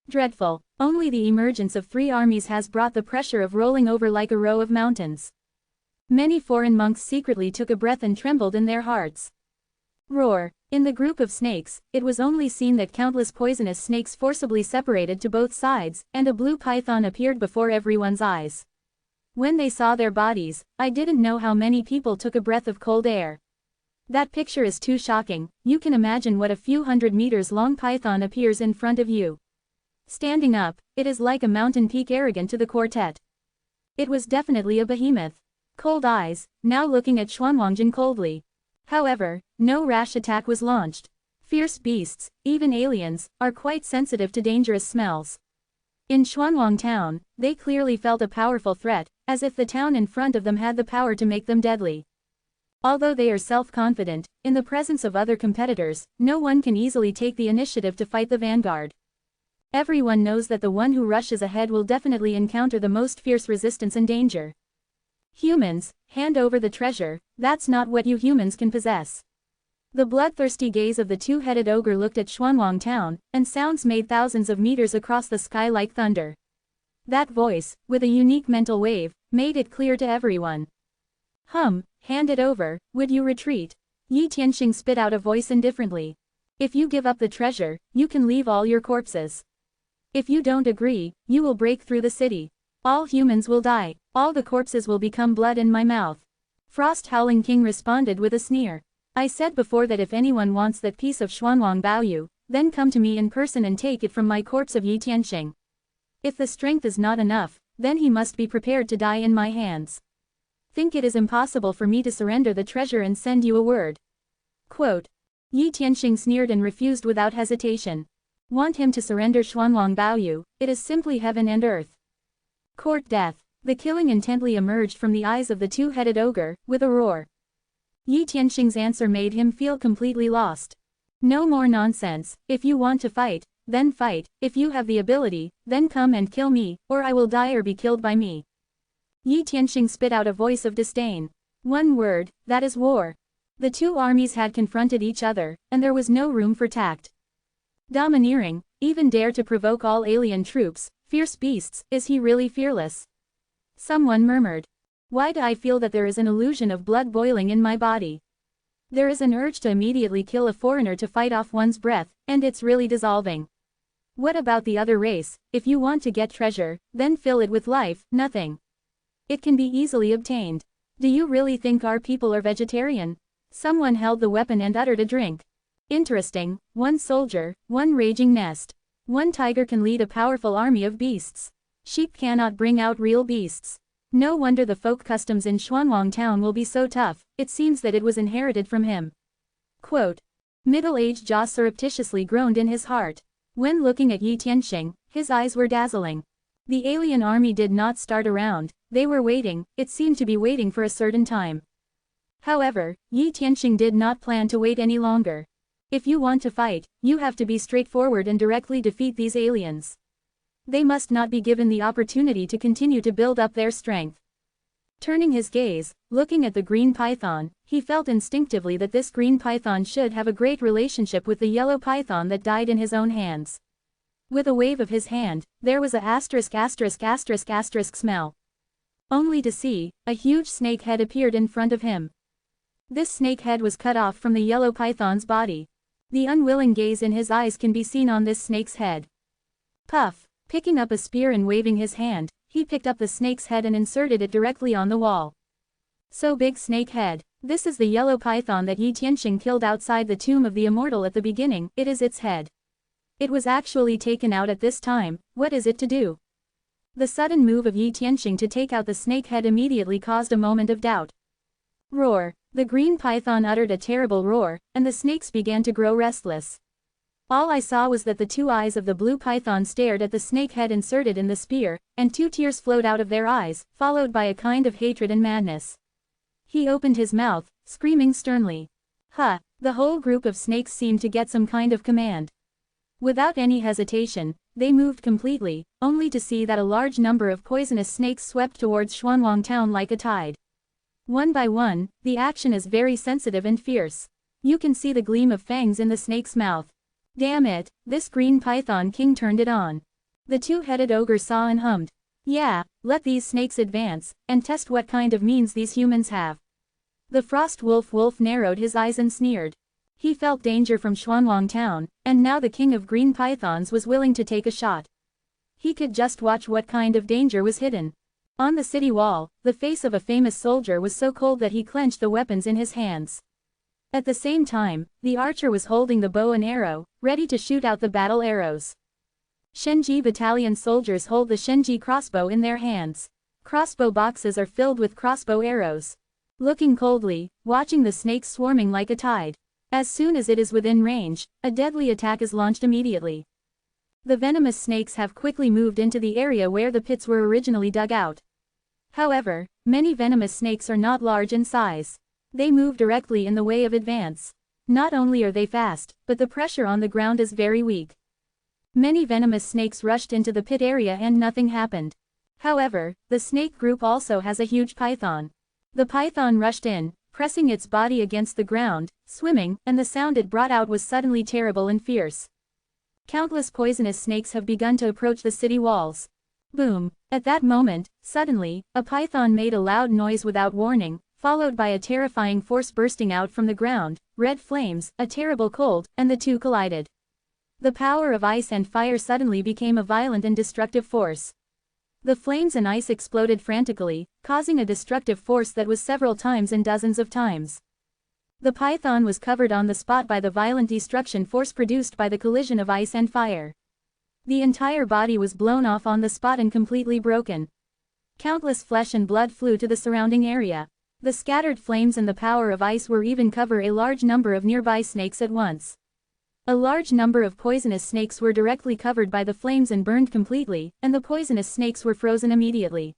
Dreadful. Only the emergence of 3 armies has brought the pressure of rolling over like a row of mountains. Many foreign monks secretly took a breath and trembled in their hearts. Roar. In the group of snakes, it was only seen that countless poisonous snakes forcibly separated to both sides, and a blue python appeared before everyone's eyes. When they saw their bodies, I didn't know how many people took a breath of cold air. That picture is too shocking. You can imagine what a few 100 meters long python appears in front of you. Standing up, it is like a mountain peak arrogant to the quartet. It was definitely a behemoth. Cold eyes, now looking at Xuanwangjin coldly. However, no rash attack was launched. Fierce beasts, even aliens, are quite sensitive to dangerous smells. In Xuanwang Town, they clearly felt a powerful threat, as if the town in front of them had the power to make them deadly. Although they are self-confident, in the presence of other competitors, no one can easily take the initiative to fight the vanguard. Everyone knows that the one who rushes ahead will definitely encounter the most fierce resistance and danger. Humans, hand over the treasure, that's not what you humans can possess. The bloodthirsty gaze of the two-headed ogre looked at Xuanwang Town, and sounds made thousands of meters across the sky like thunder. That voice, with a unique mental wave, made it clear to everyone. Hand it over, would you retreat? Yi Tianxing spit out a voice indifferently. If you give up the treasure, you can leave all your corpses. If you don't agree, you will break through the city. All humans will die, all the corpses will become blood in my mouth. Frost Howling King responded with a sneer. I said before that if anyone wants that piece of Xuanwang Baoyu, then come to me in person and take it from my corpse of Yi Tianxing. If the strength is not enough, then he must be prepared to die in my hands. Think it is impossible for me to surrender the treasure and send you a word. Quote. Yi Tianxing sneered and refused without hesitation. Want him to surrender Xuanwang Baoyu, it is simply heaven and earth. Court death. The killing intently emerged from the eyes of the two-headed ogre, with a roar. Yi Tianxing's answer made him feel completely lost. No more nonsense, if you want to fight, then fight, if you have the ability, then come and kill me, or I will die or be killed by me. Yi Tianxing spit out a voice of disdain. One word, that is war. The two armies had confronted each other, and there was no room for tact. Domineering, even dare to provoke all alien troops, fierce beasts, is he really fearless? Someone murmured. Why do I feel that there is an illusion of blood boiling in my body? There is an urge to immediately kill a foreigner to fight off one's breath, and it's really dissolving. What about the other race? If you want to get treasure, then fill it with life, nothing. It can be easily obtained. Do you really think our people are vegetarian? Someone held the weapon and uttered a drink. Interesting, one soldier, one raging nest. One tiger can lead a powerful army of beasts. Sheep cannot bring out real beasts. No wonder the folk customs in Xuanwang Town will be so tough, it seems that it was inherited from him. Quote. Middle-aged Jia surreptitiously groaned in his heart. When looking at Yi Tianxing, his eyes were dazzling. The alien army did not start around, they were waiting, it seemed to be waiting for a certain time. However, Yi Tianxing did not plan to wait any longer. If you want to fight, you have to be straightforward and directly defeat these aliens. They must not be given the opportunity to continue to build up their strength. Turning his gaze, looking at the green python, he felt instinctively that this green python should have a great relationship with the yellow python that died in his own hands. With a wave of his hand, there was a ***** smell. Only to see, a huge snake head appeared in front of him. This snake head was cut off from the yellow python's body. The unwilling gaze in his eyes can be seen on this snake's head. Puff, picking up a spear and waving his hand, he picked up the snake's head and inserted it directly on the wall. So big snake head, this is the yellow python that Yi Tianxing killed outside the tomb of the Immortal at the beginning, it is its head. It was actually taken out at this time, what is it to do? The sudden move of Yi Tianxing to take out the snake head immediately caused a moment of doubt. Roar, the green python uttered a terrible roar, and the snakes began to grow restless. All I saw was that the two eyes of the blue python stared at the snake head inserted in the spear, and two tears flowed out of their eyes, followed by a kind of hatred and madness. He opened his mouth, screaming sternly. Ha! The whole group of snakes seemed to get some kind of command. Without any hesitation, they moved completely, only to see that a large number of poisonous snakes swept towards Xuanwang Town like a tide. One by one, the action is very sensitive and fierce. You can see the gleam of fangs in the snake's mouth. Damn it, this green python king turned it on. The two-headed ogre saw and hummed. Yeah, let these snakes advance, and test what kind of means these humans have. The frost wolf narrowed his eyes and sneered. He felt danger from Xuanwang Town, and now the king of green pythons was willing to take a shot. He could just watch what kind of danger was hidden. On the city wall, the face of a famous soldier was so cold that he clenched the weapons in his hands. At the same time, the archer was holding the bow and arrow, ready to shoot out the battle arrows. Shenji battalion soldiers hold the Shenji crossbow in their hands. Crossbow boxes are filled with crossbow arrows. looking coldly, watching the snakes swarming like a tide. As soon as it is within range, a deadly attack is launched immediately. The venomous snakes have quickly moved into the area where the pits were originally dug out. However, many venomous snakes are not large in size. They move directly in the way of advance. Not only are they fast, but the pressure on the ground is very weak. Many venomous snakes rushed into the pit area and nothing happened. However, the snake group also has a huge python. The python rushed in, pressing its body against the ground, swimming, and the sound it brought out was suddenly terrible and fierce. Countless poisonous snakes have begun to approach the city walls. Boom! At that moment, suddenly, a python made a loud noise without warning, followed by a terrifying force bursting out from the ground, red flames, a terrible cold, and the two collided. The power of ice and fire suddenly became a violent and destructive force. The flames and ice exploded frantically, causing a destructive force that was several times and dozens of times. The python was covered on the spot by the violent destruction force produced by the collision of ice and fire. The entire body was blown off on the spot and completely broken. Countless flesh and blood flew to the surrounding area. The scattered flames and the power of ice were even cover a large number of nearby snakes at once. A large number of poisonous snakes were directly covered by the flames and burned completely, and the poisonous snakes were frozen immediately.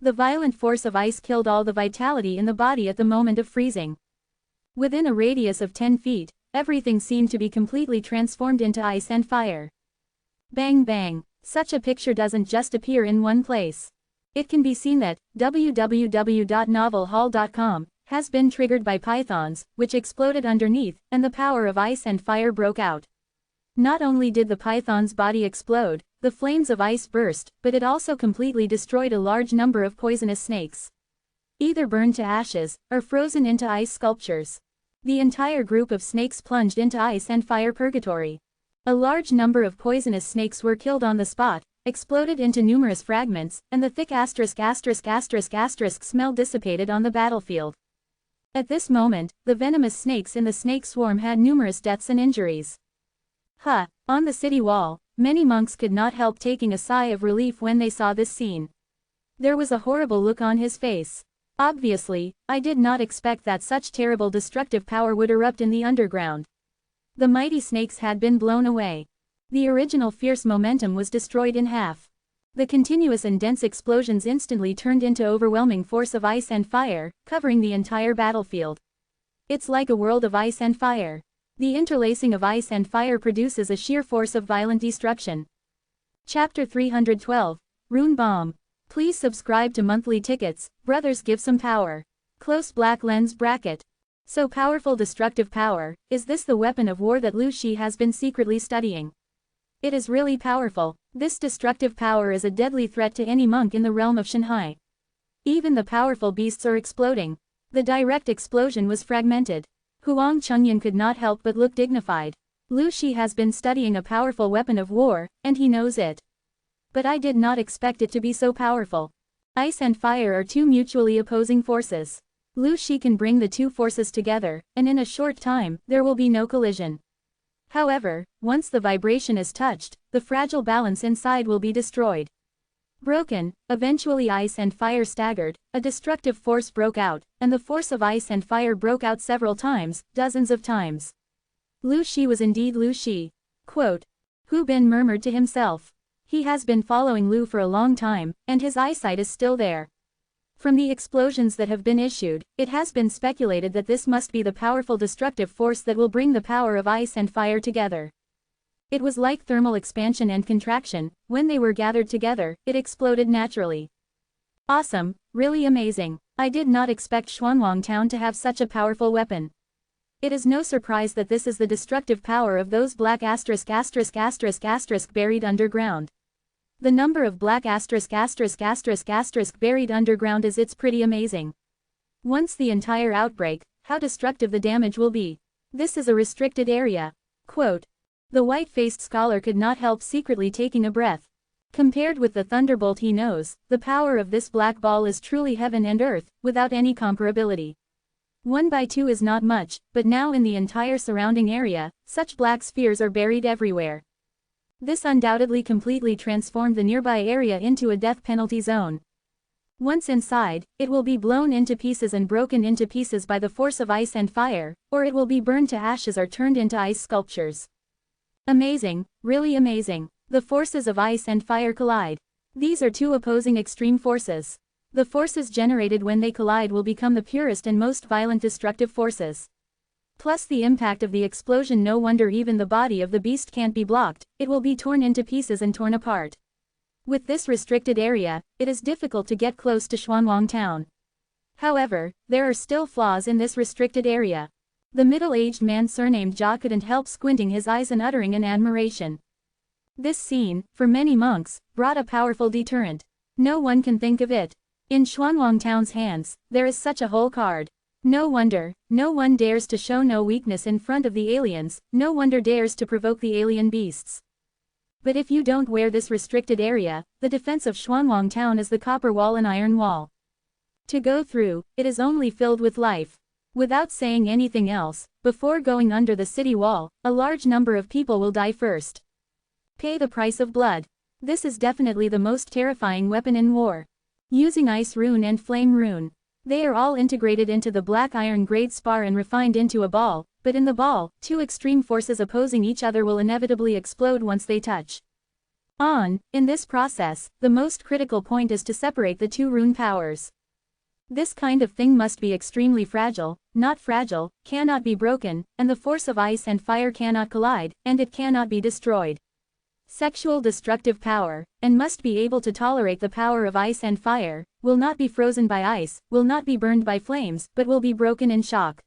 The violent force of ice killed all the vitality in the body at the moment of freezing. Within a radius of 10 feet, everything seemed to be completely transformed into ice and fire. Bang bang, such a picture doesn't just appear in one place. It can be seen that www.novelhall.com has been triggered by pythons, which exploded underneath, and the power of ice and fire broke out. Not only did the python's body explode, the flames of ice burst, but it also completely destroyed a large number of poisonous snakes. Either burned to ashes, or frozen into ice sculptures. The entire group of snakes plunged into ice and fire purgatory. A large number of poisonous snakes were killed on the spot, exploded into numerous fragments, and the thick ***** smell dissipated on the battlefield. At this moment, the venomous snakes in the snake swarm had numerous deaths and injuries. On the city wall, many monks could not help taking a sigh of relief when they saw this scene. There was a horrible look on his face. Obviously, I did not expect that such terrible destructive power would erupt in the underground. The mighty snakes had been blown away. The original fierce momentum was destroyed in half. The continuous and dense explosions instantly turned into overwhelming force of ice and fire, covering the entire battlefield. It's like a world of ice and fire. The interlacing of ice and fire produces a sheer force of violent destruction. Chapter 312, Rune Bomb. Please subscribe to monthly tickets, brothers give some power. Close black lens bracket. So powerful destructive power, is this the weapon of war that Lu Shi has been secretly studying? It is really powerful. This destructive power is a deadly threat to any monk in the realm of Shanghai. Even the powerful beasts are exploding. The direct explosion was fragmented. Huang Chunyan could not help but look dignified. Lu Shi has been studying a powerful weapon of war, and he knows it. But I did not expect it to be so powerful. Ice and fire are two mutually opposing forces. Lu Shi can bring the two forces together, and in a short time, there will be no collision. However, once the vibration is touched, the fragile balance inside will be destroyed. Broken, eventually ice and fire staggered, a destructive force broke out, and the force of ice and fire broke out several times, dozens of times. Lu Shi was indeed Lu Shi. Quote. Hu Bin murmured to himself. He has been following Lu for a long time, and his eyesight is still there. From the explosions that have been issued, it has been speculated that this must be the powerful destructive force that will bring the power of ice and fire together. It was like thermal expansion and contraction. When they were gathered together, it exploded naturally. Awesome, really amazing. I did not expect Xuanwang Town to have such a powerful weapon. It is no surprise that this is the destructive power of those black ***** buried underground. The number of black **** buried underground is it's pretty amazing. Once the entire outbreak, how destructive the damage will be. This is a restricted area. Quote. The white-faced scholar could not help secretly taking a breath. Compared with the thunderbolt he knows, the power of this black ball is truly heaven and earth, without any comparability. 1 by 2 is not much, but now in the entire surrounding area, such black spheres are buried everywhere. This undoubtedly completely transformed the nearby area into a death penalty zone. Once inside, it will be blown into pieces and broken into pieces by the force of ice and fire, or it will be burned to ashes or turned into ice sculptures. Amazing, really amazing. The forces of ice and fire collide. These are two opposing extreme forces. The forces generated when they collide will become the purest and most violent destructive forces. Plus the impact of the explosion, no wonder even the body of the beast can't be blocked, it will be torn into pieces and torn apart. With this restricted area, it is difficult to get close to Xuanwang town. However, there are still flaws in this restricted area. The middle-aged man surnamed Jia couldn't help squinting his eyes and uttering an admiration. This scene, for many monks, brought a powerful deterrent. No one can think of it. In Xuanwang town's hands, there is such a whole card. No wonder, no one dares to show no weakness in front of the aliens, no wonder dares to provoke the alien beasts. But if you don't wear this restricted area, the defense of Xuanwang town is the copper wall and iron wall. To go through, it is only filled with life. Without saying anything else, before going under the city wall, a large number of people will die first. Pay the price of blood. This is definitely the most terrifying weapon in war. Using ice rune and flame rune. They are all integrated into the black iron grade spar and refined into a ball, but in the ball, two extreme forces opposing each other will inevitably explode once they touch. In this process, the most critical point is to separate the two rune powers. This kind of thing must be extremely fragile, not fragile, cannot be broken, and the force of ice and fire cannot collide, and it cannot be destroyed. Sexual destructive power, and must be able to tolerate the power of ice and fire, will not be frozen by ice, will not be burned by flames, but will be broken in shock.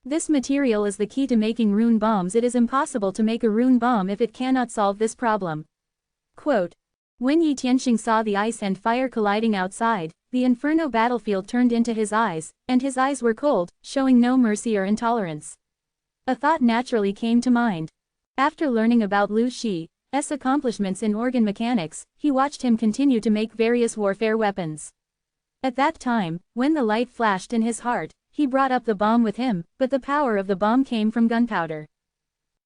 This material is the key to making rune bombs. It is impossible to make a rune bomb if it cannot solve this problem. Quote, when Yi Tianxing saw the ice and fire colliding outside, the inferno battlefield turned into his eyes, and his eyes were cold, showing no mercy or intolerance. A thought naturally came to mind. After learning about Lu Shi's accomplishments in organ mechanics, he watched him continue to make various warfare weapons. At that time, when the light flashed in his heart, he brought up the bomb with him, but the power of the bomb came from gunpowder.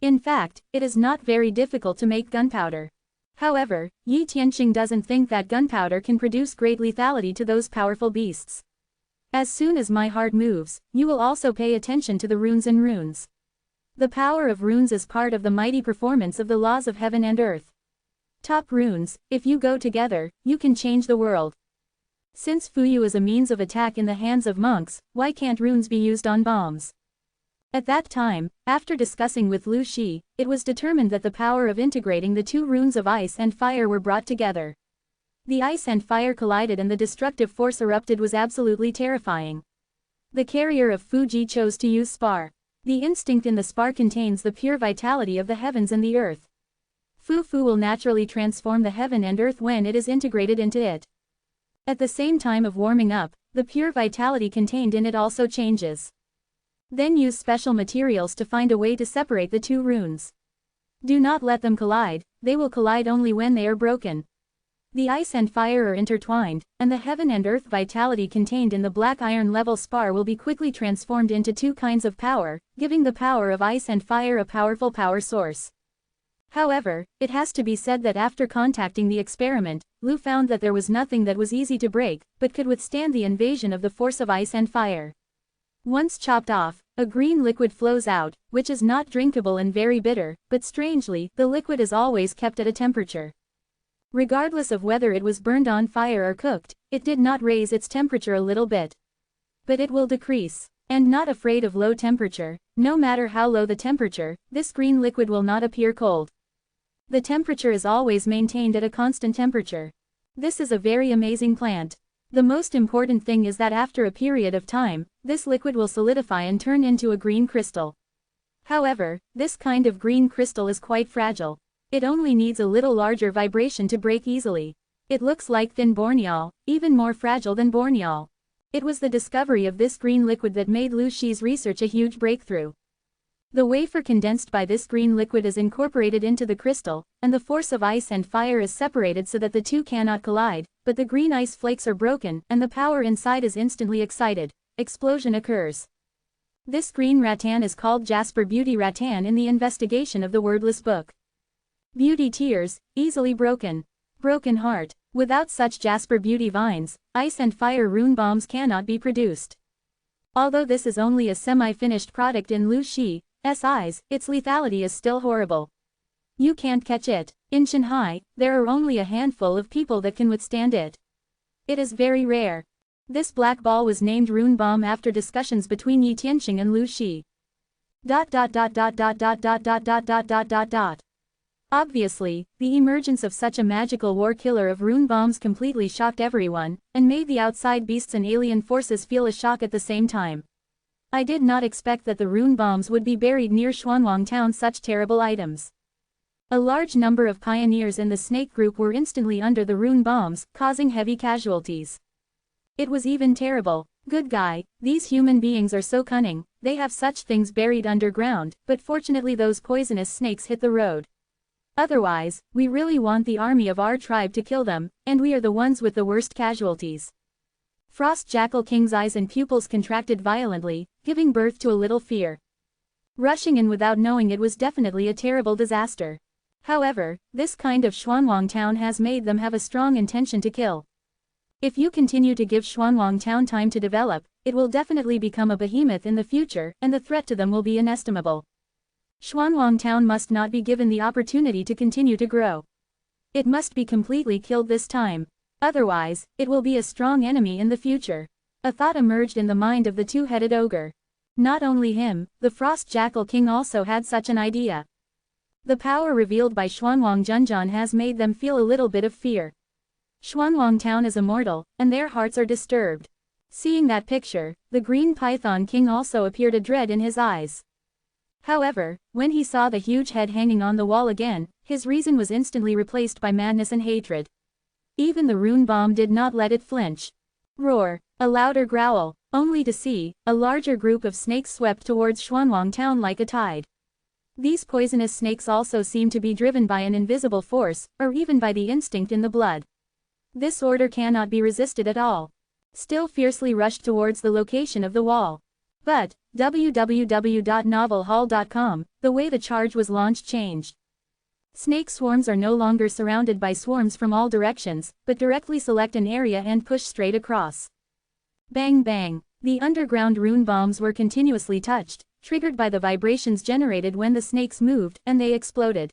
In fact, it is not very difficult to make gunpowder. However, Yi Tianxing doesn't think that gunpowder can produce great lethality to those powerful beasts. As soon as my heart moves, you will also pay attention to the runes and runes. The power of runes is part of the mighty performance of the laws of heaven and earth. Top runes, if you go together, you can change the world. Since Fuyu is a means of attack in the hands of monks, why can't runes be used on bombs? At that time, after discussing with Lu Shi, it was determined that the power of integrating the two runes of ice and fire were brought together. The ice and fire collided and the destructive force erupted was absolutely terrifying. The carrier of Fuji chose to use spar. The instinct in the spar contains the pure vitality of the heavens and the earth. Fu will naturally transform the heaven and earth when it is integrated into it. At the same time of warming up, the pure vitality contained in it also changes. Then use special materials to find a way to separate the two runes. Do not let them collide, they will collide only when they are broken. The ice and fire are intertwined, and the heaven and earth vitality contained in the black iron level spar will be quickly transformed into two kinds of power, giving the power of ice and fire a powerful power source. However, it has to be said that after contacting the experiment, Lu found that there was nothing that was easy to break, but could withstand the invasion of the force of ice and fire. Once chopped off, a green liquid flows out, which is not drinkable and very bitter, but strangely, the liquid is always kept at a temperature. Regardless of whether it was burned on fire or cooked, it did not raise its temperature a little bit. But it will decrease. And not afraid of low temperature, no matter how low the temperature, this green liquid will not appear cold. The temperature is always maintained at a constant temperature. This is a very amazing plant. The most important thing is that after a period of time, this liquid will solidify and turn into a green crystal. However, this kind of green crystal is quite fragile. It only needs a little larger vibration to break easily. It looks like thin borneol, even more fragile than borneol. It was the discovery of this green liquid that made Lu Shi's research a huge breakthrough. The wafer condensed by this green liquid is incorporated into the crystal, and the force of ice and fire is separated so that the two cannot collide, but the green ice flakes are broken, and the power inside is instantly excited. Explosion occurs. This green rattan is called Jasper Beauty Rattan in the investigation of the wordless book. Beauty tears, easily broken. Broken heart. Without such jasper beauty vines, ice and fire rune bombs cannot be produced. Although this is only a semi-finished product in Lu Shi's eyes, its lethality is still horrible. You can't catch it. In Shanghai, there are only a handful of people that can withstand it. It is very rare. This black ball was named Rune Bomb after discussions between Yi Tianxing and Lu Shi. Obviously, the emergence of such a magical war killer of rune bombs completely shocked everyone, and made the outside beasts and alien forces feel a shock at the same time. I did not expect that the rune bombs would be buried near Xuanwang Town, such terrible items. A large number of pioneers in the snake group were instantly under the rune bombs, causing heavy casualties. It was even terrible. Good guy, these human beings are so cunning, they have such things buried underground, but fortunately those poisonous snakes hit the road. Otherwise, we really want the army of our tribe to kill them, and we are the ones with the worst casualties. Frost Jackal King's eyes and pupils contracted violently, giving birth to a little fear. Rushing in without knowing it was definitely a terrible disaster. However, this kind of Xuanwang Town has made them have a strong intention to kill. If you continue to give Xuanwang Town time to develop, it will definitely become a behemoth in the future, and the threat to them will be inestimable. Xuanwang Town must not be given the opportunity to continue to grow. It must be completely killed this time. Otherwise, it will be a strong enemy in the future. A thought emerged in the mind of the two-headed ogre. Not only him, the Frost Jackal King also had such an idea. The power revealed by Xuanwang Junjun has made them feel a little bit of fear. Xuanwang Town is immortal, and their hearts are disturbed. Seeing that picture, the Green Python King also appeared a dread in his eyes. However, when he saw the huge head hanging on the wall again, his reason was instantly replaced by madness and hatred. Even the rune bomb did not let it flinch. Roar, a louder growl, only to see, a larger group of snakes swept towards Xuanwang Town like a tide. These poisonous snakes also seem to be driven by an invisible force, or even by the instinct in the blood. This order cannot be resisted at all. Still fiercely rushed towards the location of the wall. But, www.novelhall.com, the way the charge was launched changed. Snake swarms are no longer surrounded by swarms from all directions, but directly select an area and push straight across. Bang bang, the underground rune bombs were continuously touched, triggered by the vibrations generated when the snakes moved, and they exploded.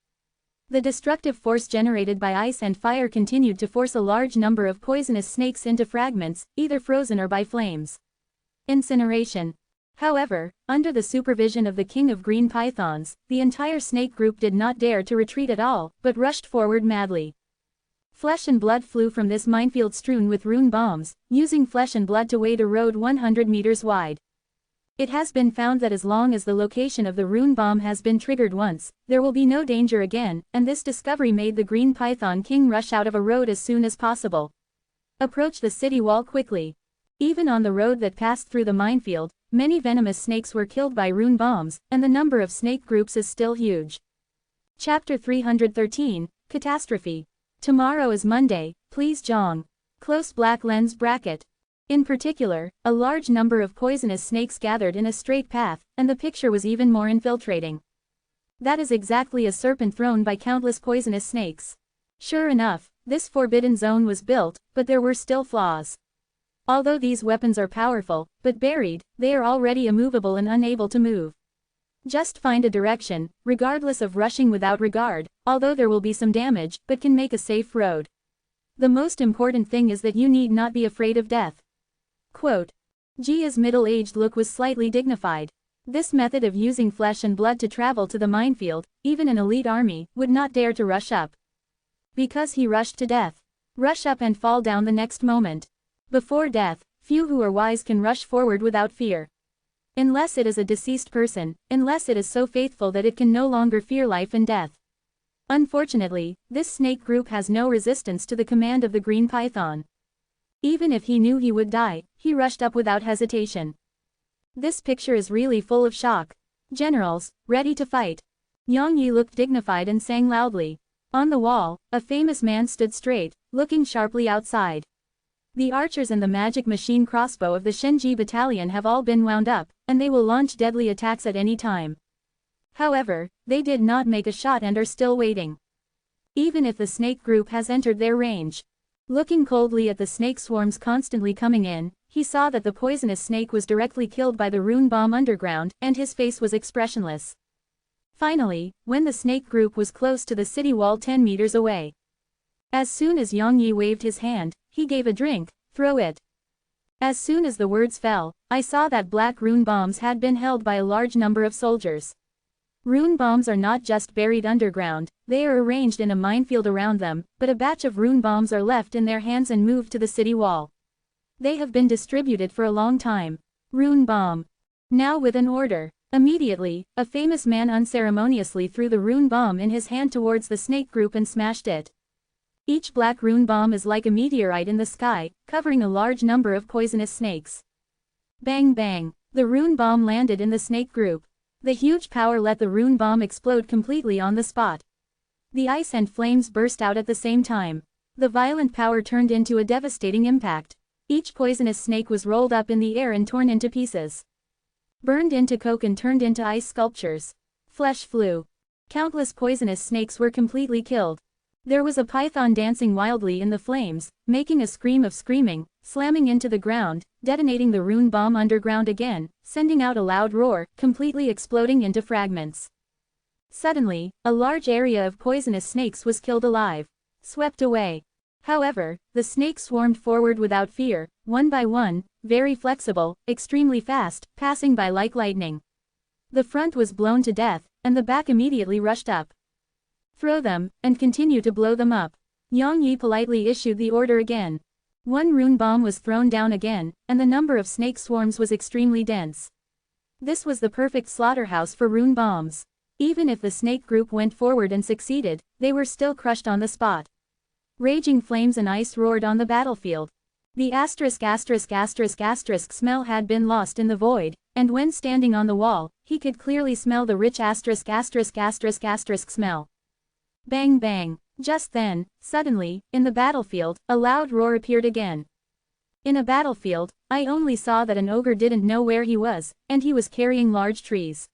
The destructive force generated by ice and fire continued to force a large number of poisonous snakes into fragments, either frozen or by flames. Incineration. However, under the supervision of the King of Green Pythons, the entire snake group did not dare to retreat at all, but rushed forward madly. Flesh and blood flew from this minefield strewn with rune bombs, using flesh and blood to wade a road 100 meters wide. It has been found that as long as the location of the rune bomb has been triggered once, there will be no danger again, and this discovery made the Green Python King rush out of a road as soon as possible. Approach the city wall quickly. Even on the road that passed through the minefield, many venomous snakes were killed by rune bombs, and the number of snake groups is still huge. Chapter 313, Catastrophe. Tomorrow is Monday, please Jong. Close black lens bracket. In particular, a large number of poisonous snakes gathered in a straight path, and the picture was even more infiltrating. That is exactly a serpent thrown by countless poisonous snakes. Sure enough, this forbidden zone was built, but there were still flaws. Although these weapons are powerful, but buried, they are already immovable and unable to move. Just find a direction, regardless of rushing without regard, although there will be some damage, but can make a safe road. The most important thing is that you need not be afraid of death. Quote. Jia's middle-aged look was slightly dignified. This method of using flesh and blood to travel to the minefield, even an elite army, would not dare to rush up. Because he rushed to death. Rush up and fall down the next moment. Before death, few who are wise can rush forward without fear. Unless it is a deceased person, unless it is so faithful that it can no longer fear life and death. Unfortunately, this snake group has no resistance to the command of the Green Python. Even if he knew he would die, he rushed up without hesitation. This picture is really full of shock. Generals, ready to fight. Yang Yi looked dignified and sang loudly. On the wall, a famous man stood straight, looking sharply outside. The archers and the magic machine crossbow of the Shenji battalion have all been wound up, and they will launch deadly attacks at any time. However, they did not make a shot and are still waiting. Even if the snake group has entered their range. Looking coldly at the snake swarms constantly coming in, he saw that the poisonous snake was directly killed by the rune bomb underground, and his face was expressionless. Finally, when the snake group was close to the city wall 10 meters away, as soon as Yang Yi waved his hand, he gave a drink, throw it. As soon as the words fell, I saw that black rune bombs had been held by a large number of soldiers. Rune bombs are not just buried underground, they are arranged in a minefield around them, but a batch of rune bombs are left in their hands and moved to the city wall. They have been distributed for a long time. Rune bomb. Now with an order. Immediately, a famous man unceremoniously threw the rune bomb in his hand towards the snake group and smashed it. Each black rune bomb is like a meteorite in the sky, covering a large number of poisonous snakes. Bang bang. The rune bomb landed in the snake group. The huge power let the rune bomb explode completely on the spot. The ice and flames burst out at the same time. The violent power turned into a devastating impact. Each poisonous snake was rolled up in the air and torn into pieces. Burned into coke and turned into ice sculptures. Flesh flew. Countless poisonous snakes were completely killed. There was a python dancing wildly in the flames, making a scream of screaming, slamming into the ground, detonating the rune bomb underground again, sending out a loud roar, completely exploding into fragments. Suddenly, a large area of poisonous snakes was killed alive. Swept away. However, the snakes swarmed forward without fear, one by one, very flexible, extremely fast, passing by like lightning. The front was blown to death, and the back immediately rushed up. Throw them, and continue to blow them up. Yang Yi politely issued the order again. One rune bomb was thrown down again, and the number of snake swarms was extremely dense. This was the perfect slaughterhouse for rune bombs. Even if the snake group went forward and succeeded, they were still crushed on the spot. Raging flames and ice roared on the battlefield. The **** smell had been lost in the void, and when standing on the wall, he could clearly smell the rich **** smell. Bang bang. Just then, suddenly, in the battlefield, a loud roar appeared again. In a battlefield, I only saw that an ogre didn't know where he was, and he was carrying large trees.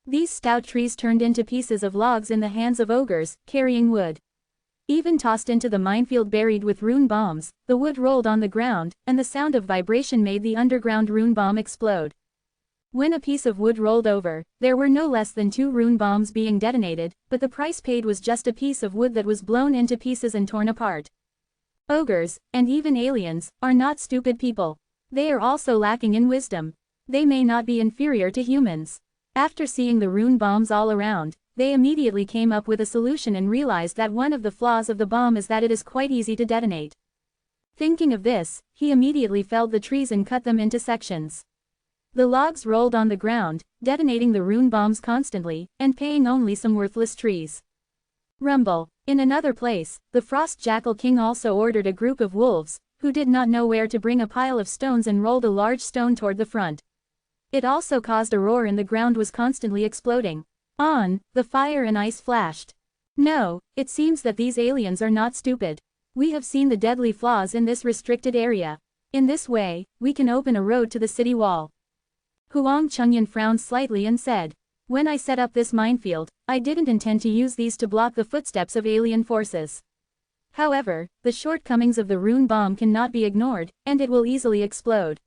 These stout trees turned into pieces of logs in the hands of ogres, carrying wood. Even tossed into the minefield buried with rune bombs, the wood rolled on the ground, and the sound of vibration made the underground rune bomb explode. When a piece of wood rolled over, there were no less than 2 rune bombs being detonated, but the price paid was just a piece of wood that was blown into pieces and torn apart. Ogres, and even aliens, are not stupid people. They are also lacking in wisdom. They may not be inferior to humans. After seeing the rune bombs all around, they immediately came up with a solution and realized that one of the flaws of the bomb is that it is quite easy to detonate. Thinking of this, he immediately felled the trees and cut them into sections. The logs rolled on the ground, detonating the rune bombs constantly, and paying only some worthless trees. Rumble. In another place, the Frost Jackal King also ordered a group of wolves, who did not know where to bring a pile of stones and rolled a large stone toward the front. It also caused a roar and the ground was constantly exploding. On, the fire and ice flashed. No, it seems that these aliens are not stupid. We have seen the deadly flaws in this restricted area. In this way, we can open a road to the city wall. Huang Chengyan frowned slightly and said, "When I set up this minefield, I didn't intend to use these to block the footsteps of alien forces. However, the shortcomings of the rune bomb cannot be ignored, and it will easily explode.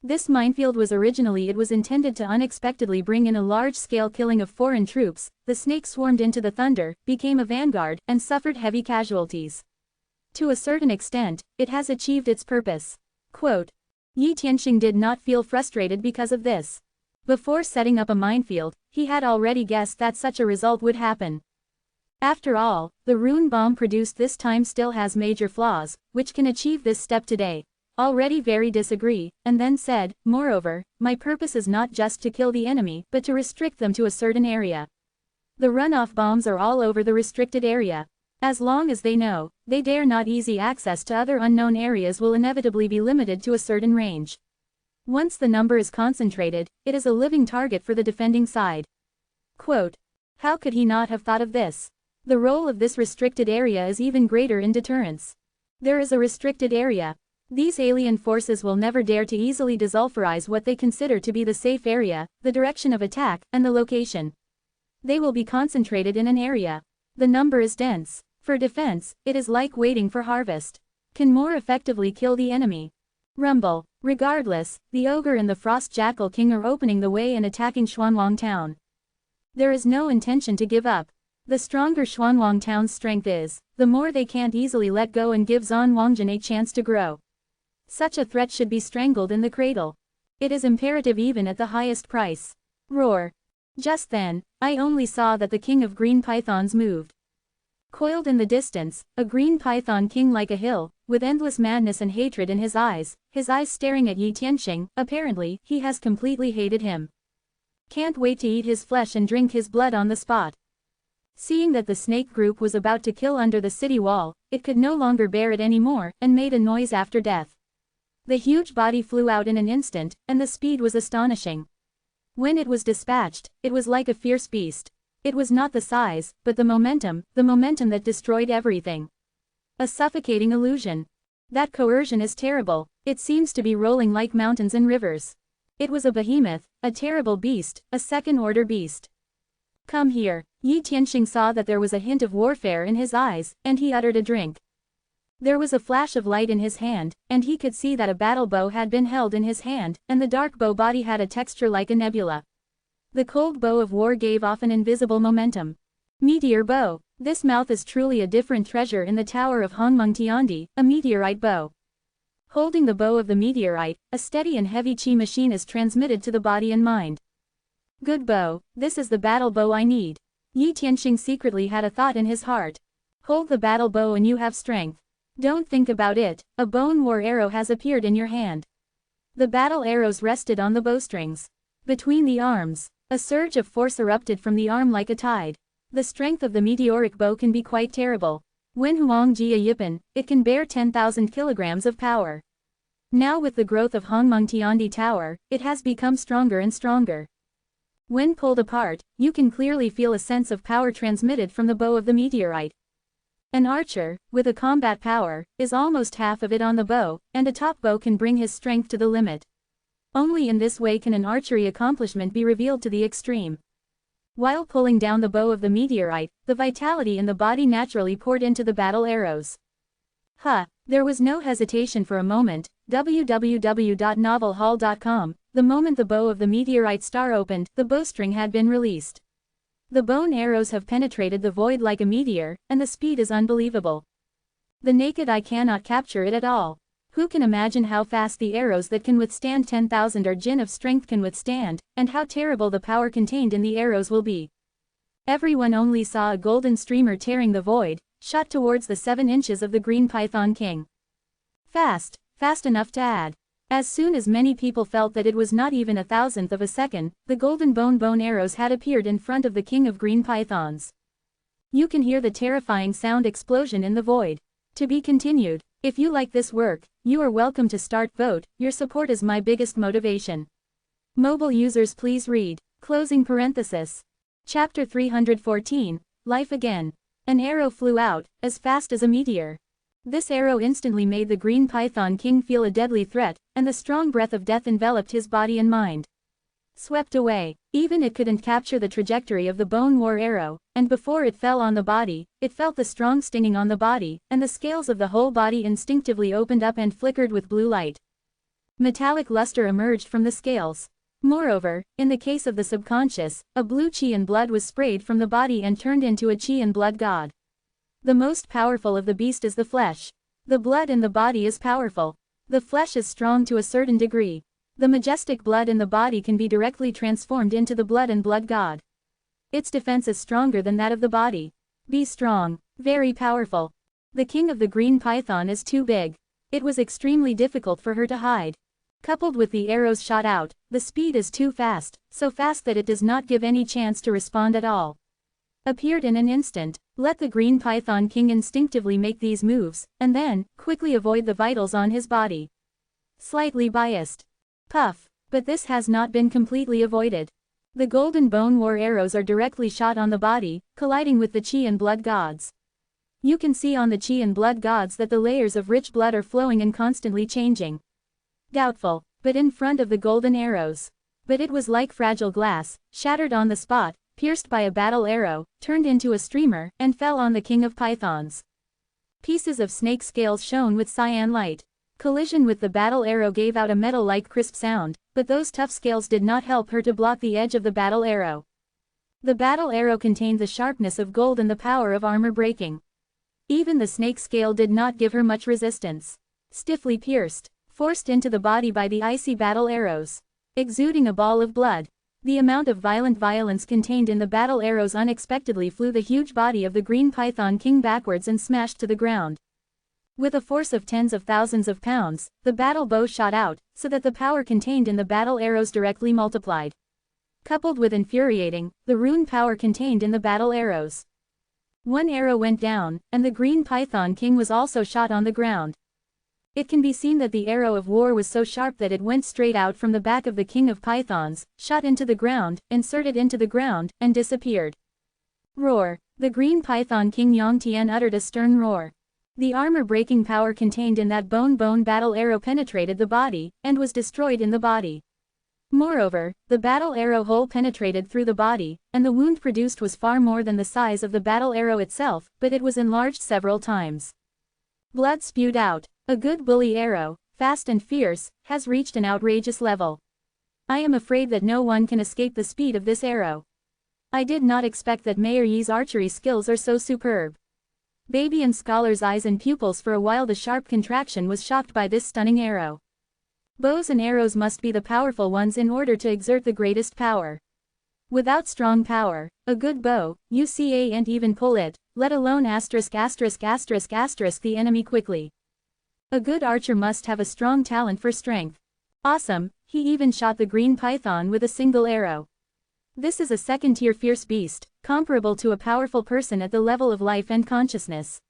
This minefield was intended to unexpectedly bring in a large-scale killing of foreign troops. The snake swarmed into the thunder, became a vanguard, and suffered heavy casualties. To a certain extent, it has achieved its purpose." Quote. Yi Tianxing did not feel frustrated because of this. Before setting up a minefield, he had already guessed that such a result would happen. After all, the rune bomb produced this time still has major flaws, which can achieve this step today. Already very disagree, and then said, "Moreover, my purpose is not just to kill the enemy but to restrict them to a certain area. The runoff bombs are all over the restricted area. As long as they know, they dare not easy access to other unknown areas will inevitably be limited to a certain range. Once the number is concentrated, it is a living target for the defending side." Quote. How could he not have thought of this? The role of this restricted area is even greater in deterrence. There is a restricted area. These alien forces will never dare to easily desulfurize what they consider to be the safe area, the direction of attack, and the location. They will be concentrated in an area. The number is dense. For defense, it is like waiting for harvest. can more effectively kill the enemy. Rumble. Regardless, the ogre and the frost jackal king are opening the way and attacking Xuanwang town. There is no intention to give up. The stronger Xuanwang town's strength is, the more they can't easily let go and give Zan Wangjin a chance to grow. Such a threat should be strangled in the cradle. It is imperative even at the highest price. Roar. Just then, I only saw that the king of green pythons moved. Coiled in the distance, a green python king like a hill, with endless madness and hatred in his eyes staring at Yi Tianxing. Apparently, he has completely hated him. Can't wait to eat his flesh and drink his blood on the spot. Seeing that the snake group was about to kill under the city wall, it could no longer bear it anymore, and made a noise after death. The huge body flew out in an instant, and the speed was astonishing. When it was dispatched, it was like a fierce beast. It was not the size, but the momentum that destroyed everything. A suffocating illusion. That coercion is terrible, it seems to be rolling like mountains and rivers. It was a behemoth, a terrible beast, a second-order beast. Come here. Yi Tianxing saw that there was a hint of warfare in his eyes, and he uttered a drink. There was a flash of light in his hand, and he could see that a battle bow had been held in his hand, and the dark bow body had a texture like a nebula. The cold bow of war gave off an invisible momentum. Meteor bow. This mouth is truly a different treasure in the tower of Hongmeng Tiandi, a meteorite bow. Holding the bow of the meteorite, a steady and heavy chi machine is transmitted to the body and mind. Good bow, this is the battle bow I need. Yi Tianxing secretly had a thought in his heart. Hold the battle bow and you have strength. Don't think about it, a bone war arrow has appeared in your hand. The battle arrows rested on the bowstrings. Between the arms, a surge of force erupted from the arm like a tide. The strength of the meteoric bow can be quite terrible. When Huang Jia Yipan, it can bear 10,000 kilograms of power. Now with the growth of Hongmeng Tiandi Tower, it has become stronger and stronger. When pulled apart, you can clearly feel a sense of power transmitted from the bow of the meteorite. An archer, with a combat power, is almost half of it on the bow, and a top bow can bring his strength to the limit. Only in this way can an archery accomplishment be revealed to the extreme. While pulling down the bow of the meteorite, the vitality in the body naturally poured into the battle arrows. There was no hesitation for a moment. www.novelhall.com. The moment the bow of the meteorite star opened, the bowstring had been released. The bone arrows have penetrated the void like a meteor, and the speed is unbelievable. The naked eye cannot capture it at all. Who can imagine how fast the arrows that can withstand 10,000 or jin of strength can withstand, and how terrible the power contained in the arrows will be? Everyone only saw a golden streamer tearing the void, shot towards the 7 inches of the green python king. Fast enough to add. As soon as many people felt that it was not even 1,000th of a second, the golden bone arrows had appeared in front of the king of green pythons. You can hear the terrifying sound explosion in the void. To be continued. If you like this work, you are welcome to start vote. Your support is my biggest motivation. Mobile users please read. Closing parenthesis. Chapter 314, Life Again. An arrow flew out, as fast as a meteor. This arrow instantly made the green python king feel a deadly threat, and the strong breath of death enveloped his body and mind. Swept away. Even it couldn't capture the trajectory of the bone war arrow, and before it fell on the body, it felt the strong stinging on the body, and the scales of the whole body instinctively opened up and flickered with blue light. Metallic luster emerged from the scales. Moreover, in the case of the subconscious, a blue chi and blood was sprayed from the body and turned into a chi and blood god. The most powerful of the beast is the flesh. The blood in the body is powerful. The flesh is strong to a certain degree. The majestic blood in the body can be directly transformed into the blood and blood god. Its defense is stronger than that of the body. Be strong, very powerful. The king of the green python is too big. It was extremely difficult for her to hide. Coupled with the arrows shot out, the speed is too fast, so fast that it does not give any chance to respond at all. Appeared in an instant. Let the green python king instinctively make these moves, and then, quickly avoid the vitals on his body. Slightly biased. Puff. But this has not been completely avoided. The golden bone war arrows are directly shot on the body, colliding with the chi and blood gods. You can see on the chi and blood gods that the layers of rich blood are flowing and constantly changing. Doubtful, but in front of the golden arrows. But it was like fragile glass, shattered on the spot, pierced by a battle arrow, turned into a streamer, and fell on the king of pythons. Pieces of snake scales shone with cyan light. Collision with the battle arrow gave out a metal-like crisp sound, but those tough scales did not help her to block the edge of the battle arrow. The battle arrow contained the sharpness of gold and the power of armor breaking. Even the snake scale did not give her much resistance. Stiffly pierced, forced into the body by the icy battle arrows. Exuding a ball of blood. The amount of violent violence contained in the battle arrows unexpectedly flew the huge body of the green python king backwards and smashed to the ground. With a force of tens of thousands of pounds, the battle bow shot out, so that the power contained in the battle arrows directly multiplied. Coupled with infuriating, the rune power contained in the battle arrows. One arrow went down, and the green python king was also shot on the ground. It can be seen that the arrow of war was so sharp that it went straight out from the back of the king of pythons, shot into the ground, inserted into the ground, and disappeared. Roar! The green python king Yang Tian uttered a stern roar. The armor-breaking power contained in that bone battle arrow penetrated the body, and was destroyed in the body. Moreover, the battle arrow hole penetrated through the body, and the wound produced was far more than the size of the battle arrow itself, but it was enlarged several times. Blood spewed out. A good bully arrow, fast and fierce, has reached an outrageous level. I am afraid that no one can escape the speed of this arrow. I did not expect that Mayor Yi's archery skills are so superb. Baby and scholar's eyes and pupils for a while the sharp contraction was shocked by this stunning arrow. Bows and arrows must be the powerful ones in order to exert the greatest power. Without strong power, a good bow, you can't even pull it, let alone the enemy quickly. A good archer must have a strong talent for strength. Awesome, he even shot the green python with a single arrow. This is a second-tier fierce beast, comparable to a powerful person at the level of life and consciousness.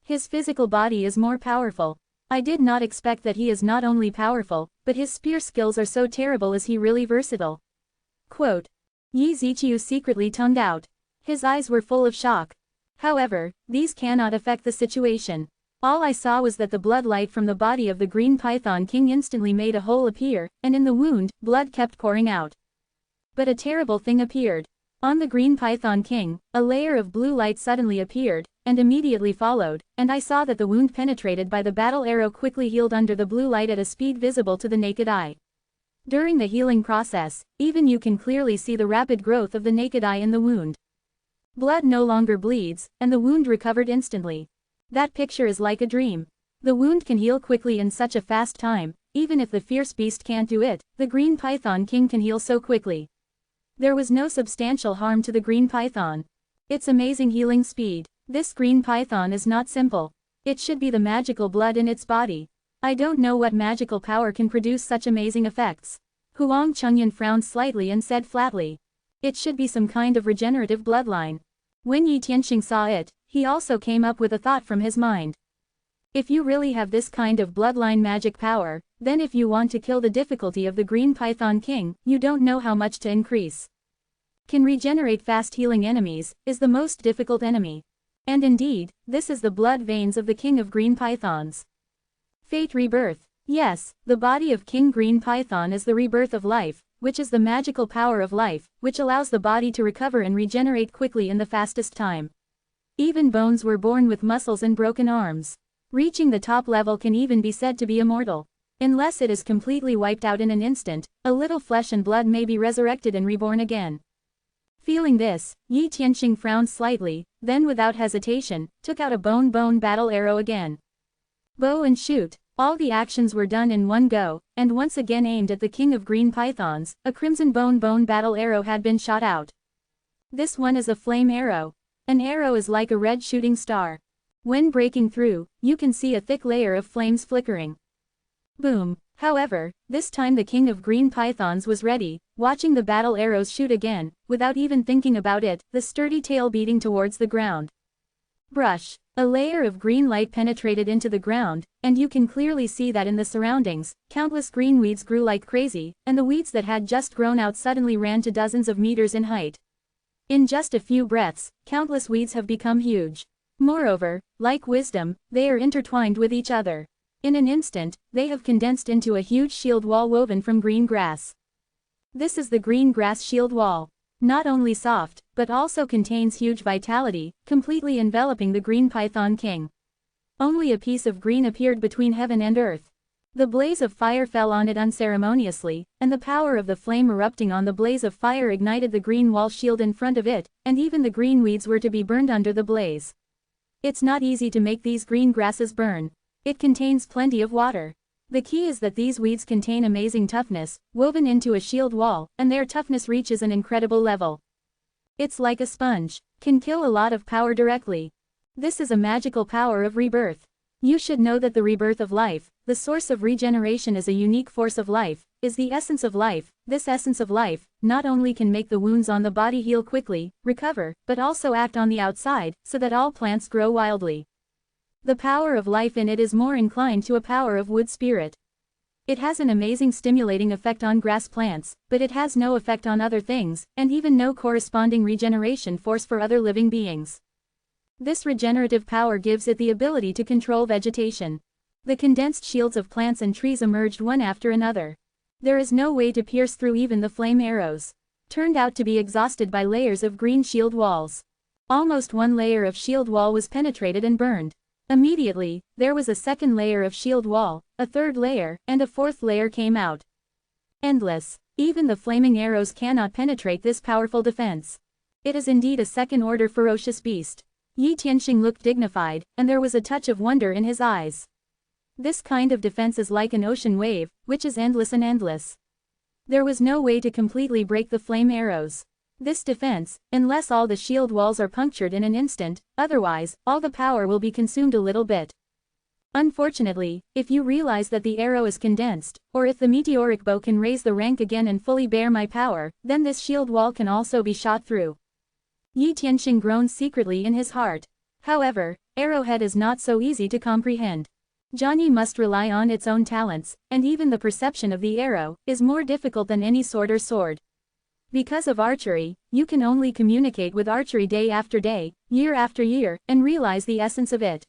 His physical body is more powerful. I did not expect that he is not only powerful, but his spear skills are so terrible. Is he really versatile? Quote. Yi Ziqiu secretly tongued out. His eyes were full of shock. However, these cannot affect the situation. All I saw was that the blood light from the body of the green python king instantly made a hole appear, and in the wound, blood kept pouring out. But a terrible thing appeared. On the green python king, a layer of blue light suddenly appeared, and immediately followed, and I saw that the wound penetrated by the battle arrow quickly healed under the blue light at a speed visible to the naked eye. During the healing process, even you can clearly see the rapid growth of the naked eye in the wound. Blood no longer bleeds, and the wound recovered instantly. That picture is like a dream. The wound can heal quickly in such a fast time, even if the fierce beast can't do it, the green python king can heal so quickly. There was no substantial harm to the green python. Its amazing healing speed. This green python is not simple. It should be the magical blood in its body. I don't know what magical power can produce such amazing effects. Huang Chengyan frowned slightly and said flatly. It should be some kind of regenerative bloodline. When Yi Tianxing saw it, he also came up with a thought from his mind. If you really have this kind of bloodline magic power, then if you want to kill the difficulty of the green python king, you don't know how much to increase. Can regenerate fast healing enemies, is the most difficult enemy. And indeed, this is the blood veins of the king of green pythons. Fate rebirth. Yes, the body of King Green Python is the rebirth of life, which is the magical power of life, which allows the body to recover and regenerate quickly in the fastest time. Even bones were born with muscles and broken arms. Reaching the top level can even be said to be immortal. Unless it is completely wiped out in an instant, a little flesh and blood may be resurrected and reborn again. Feeling this, Yi Tianxing frowned slightly, then without hesitation, took out a bone battle arrow again. Bow and shoot. All the actions were done in one go, and once again aimed at the king of green pythons, a crimson bone battle arrow had been shot out. This one is a flame arrow. An arrow is like a red shooting star. When breaking through, you can see a thick layer of flames flickering. Boom. However, this time the king of green pythons was ready, watching the battle arrows shoot again, without even thinking about it, the sturdy tail beating towards the ground. Brush. A layer of green light penetrated into the ground, and you can clearly see that in the surroundings, countless green weeds grew like crazy, and the weeds that had just grown out suddenly ran to dozens of meters in height. In just a few breaths, countless weeds have become huge. Moreover, like wisdom, they are intertwined with each other. In an instant, they have condensed into a huge shield wall woven from green grass. This is the green grass shield wall. Not only soft, but also contains huge vitality, completely enveloping the green python king. Only a piece of green appeared between heaven and earth. The blaze of fire fell on it unceremoniously, and the power of the flame erupting on the blaze of fire ignited the green wall shield in front of it, and even the green weeds were to be burned under the blaze. It's not easy to make these green grasses burn. It contains plenty of water. The key is that these weeds contain amazing toughness, woven into a shield wall, and their toughness reaches an incredible level. It's like a sponge, can kill a lot of power directly. This is a magical power of rebirth. You should know that the rebirth of life, the source of regeneration is a unique force of life, is the essence of life. This essence of life, not only can make the wounds on the body heal quickly, recover, but also act on the outside, so that all plants grow wildly. The power of life in it is more inclined to a power of wood spirit. It has an amazing stimulating effect on grass plants, but it has no effect on other things, and even no corresponding regeneration force for other living beings. This regenerative power gives it the ability to control vegetation. The condensed shields of plants and trees emerged one after another. There is no way to pierce through even the flame arrows. Turned out to be exhausted by layers of green shield walls. Almost one layer of shield wall was penetrated and burned. Immediately, there was a second layer of shield wall, a third layer, and a fourth layer came out. Endless. Even the flaming arrows cannot penetrate this powerful defense. It is indeed a second-order ferocious beast. Yi Tianxing looked dignified, and there was a touch of wonder in his eyes. This kind of defense is like an ocean wave, which is endless and endless. There was no way to completely break the flame arrows. This defense, unless all the shield walls are punctured in an instant, otherwise, all the power will be consumed a little bit. Unfortunately, if you realize that the arrow is condensed, or if the meteoric bow can raise the rank again and fully bear my power, then this shield wall can also be shot through. Yi Tianxing groaned secretly in his heart. However, arrowhead is not so easy to comprehend. Johnny must rely on its own talents, and even the perception of the arrow is more difficult than any sword or sword. Because of archery, you can only communicate with archery day after day, year after year, and realize the essence of it.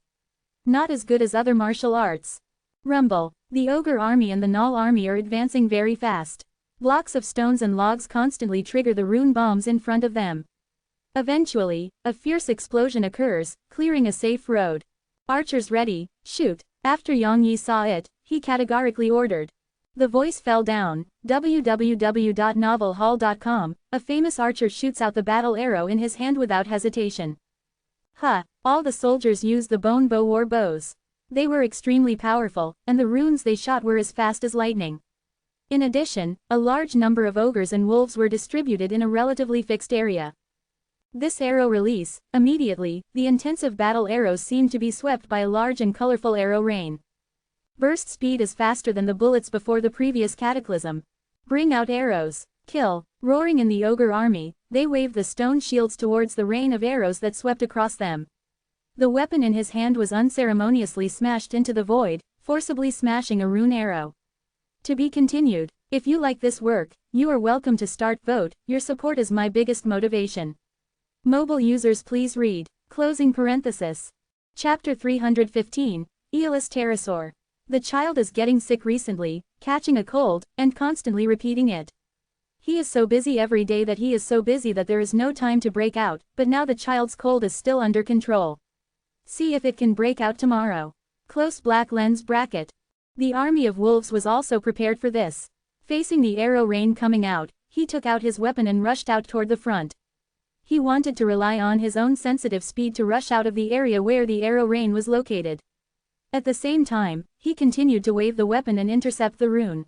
Not as good as other martial arts. Rumble. The ogre army and the Null army are advancing very fast. Blocks of stones and logs constantly trigger the rune bombs in front of them. Eventually, a fierce explosion occurs, clearing a safe road. Archers ready, shoot. After Yang Yi saw it, he categorically ordered. The voice fell down. www.novelhall.com. A famous archer shoots out the battle arrow in his hand without hesitation. All the soldiers used the bone bow war bows. They were extremely powerful, and the runes they shot were as fast as lightning. In addition, a large number of ogres and wolves were distributed in a relatively fixed area. This arrow release, immediately, the intensive battle arrows seemed to be swept by a large and colorful arrow rain. Burst speed is faster than the bullets before the previous cataclysm. Bring out arrows. Kill. Roaring in the ogre army, they waved the stone shields towards the rain of arrows that swept across them. The weapon in his hand was unceremoniously smashed into the void, forcibly smashing a rune arrow. To be continued. If you like this work, you are welcome to start vote. Your support is my biggest motivation. Mobile users please read. Closing parenthesis. Chapter 315, Aeolus Pterosaur. The child is getting sick recently, catching a cold, and constantly repeating it. He is so busy every day that he is so busy that there is no time to break out, but now the child's cold is still under control. See if it can break out tomorrow. Close black lens bracket. The army of wolves was also prepared for this. Facing the arrow rain coming out, he took out his weapon and rushed out toward the front. He wanted to rely on his own sensitive speed to rush out of the area where the arrow rain was located. At the same time, he continued to wave the weapon and intercept the rune.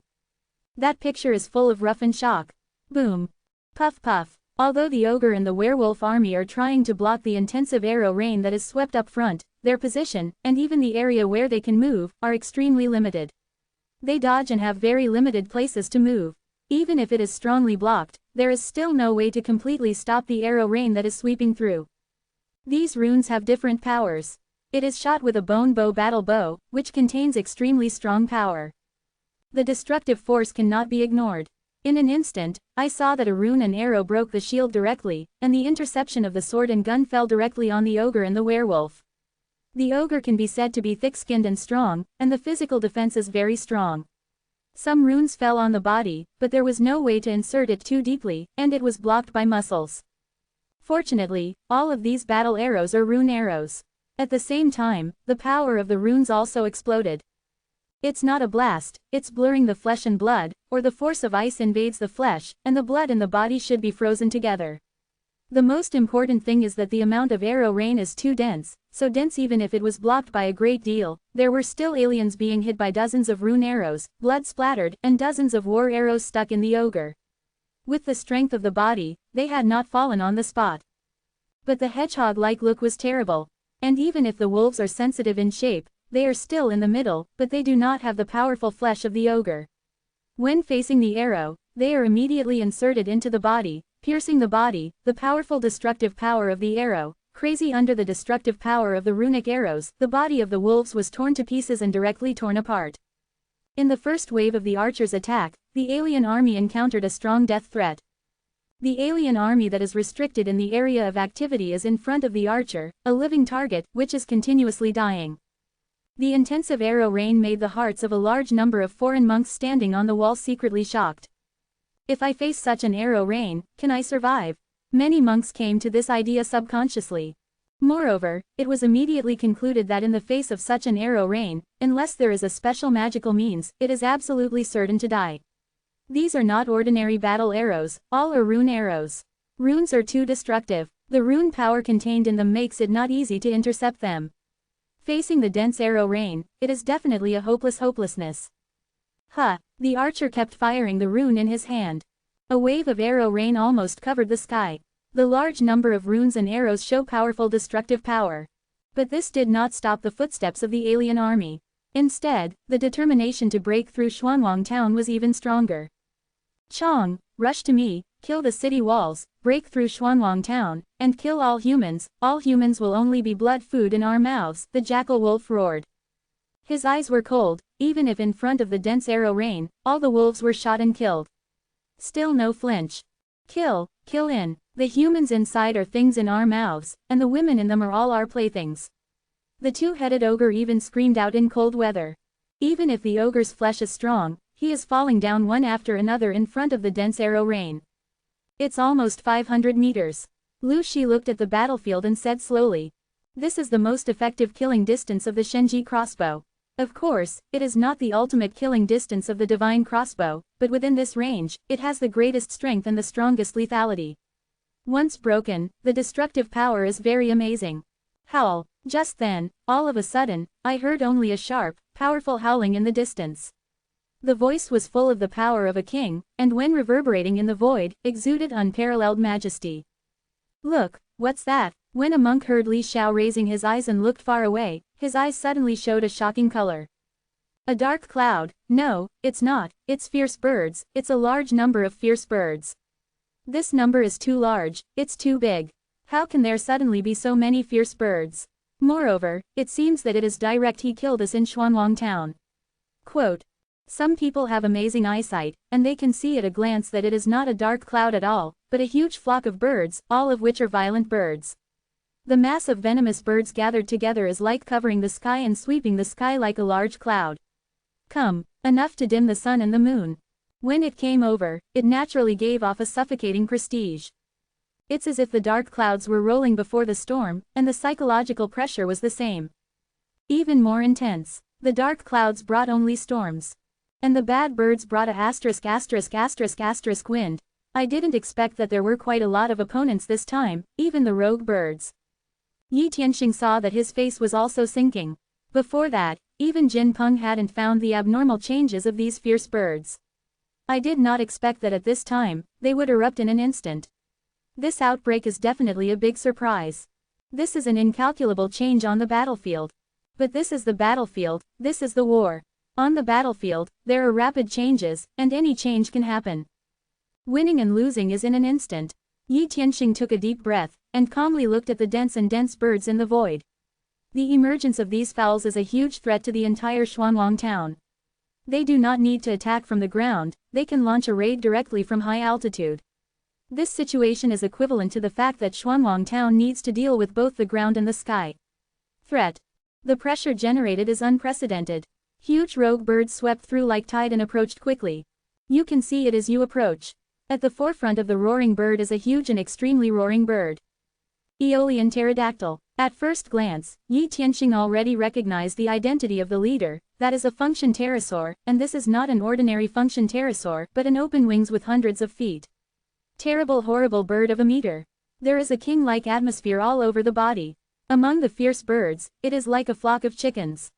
That picture is full of rough and shock. Boom. Puff puff. Although the ogre and the werewolf army are trying to block the intensive arrow rain that is swept up front, their position, and even the area where they can move, are extremely limited. They dodge and have very limited places to move. Even if it is strongly blocked, there is still no way to completely stop the arrow rain that is sweeping through. These runes have different powers. It is shot with a bone bow battle bow, which contains extremely strong power. The destructive force cannot be ignored. In an instant, I saw that a rune and arrow broke the shield directly, and the interception of the sword and gun fell directly on the ogre and the werewolf. The ogre can be said to be thick-skinned and strong, and the physical defense is very strong. Some runes fell on the body, but there was no way to insert it too deeply, and it was blocked by muscles. Fortunately, all of these battle arrows are rune arrows. At the same time, the power of the runes also exploded. It's not a blast, it's blurring the flesh and blood, or the force of ice invades the flesh, and the blood and the body should be frozen together. The most important thing is that the amount of arrow rain is too dense, so dense even if it was blocked by a great deal, there were still aliens being hit by dozens of rune arrows, blood splattered, and dozens of war arrows stuck in the ogre. With the strength of the body, they had not fallen on the spot. But the hedgehog-like look was terrible. And even if the wolves are sensitive in shape, they are still in the middle, but they do not have the powerful flesh of the ogre. When facing the arrow, they are immediately inserted into the body, piercing the body, the powerful destructive power of the arrow, crazy under the destructive power of the runic arrows, the body of the wolves was torn to pieces and directly torn apart. In the first wave of the archers' attack, the alien army encountered a strong death threat. The alien army that is restricted in the area of activity is in front of the archer, a living target, which is continuously dying. The intensive arrow rain made the hearts of a large number of foreign monks standing on the wall secretly shocked. If I face such an arrow rain, can I survive? Many monks came to this idea subconsciously. Moreover, it was immediately concluded that in the face of such an arrow rain, unless there is a special magical means, it is absolutely certain to die. These are not ordinary battle arrows, all are rune arrows. Runes are too destructive. The rune power contained in them makes it not easy to intercept them. Facing the dense arrow rain, it is definitely a hopelessness. The archer kept firing the rune in his hand. A wave of arrow rain almost covered the sky. The large number of runes and arrows show powerful destructive power. But this did not stop the footsteps of the alien army. Instead, the determination to break through Xuanwang town was even stronger. Chong, rush to me, kill the city walls, break through Xuanwang town, and kill all humans will only be blood food in our mouths, the jackal wolf roared. His eyes were cold, even if in front of the dense arrow rain, all the wolves were shot and killed. Still no flinch. Kill in. The humans inside are things in our mouths, and the women in them are all our playthings. The two-headed ogre even screamed out in cold weather. Even if the ogre's flesh is strong, he is falling down one after another in front of the dense arrow rain. It's almost 500 meters. Lu Shi looked at the battlefield and said slowly. This is the most effective killing distance of the Shenji crossbow. Of course, it is not the ultimate killing distance of the divine crossbow, but within this range, it has the greatest strength and the strongest lethality. Once broken, the destructive power is very amazing. Howl. Just then, all of a sudden, I heard only a sharp, powerful howling in the distance. The voice was full of the power of a king, and when reverberating in the void, exuded unparalleled majesty. Look, what's that? When a monk heard Li Xiao raising his eyes and looked far away, his eyes suddenly showed a shocking color. A dark cloud? No, it's not, it's fierce birds, it's a large number of fierce birds. This number is too large, it's too big. How can there suddenly be so many fierce birds? Moreover, it seems that it is direct he killed us in Xuanwang town. Quote. Some people have amazing eyesight, and they can see at a glance that it is not a dark cloud at all, but a huge flock of birds, all of which are violent birds. The mass of venomous birds gathered together is like covering the sky and sweeping the sky like a large cloud. Come, enough to dim the sun and the moon. When it came over, it naturally gave off a suffocating prestige. It's as if the dark clouds were rolling before the storm, and the psychological pressure was the same. Even more intense. The dark clouds brought only storms. And the bad birds brought a **** wind. I didn't expect that there were quite a lot of opponents this time, even the rogue birds. Yi Tianxing saw that his face was also sinking. Before that, even Jin Peng hadn't found the abnormal changes of these fierce birds. I did not expect that at this time, they would erupt in an instant. This outbreak is definitely a big surprise. This is an incalculable change on the battlefield. But this is the battlefield, this is the war. On the battlefield, there are rapid changes, and any change can happen. Winning and losing is in an instant. Yi Tianxing took a deep breath, and calmly looked at the dense birds in the void. The emergence of these fowls is a huge threat to the entire Xuanwang town. They do not need to attack from the ground, they can launch a raid directly from high altitude. This situation is equivalent to the fact that Xuanwang town needs to deal with both the ground and the sky. Threat. The pressure generated is unprecedented. Huge rogue birds swept through like tide and approached quickly. You can see it as you approach. At the forefront of the roaring bird is a huge and extremely roaring bird. Aeolian pterodactyl. At first glance, Yi Tianxing already recognized the identity of the leader, that is a function pterosaur, and this is not an ordinary function pterosaur but an open wings with hundreds of feet. Terrible horrible bird of a meter. There is a king-like atmosphere all over the body. Among the fierce birds, it is like a flock of chickens.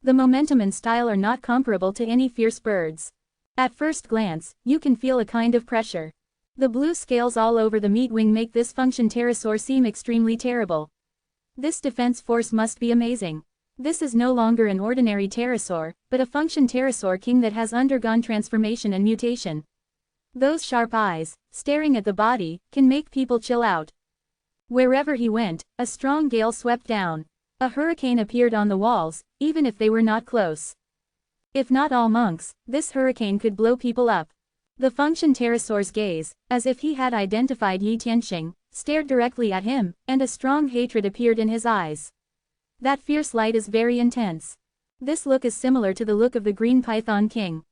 The momentum and style are not comparable to any fierce birds. At first glance, you can feel a kind of pressure. The blue scales all over the meat wing make this function pterosaur seem extremely terrible. This defense force must be amazing. This is no longer an ordinary pterosaur, but a function pterosaur king that has undergone transformation and mutation. Those sharp eyes, staring at the body, can make people chill out. Wherever he went, a strong gale swept down. A hurricane appeared on the walls, even if they were not close. If not all monks, this hurricane could blow people up. The function pterosaur's gaze, as if he had identified Yi Tianxing, stared directly at him, and a strong hatred appeared in his eyes. That fierce light is very intense. This look is similar to the look of the green python king.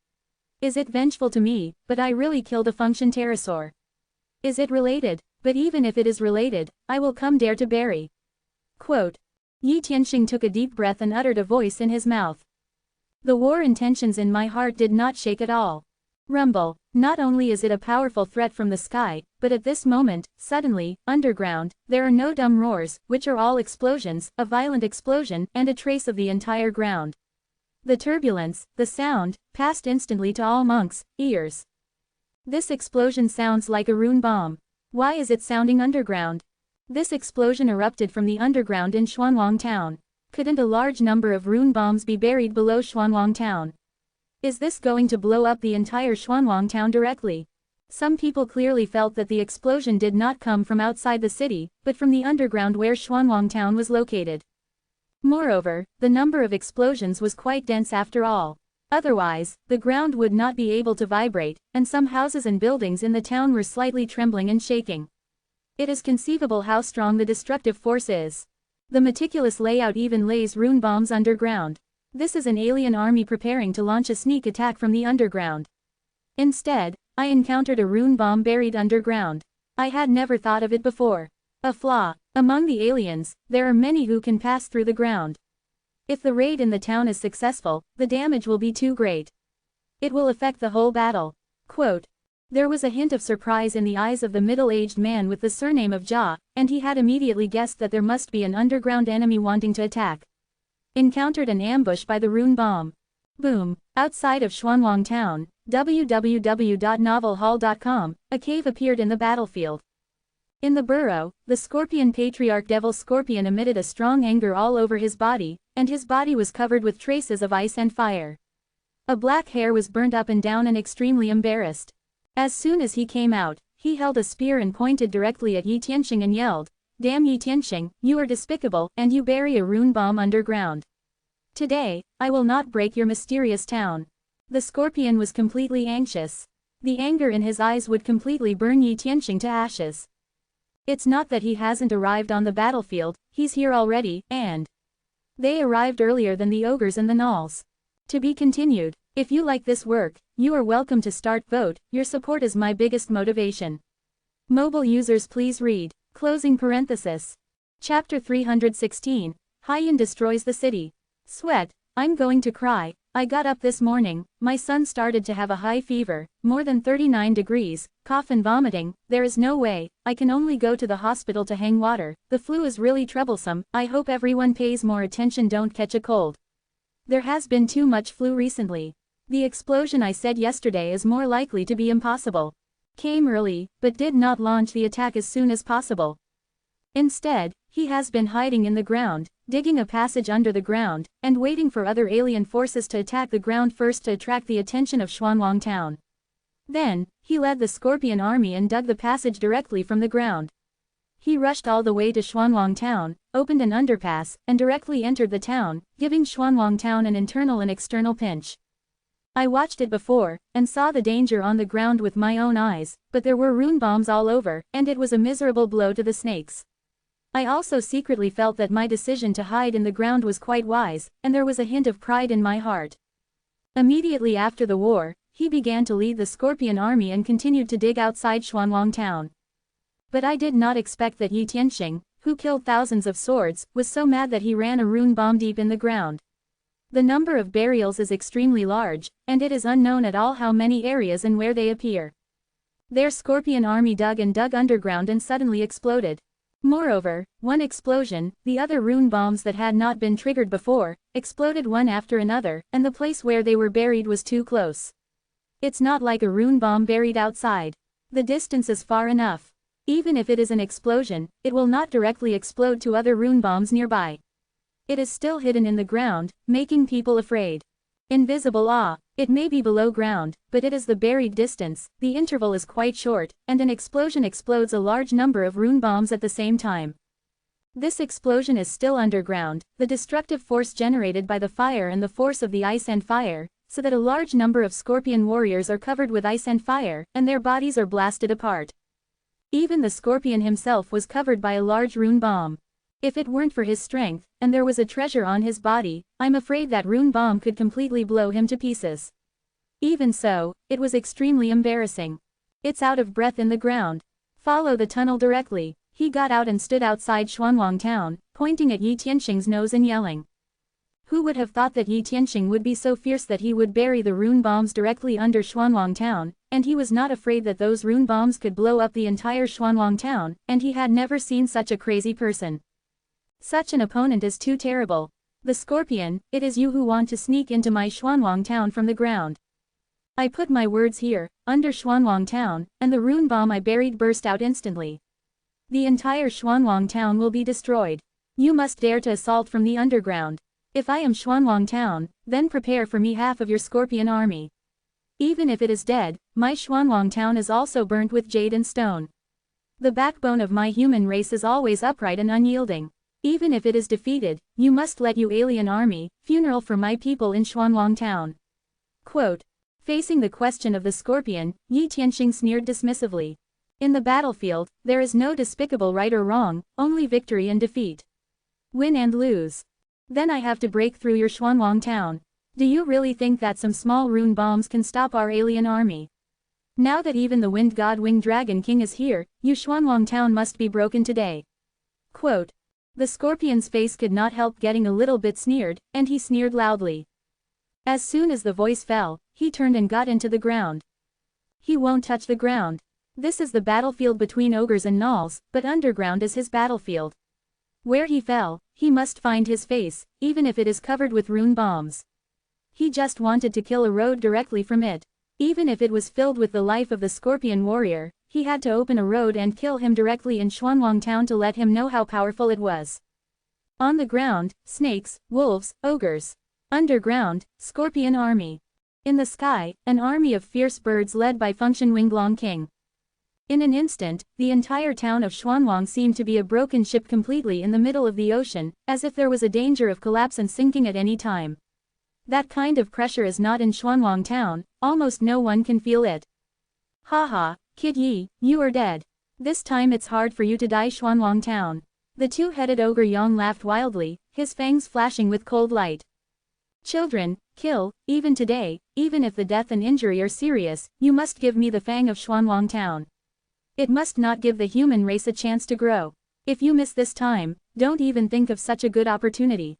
Is it vengeful to me, but I really killed a function pterosaur? Is it related? But even if it is related, I will come dare to bury. Quote. Yi Tianxing took a deep breath and uttered a voice in his mouth. The war intentions in my heart did not shake at all. Rumble. Not only is it a powerful threat from the sky, but at this moment, suddenly, underground, there are no dumb roars, which are all explosions, a violent explosion, and a trace of the entire ground. The turbulence, the sound, passed instantly to all monks' ears. This explosion sounds like a rune bomb. Why is it sounding underground? This explosion erupted from the underground in Xuanwang town. Couldn't a large number of rune bombs be buried below Xuanwang town? Is this going to blow up the entire Xuanwang town directly? Some people clearly felt that the explosion did not come from outside the city, but from the underground where Xuanwang town was located. Moreover, the number of explosions was quite dense after all. Otherwise, the ground would not be able to vibrate, and some houses and buildings in the town were slightly trembling and shaking. It is conceivable how strong the destructive force is. The meticulous layout even lays rune bombs underground. This is an alien army preparing to launch a sneak attack from the underground. Instead, I encountered a rune bomb buried underground. I had never thought of it before. A flaw. Among the aliens, there are many who can pass through the ground. If the raid in the town is successful, the damage will be too great. It will affect the whole battle. Quote. There was a hint of surprise in the eyes of the middle-aged man with the surname of Jia, and he had immediately guessed that there must be an underground enemy wanting to attack. Encountered an ambush by the rune bomb. Boom. Outside of Xuanwang town, www.novelhall.com, a cave appeared in the battlefield. In the burrow, the scorpion patriarch devil scorpion emitted a strong anger all over his body, and his body was covered with traces of ice and fire. A black hair was burnt up and down and extremely embarrassed. As soon as he came out, he held a spear and pointed directly at Yi Tianxing and yelled, "Damn Yi Tianxing, you are despicable, and you bury a rune bomb underground. Today, I will not break your mysterious town." The scorpion was completely anxious. The anger in his eyes would completely burn Yi Tianxing to ashes. It's not that he hasn't arrived on the battlefield, he's here already, and they arrived earlier than the ogres and the gnolls. To be continued. If you like this work, you are welcome to start vote, your support is my biggest motivation. Mobile users please read. Closing parenthesis. Chapter 316, Haiyan destroys the city. Sweat, I'm going to cry. I got up this morning, my son started to have a high fever, more than 39 degrees, cough and vomiting. There is no way, I can only go to the hospital to hang water. The flu is really troublesome, I hope everyone pays more attention, don't catch a cold. There has been too much flu recently. The explosion I said yesterday is more likely to be impossible. Came early, but did not launch the attack as soon as possible. Instead, he has been hiding in the ground, digging a passage under the ground, and waiting for other alien forces to attack the ground first to attract the attention of Xuanwang town. Then, he led the Scorpion army and dug the passage directly from the ground. He rushed all the way to Xuanwang town, opened an underpass, and directly entered the town, giving Xuanwang town an internal and external pinch. I watched it before, and saw the danger on the ground with my own eyes, but there were rune bombs all over, and it was a miserable blow to the snakes. I also secretly felt that my decision to hide in the ground was quite wise, and there was a hint of pride in my heart. Immediately after the war, he began to lead the Scorpion army and continued to dig outside Xuanwang town. But I did not expect that Yi Tianxing, who who killed thousands of swords, was so mad that he ran a rune bomb deep in the ground. The number of burials is extremely large, and it is unknown at all how many areas and where they appear. Their scorpion army dug and dug underground and suddenly exploded. Moreover, one explosion, the other rune bombs that had not been triggered before, exploded one after another, and the place where they were buried was too close. It's not like a rune bomb buried outside. The distance is far enough. Even if it is an explosion, it will not directly explode to other rune bombs nearby. It is still hidden in the ground, making people afraid. Invisible it may be below ground, but it is the buried distance, the interval is quite short, and an explosion explodes a large number of rune bombs at the same time. This explosion is still underground, the destructive force generated by the fire and the force of the ice and fire, so that a large number of scorpion warriors are covered with ice and fire, and their bodies are blasted apart. Even the scorpion himself was covered by a large rune bomb. If it weren't for his strength, and there was a treasure on his body, I'm afraid that rune bomb could completely blow him to pieces. Even so, it was extremely embarrassing. It's out of breath in the ground. Follow the tunnel directly. He got out and stood outside Xuanwang town, pointing at Yi Tianxing's nose and yelling. Who would have thought that Yi Tianxing would be so fierce that he would bury the rune bombs directly under Xuanwang town, and he was not afraid that those rune bombs could blow up the entire Xuanwang town, and he had never seen such a crazy person. Such an opponent is too terrible. The scorpion, it is you who want to sneak into my Xuanwang town from the ground. I put my words here, under Xuanwang town, and the rune bomb I buried burst out instantly. The entire Xuanwang town will be destroyed. You must dare to assault from the underground. If I am Xuanwang town, then prepare for me half of your scorpion army. Even if it is dead, my Xuanwang town is also burnt with jade and stone. The backbone of my human race is always upright and unyielding. Even if it is defeated, you must let you alien army, funeral for my people in Xuanwang town. Quote. Facing the question of the scorpion, Yi Tianxing sneered dismissively. In the battlefield, there is no despicable right or wrong, only victory and defeat. Win and lose. Then I have to break through your Xuanwang town. Do you really think that some small rune bombs can stop our alien army? Now that even the wind god Winged Dragon King is here, you Xuanwang town must be broken today. Quote. The scorpion's face could not help getting a little bit sneered, and he sneered loudly. As soon as the voice fell, he turned and got into the ground. He won't touch the ground. This is the battlefield between ogres and gnolls, but underground is his battlefield. Where he fell, he must find his face, even if it is covered with rune bombs. He just wanted to kill a road directly from it. Even if it was filled with the life of the scorpion warrior, he had to open a road and kill him directly in Xuanwang town to let him know how powerful it was. On the ground, snakes, wolves, ogres. Underground, scorpion army. In the sky, an army of fierce birds led by Function Winglong King. In an instant, the entire town of Xuanwang seemed to be a broken ship completely in the middle of the ocean, as if there was a danger of collapse and sinking at any time. That kind of pressure is not in Xuanwang town, almost no one can feel it. Haha, Kid Yi, you are dead. This time it's hard for you to die Xuanwang town. The two-headed ogre Yang laughed wildly, his fangs flashing with cold light. Children, kill, even today, even if the death and injury are serious, you must give me the fang of Xuanwang town. It must not give the human race a chance to grow. If you miss this time, don't even think of such a good opportunity.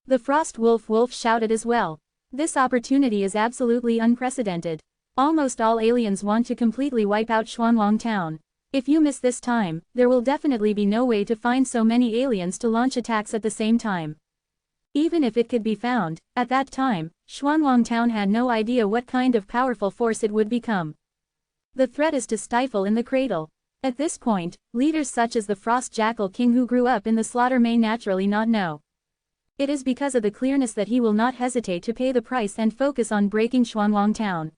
The Frost Wolf shouted as well. This opportunity is absolutely unprecedented. Almost all aliens want to completely wipe out Xuanwang town. If you miss this time, there will definitely be no way to find so many aliens to launch attacks at the same time. Even if it could be found, at that time, Xuanwang town had no idea what kind of powerful force it would become. The threat is to stifle in the cradle. At this point, leaders such as the Frost Jackal King who grew up in the slaughter may naturally not know. It is because of the clearness that he will not hesitate to pay the price and focus on breaking Xuanwang town.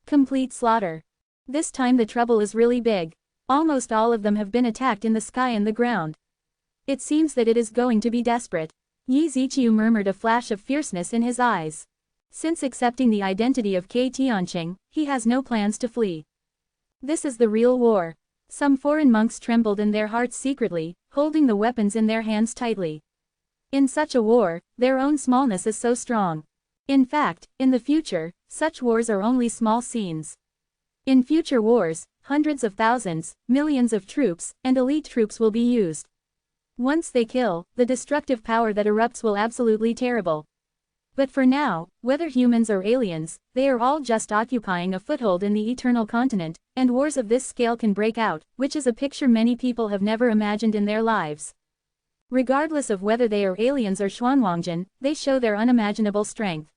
Complete slaughter. This time the trouble is really big. Almost all of them have been attacked in the sky and the ground. It seems that it is going to be desperate. Yi Ziqiu murmured, a flash of fierceness in his eyes. Since accepting the identity of K Tianqing, he has no plans to flee. This is the real war. Some foreign monks trembled in their hearts secretly, holding the weapons in their hands tightly. In such a war, their own smallness is so strong. In fact, in the future, such wars are only small scenes. In future wars, hundreds of thousands, millions of troops, and elite troops will be used. Once they kill, the destructive power that erupts will absolutely terrible. But for now, whether humans or aliens, they are all just occupying a foothold in the eternal continent, and wars of this scale can break out, which is a picture many people have never imagined in their lives. Regardless of whether they are aliens or Xuanwangjin, they show their unimaginable strength.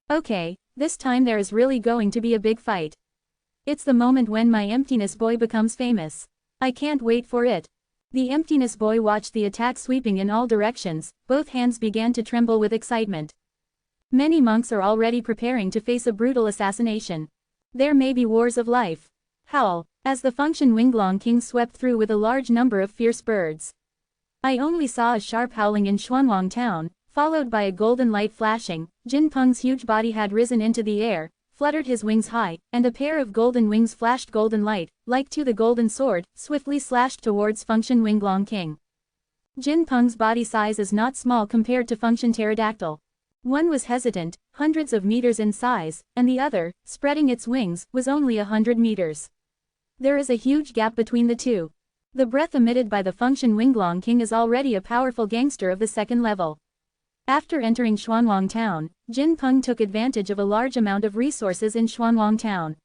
Okay, this time there is really going to be a big fight. It's the moment when my emptiness boy becomes famous. I can't wait for it. The emptiness boy watched the attack sweeping in all directions, both hands began to tremble with excitement. Many monks are already preparing to face a brutal assassination. There may be wars of life. Howl, as the Function Winglong King swept through with a large number of fierce birds. I only saw a sharp howling in Xuanwang town, followed by a golden light flashing. Jin Peng's huge body had risen into the air, fluttered his wings high, and a pair of golden wings flashed golden light, like to the golden sword, swiftly slashed towards Function Winglong King. Jin Peng's body size is not small compared to Function Pterodactyl. One was hesitant, hundreds of meters in size, and the other, spreading its wings, was only 100 meters. There is a huge gap between the two. The breath emitted by the Function Winglong King is already a powerful gangster of the second level. After entering Xuanwang town, Jin Peng took advantage of a large amount of resources in Xuanwang town.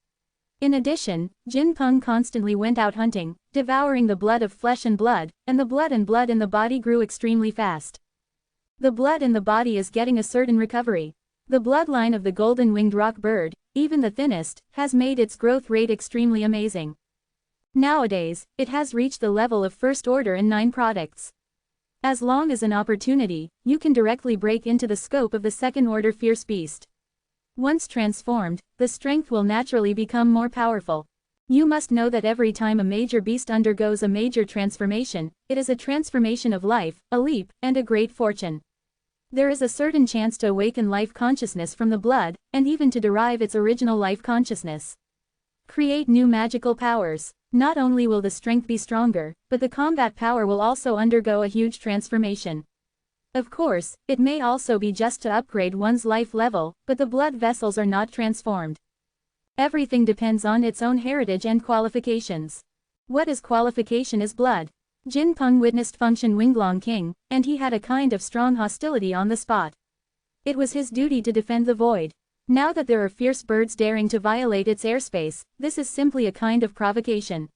In addition, Jin Peng constantly went out hunting, devouring the blood of flesh and blood in the body grew extremely fast. The blood in the body is getting a certain recovery. The bloodline of the golden-winged rock bird, even the thinnest, has made its growth rate extremely amazing. Nowadays, it has reached the level of first order in 9 products. As long as an opportunity, you can directly break into the scope of the second-order fierce beast. Once transformed, the strength will naturally become more powerful. You must know that every time a major beast undergoes a major transformation, it is a transformation of life, a leap, and a great fortune. There is a certain chance to awaken life consciousness from the blood, and even to derive its original life consciousness. Create new magical powers. Not only will the strength be stronger, but the combat power will also undergo a huge transformation. Of course, it may also be just to upgrade one's life level, but the blood vessels are not transformed. Everything depends on its own heritage and qualifications. What is qualification is blood. Jin Peng witnessed Function Winglong King, and he had a kind of strong hostility on the spot. It was his duty to defend the void. Now that there are fierce birds daring to violate its airspace, this is simply a kind of provocation.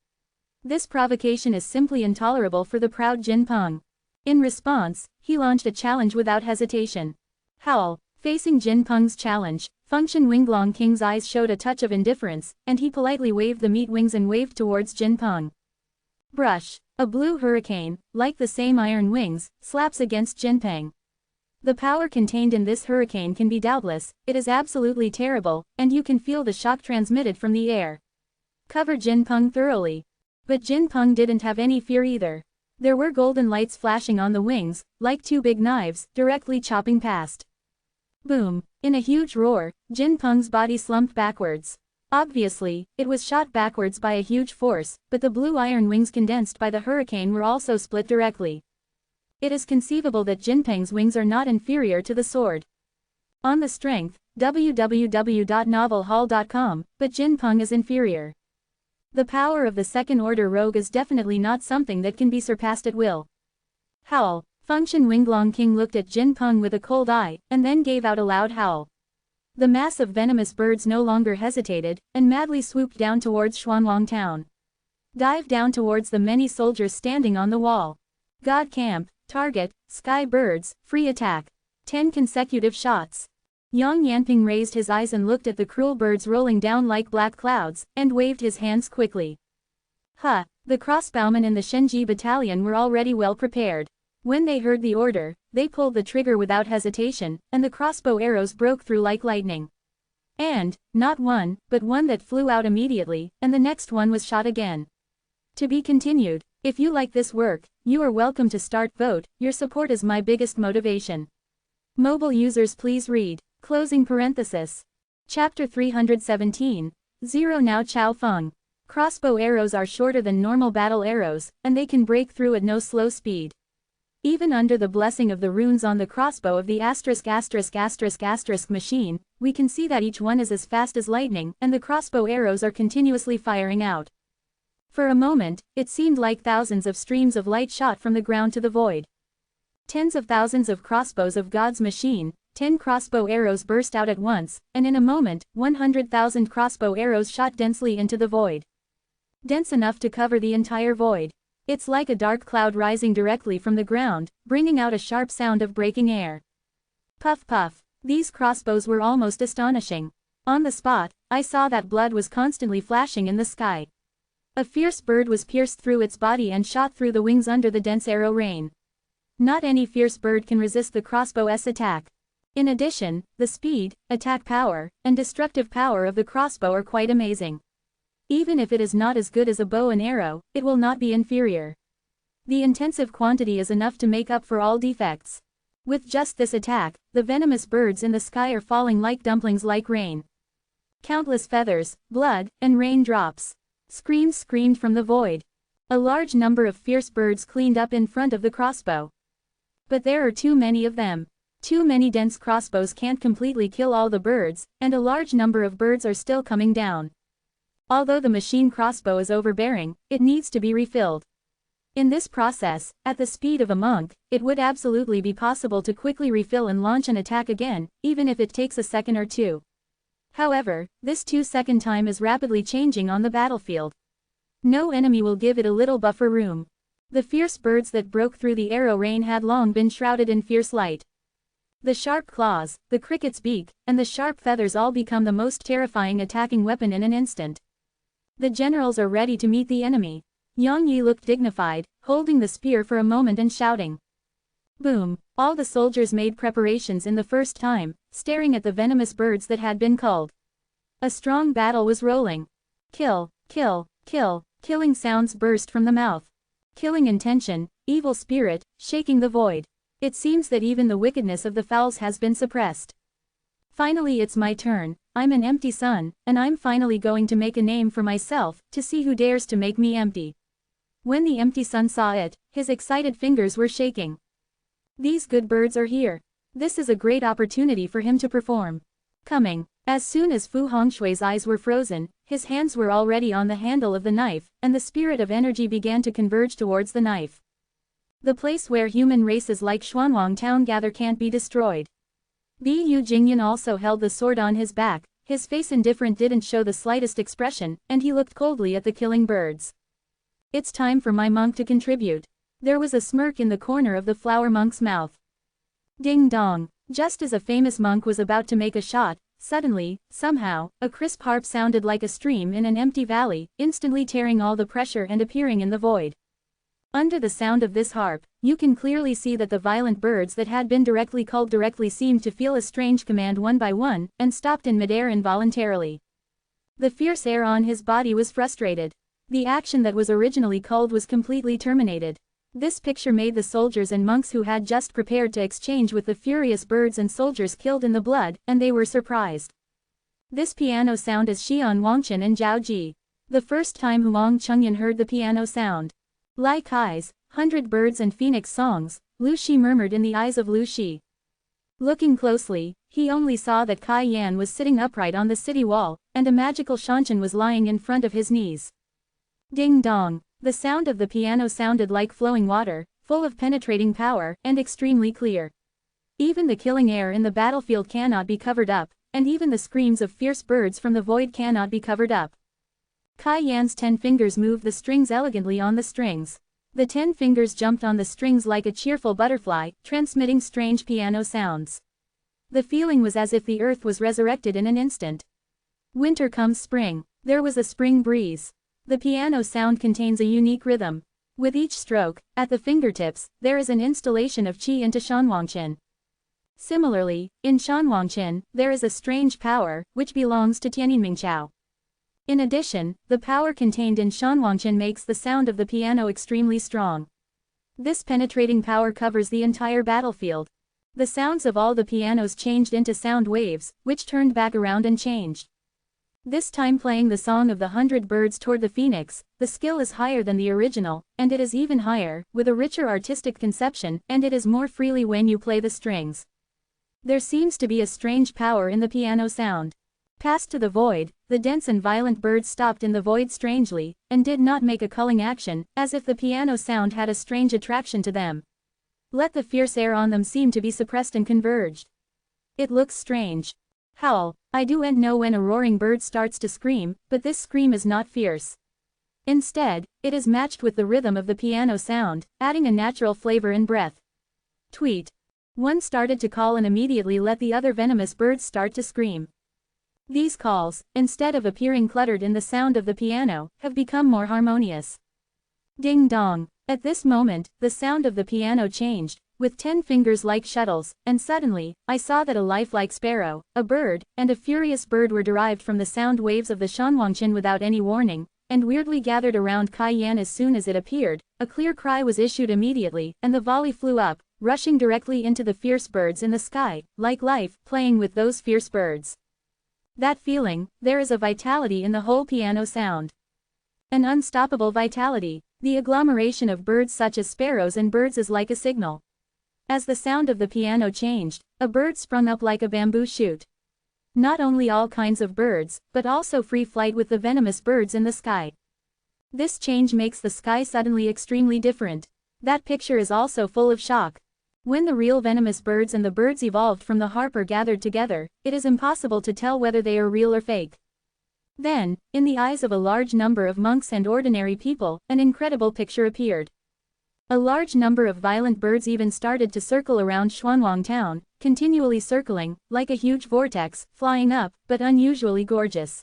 This provocation is simply intolerable for the proud Jin Peng. In response, he launched a challenge without hesitation. Howl, facing Jin Peng's challenge, Function Winglong King's eyes showed a touch of indifference, and he politely waved the meat wings and waved towards Jin Peng. Brush, a blue hurricane, like the same iron wings, slaps against Jin Peng. The power contained in this hurricane can be doubtless, it is absolutely terrible, and you can feel the shock transmitted from the air. Cover Jin Peng thoroughly. But Jin Peng didn't have any fear either. There were golden lights flashing on the wings, like 2 big knives, directly chopping past. Boom! In a huge roar, Jin Peng's body slumped backwards. Obviously, it was shot backwards by a huge force, but the blue iron wings condensed by the hurricane were also split directly. It is conceivable that Jin Peng's wings are not inferior to the sword. On the strength, www.novelhall.com, but Jin Peng is inferior. The power of the second-order rogue is definitely not something that can be surpassed at will. Howl, Function Winglong King looked at Jin Peng with a cold eye, and then gave out a loud howl. The mass of venomous birds no longer hesitated, and madly swooped down towards Xuanwang town. Dive down towards the many soldiers standing on the wall. God camp. Target, sky birds, free attack. 10 consecutive shots. Yang Yanping raised his eyes and looked at the cruel birds rolling down like black clouds, and waved his hands quickly. The crossbowmen in the Shenji battalion were already well prepared. When they heard the order, they pulled the trigger without hesitation, and the crossbow arrows broke through like lightning. And, not one, but one that flew out immediately, and the next one was shot again. To be continued. If you like this work, you are welcome to start vote, your support is my biggest motivation. Mobile users please read. Closing parenthesis. Chapter 317. Zero Now Chao Feng. Crossbow arrows are shorter than normal battle arrows, and they can break through at no slow speed. Even under the blessing of the runes on the crossbow of the ***** machine, we can see that each one is as fast as lightning, and the crossbow arrows are continuously firing out. For a moment, it seemed like thousands of streams of light shot from the ground to the void. Tens of thousands of crossbows of God's machine, 10 crossbow arrows burst out at once, and in a moment, 100,000 crossbow arrows shot densely into the void. Dense enough to cover the entire void. It's like a dark cloud rising directly from the ground, bringing out a sharp sound of breaking air. Puff puff. These crossbows were almost astonishing. On the spot, I saw that blood was constantly flashing in the sky. A fierce bird was pierced through its body and shot through the wings under the dense arrow rain. Not any fierce bird can resist the crossbow's attack. In addition, the speed, attack power, and destructive power of the crossbow are quite amazing. Even if it is not as good as a bow and arrow, it will not be inferior. The intensive quantity is enough to make up for all defects. With just this attack, the venomous birds in the sky are falling like dumplings like rain. Countless feathers, blood, and rain drops. Screams screamed from the void. A large number of fierce birds cleaned up in front of the crossbow. But there are too many of them. Too many dense crossbows can't completely kill all the birds, and a large number of birds are still coming down. Although the machine crossbow is overbearing, it needs to be refilled. In this process, at the speed of a monk, it would absolutely be possible to quickly refill and launch an attack again, even if it takes a second or two. However, this 2-second time is rapidly changing on the battlefield. No enemy will give it a little buffer room. The fierce birds that broke through the arrow rain had long been shrouded in fierce light. The sharp claws, the cricket's beak, and the sharp feathers all become the most terrifying attacking weapon in an instant. The generals are ready to meet the enemy. Yang Yi looked dignified, holding the spear for a moment and shouting. Boom! All the soldiers made preparations in the first time, staring at the venomous birds that had been culled. A strong battle was rolling. Kill, kill, kill, killing sounds burst from the mouth. Killing intention, evil spirit, shaking the void. It seems that even the wickedness of the fowls has been suppressed. Finally it's my turn, I'm an empty sun, and I'm finally going to make a name for myself, to see who dares to make me empty. When the empty sun saw it, his excited fingers were shaking. These good birds are here. This is a great opportunity for him to perform. Coming. As soon as Fu Hongshui's eyes were frozen, his hands were already on the handle of the knife, and the spirit of energy began to converge towards the knife. The place where human races like Xuanwang Town gather can't be destroyed. Bu Jingyan also held the sword on his back, his face indifferent didn't show the slightest expression, and he looked coldly at the killing birds. It's time for my monk to contribute. There was a smirk in the corner of the flower monk's mouth. Ding dong. Just as a famous monk was about to make a shot, suddenly, somehow, a crisp harp sounded like a stream in an empty valley, instantly tearing all the pressure and appearing in the void. Under the sound of this harp, you can clearly see that the violent birds that had been directly culled directly seemed to feel a strange command one by one, and stopped in midair involuntarily. The fierce air on his body was frustrated. The action that was originally culled was completely terminated. This picture made the soldiers and monks who had just prepared to exchange with the furious birds and soldiers killed in the blood, and they were surprised. This piano sound is Xian Wangchen and Zhao Ji. The first time Huang Chengyan heard the piano sound. Lai Kai's 100 Birds and Phoenix Songs, Lu Shi murmured in the eyes of Lu Shi. Looking closely, he only saw that Kai Yan was sitting upright on the city wall, and a magical shanchen was lying in front of his knees. Ding dong. The sound of the piano sounded like flowing water, full of penetrating power, and extremely clear. Even the killing air in the battlefield cannot be covered up, and even the screams of fierce birds from the void cannot be covered up. Kai Yan's 10 fingers moved the strings elegantly on the strings. The 10 fingers jumped on the strings like a cheerful butterfly, transmitting strange piano sounds. The feeling was as if the earth was resurrected in an instant. Winter comes spring. There was a spring breeze. The piano sound contains a unique rhythm. With each stroke, at the fingertips, there is an installation of qi into Shanwangchen. Similarly, in Shanwangchen, there is a strange power, which belongs to Tianyanmingqiao. In addition, the power contained in Shanwangchen makes the sound of the piano extremely strong. This penetrating power covers the entire battlefield. The sounds of all the pianos changed into sound waves, which turned back around and changed. This time playing the song of the 100 birds toward the phoenix, the skill is higher than the original, and it is even higher, with a richer artistic conception, and it is more freely when you play the strings. There seems to be a strange power in the piano sound. Passed to the void, the dense and violent birds stopped in the void strangely, and did not make a culling action, as if the piano sound had a strange attraction to them. Let the fierce air on them seem to be suppressed and converged. It looks strange. Howl. I do know when a roaring bird starts to scream, but this scream is not fierce. Instead, it is matched with the rhythm of the piano sound, adding a natural flavor and breath. Tweet. One started to call and immediately let the other venomous birds start to scream. These calls, instead of appearing cluttered in the sound of the piano, have become more harmonious. Ding dong. At this moment, the sound of the piano changed, with 10 fingers like shuttles, and suddenly, I saw that a lifelike sparrow, a bird, and a furious bird were derived from the sound waves of the Shanwangchen without any warning, and weirdly gathered around Kai Yan as soon as it appeared. A clear cry was issued immediately, and the volley flew up, rushing directly into the fierce birds in the sky, like life, playing with those fierce birds. That feeling, there is a vitality in the whole piano sound. An unstoppable vitality. The agglomeration of birds such as sparrows and birds is like a signal. As the sound of the piano changed, a bird sprung up like a bamboo shoot. Not only all kinds of birds, but also free flight with the venomous birds in the sky. This change makes the sky suddenly extremely different. That picture is also full of shock. When the real venomous birds and the birds evolved from the harp are gathered together, it is impossible to tell whether they are real or fake. Then, in the eyes of a large number of monks and ordinary people, an incredible picture appeared. A large number of violent birds even started to circle around Xuanwang town, continually circling, like a huge vortex, flying up, but unusually gorgeous.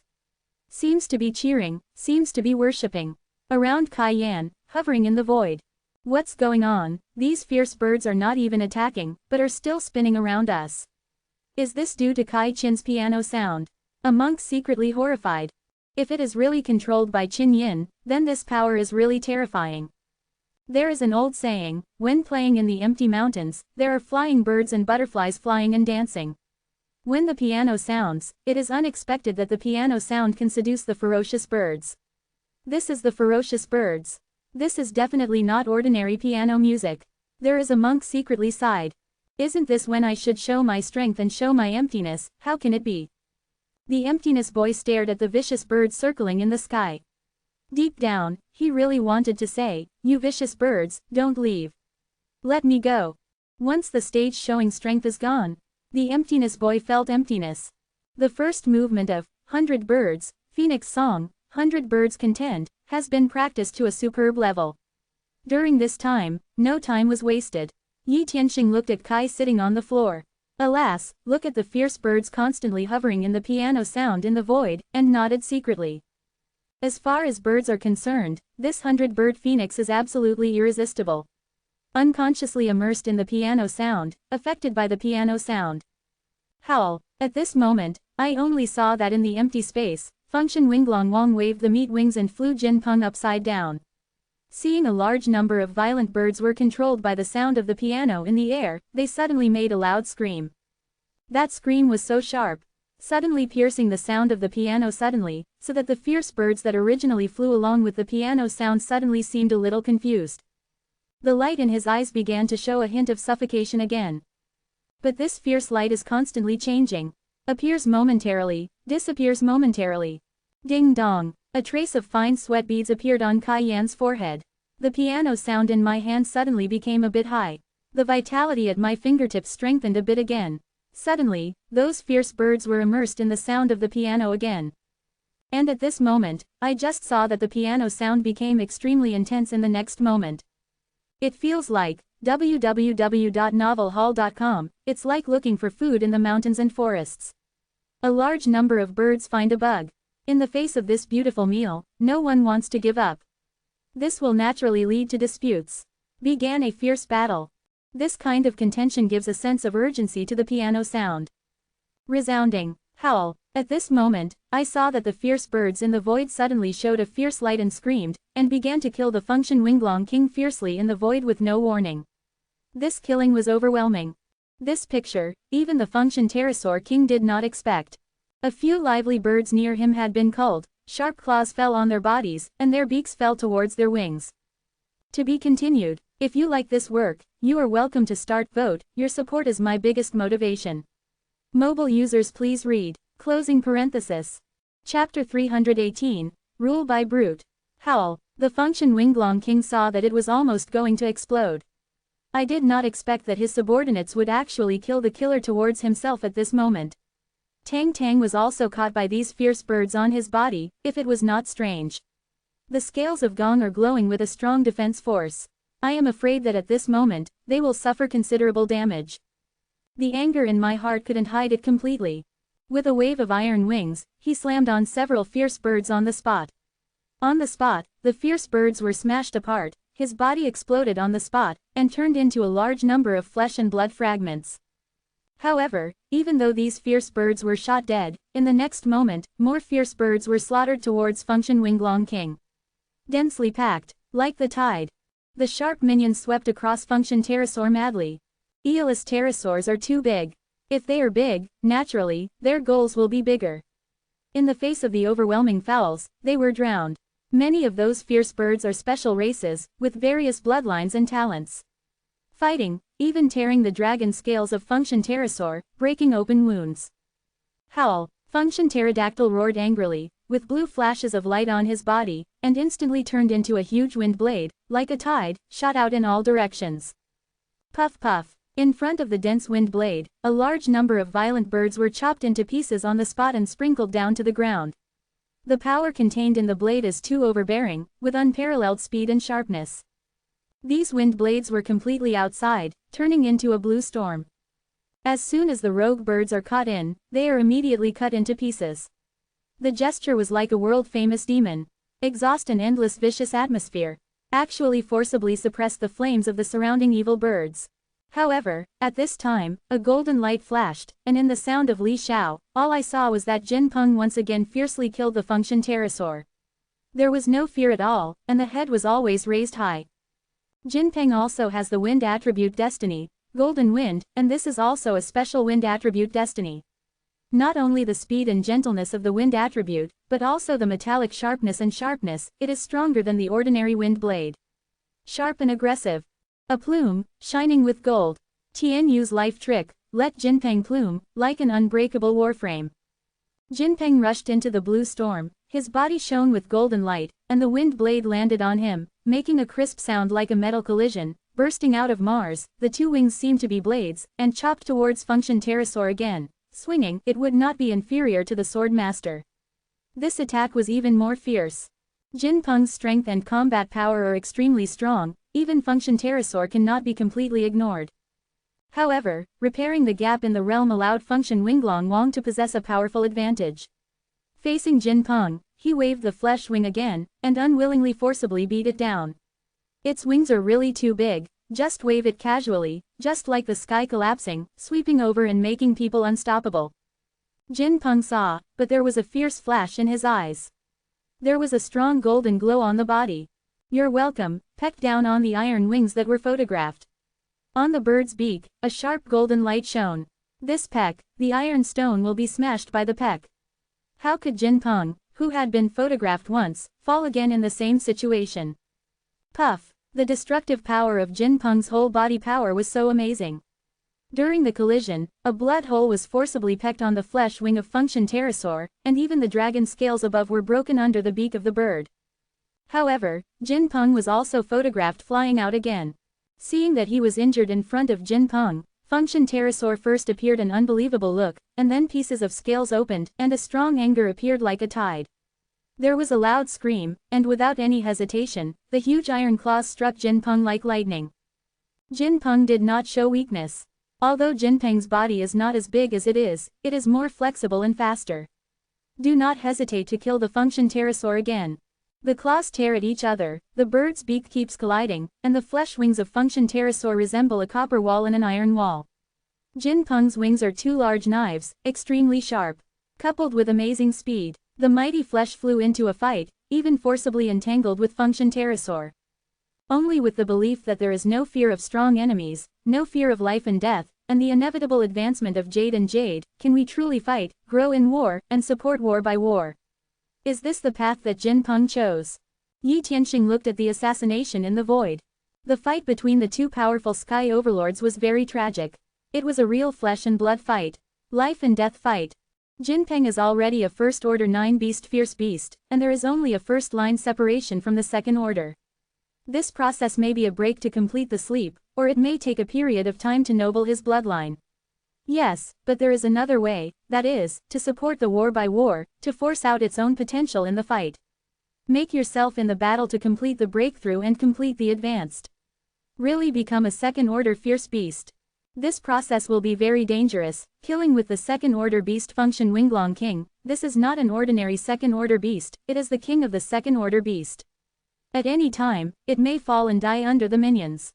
Seems to be cheering, seems to be worshipping. Around Kai Yan, hovering in the void. What's going on? These fierce birds are not even attacking, but are still spinning around us. Is this due to Kai Qin's piano sound? A monk secretly horrified. If it is really controlled by Qin Yin, then this power is really terrifying. There is an old saying, when playing in the empty mountains, there are flying birds and butterflies flying and dancing. When the piano sounds, it is unexpected that the piano sound can seduce the ferocious birds. This is the ferocious birds. This is definitely not ordinary piano music. There is a monk secretly sighed. Isn't this when I should show my strength and show my emptiness? How can it be? The emptiness boy stared at the vicious birds circling in the sky. Deep down, he really wanted to say, "You vicious birds, don't leave. Let me go." Once the stage showing strength is gone, the emptiness boy felt emptiness. The first movement of 100 Birds, Phoenix Song, 100 Birds Contend, has been practiced to a superb level. During this time, no time was wasted. Yi Tianxing looked at Kai sitting on the floor. Alas, look at the fierce birds constantly hovering in the piano sound in the void, and nodded secretly. As far as birds are concerned, this 100-bird phoenix is absolutely irresistible. Unconsciously immersed in the piano sound, affected by the piano sound. Howl. At this moment, I only saw that in the empty space, Function Winglong Wang waved the meat wings and flew Jin Peng upside down. Seeing a large number of violent birds were controlled by the sound of the piano in the air, they suddenly made a loud scream. That scream was so sharp, suddenly piercing the sound of the piano suddenly, so that the fierce birds that originally flew along with the piano sound suddenly seemed a little confused. The light in his eyes began to show a hint of suffocation again. But this fierce light is constantly changing. Appears momentarily, disappears momentarily. Ding dong. A trace of fine sweat beads appeared on Kai Yan's forehead. The piano sound in my hand suddenly became a bit high. The vitality at my fingertips strengthened a bit again. Suddenly, those fierce birds were immersed in the sound of the piano again. And at this moment, I just saw that the piano sound became extremely intense in the next moment. It feels like www.novelhall.com, it's like looking for food in the mountains and forests. A large number of birds find a bug. In the face of this beautiful meal, no one wants to give up. This will naturally lead to disputes. Began a fierce battle. This kind of contention gives a sense of urgency to the piano sound. Resounding. Howl. At this moment, I saw that the fierce birds in the void suddenly showed a fierce light and screamed, and began to kill the Function Winglong King fiercely in the void with no warning. This killing was overwhelming. This picture, even the Function Pterosaur King did not expect. A few lively birds near him had been culled, sharp claws fell on their bodies, and their beaks fell towards their wings. To be continued. If you like this work, you are welcome to start vote, your support is my biggest motivation. Mobile users please read. Closing parenthesis. Chapter 318, Rule by Brute. Howl. The Function Winglong King saw that it was almost going to explode. I did not expect that his subordinates would actually kill the killer towards himself at this moment. Tang Tang was also caught by these fierce birds on his body, if it was not strange. The scales of Gong are glowing with a strong defense force. I am afraid that at this moment, they will suffer considerable damage. The anger in my heart couldn't hide it completely. With a wave of iron wings, he slammed on several fierce birds on the spot. On the spot, the fierce birds were smashed apart, his body exploded on the spot, and turned into a large number of flesh and blood fragments. However, even though these fierce birds were shot dead, in the next moment, more fierce birds were slaughtered towards Function Winglong King. Densely packed, like the tide. The sharp minions swept across Function Pterosaur madly. Eeless pterosaurs are too big. If they are big, naturally, their goals will be bigger. In the face of the overwhelming fouls, they were drowned. Many of those fierce birds are special races, with various bloodlines and talents. Fighting, even tearing the dragon scales of Function Pterosaur, breaking open wounds. Howl. Function Pterodactyl roared angrily, with blue flashes of light on his body, and instantly turned into a huge wind blade, like a tide, shot out in all directions. Puff puff. In front of the dense wind blade, a large number of violent birds were chopped into pieces on the spot and sprinkled down to the ground. The power contained in the blade is too overbearing, with unparalleled speed and sharpness. These wind blades were completely outside, turning into a blue storm. As soon as the rogue birds are caught in, they are immediately cut into pieces. The gesture was like a world-famous demon. Exhaust an endless vicious atmosphere. Actually forcibly suppress the flames of the surrounding evil birds. However, at this time, a golden light flashed, and in the sound of Li Xiao, all I saw was that Jin Peng once again fiercely killed the Function Pterosaur. There was no fear at all, and the head was always raised high. Jin Peng also has the wind attribute destiny, Golden Wind, and this is also a special wind attribute destiny. Not only the speed and gentleness of the wind attribute, but also the metallic sharpness and sharpness, it is stronger than the ordinary wind blade. Sharp and aggressive. A plume, shining with gold. Tian Yu's life trick, let Jinpeng plume, like an unbreakable warframe. Jinpeng rushed into the blue storm, his body shone with golden light, and the wind blade landed on him, making a crisp sound like a metal collision. Bursting out of Mars, the two wings seemed to be blades, and chopped towards Function Pterosaur again. Swinging, it would not be inferior to the Sword Master. This attack was even more fierce. Jin Peng's strength and combat power are extremely strong, even Function Pterosaur cannot be completely ignored. However, repairing the gap in the realm allowed Function Winglong Wang to possess a powerful advantage. Facing Jin Peng, he waved the flesh wing again, and unwillingly forcibly beat it down. Its wings are really too big, just wave it casually, just like the sky collapsing, sweeping over and making people unstoppable. Jin Peng saw, but there was a fierce flash in his eyes. There was a strong golden glow on the body. You're welcome, pecked down on the iron wings that were photographed. On the bird's beak, a sharp golden light shone. This peck, the iron stone will be smashed by the peck. How could Jin Peng, who had been photographed once, fall again in the same situation? Puff. The destructive power of Jin Peng's whole body power was so amazing. During the collision, a blood hole was forcibly pecked on the flesh wing of Function Pterosaur, and even the dragon scales above were broken under the beak of the bird. However, Jin Peng was also photographed flying out again. Seeing that he was injured in front of Jin Peng, Function Pterosaur first appeared an unbelievable look, and then pieces of scales opened, and a strong anger appeared like a tide. There was a loud scream, and without any hesitation, the huge iron claws struck Jin Peng like lightning. Jin Peng did not show weakness. Although Jin Peng's body is not as big as it is more flexible and faster. Do not hesitate to kill the Function Pterosaur again. The claws tear at each other, the bird's beak keeps colliding, and the flesh wings of Function Pterosaur resemble a copper wall and an iron wall. Jin Peng's wings are two large knives, extremely sharp. Coupled with amazing speed, the mighty flesh flew into a fight, even forcibly entangled with Function Pterosaur. Only with the belief that there is no fear of strong enemies, no fear of life and death, and the inevitable advancement of Jade and Jade, can we truly fight, grow in war, and support war by war. Is this the path that Jin Peng chose? Yi Tianxing looked at the assassination in the void. The fight between the two powerful sky overlords was very tragic. It was a real flesh and blood fight. Life and death fight. Jinpeng is already a first order 9 beast fierce beast, and there is only a first line separation from the second order. This process may be a break to complete the sleep, or it may take a period of time to noble his bloodline. Yes, but there is another way, that is, to support the war by war, to force out its own potential in the fight. Make yourself in the battle to complete the breakthrough and complete the advanced. Really become a second-order fierce beast. This process will be very dangerous, killing with the second-order beast function Winglong King. This is not an ordinary second-order beast, it is the king of the second-order beast. At any time, it may fall and die under the minions.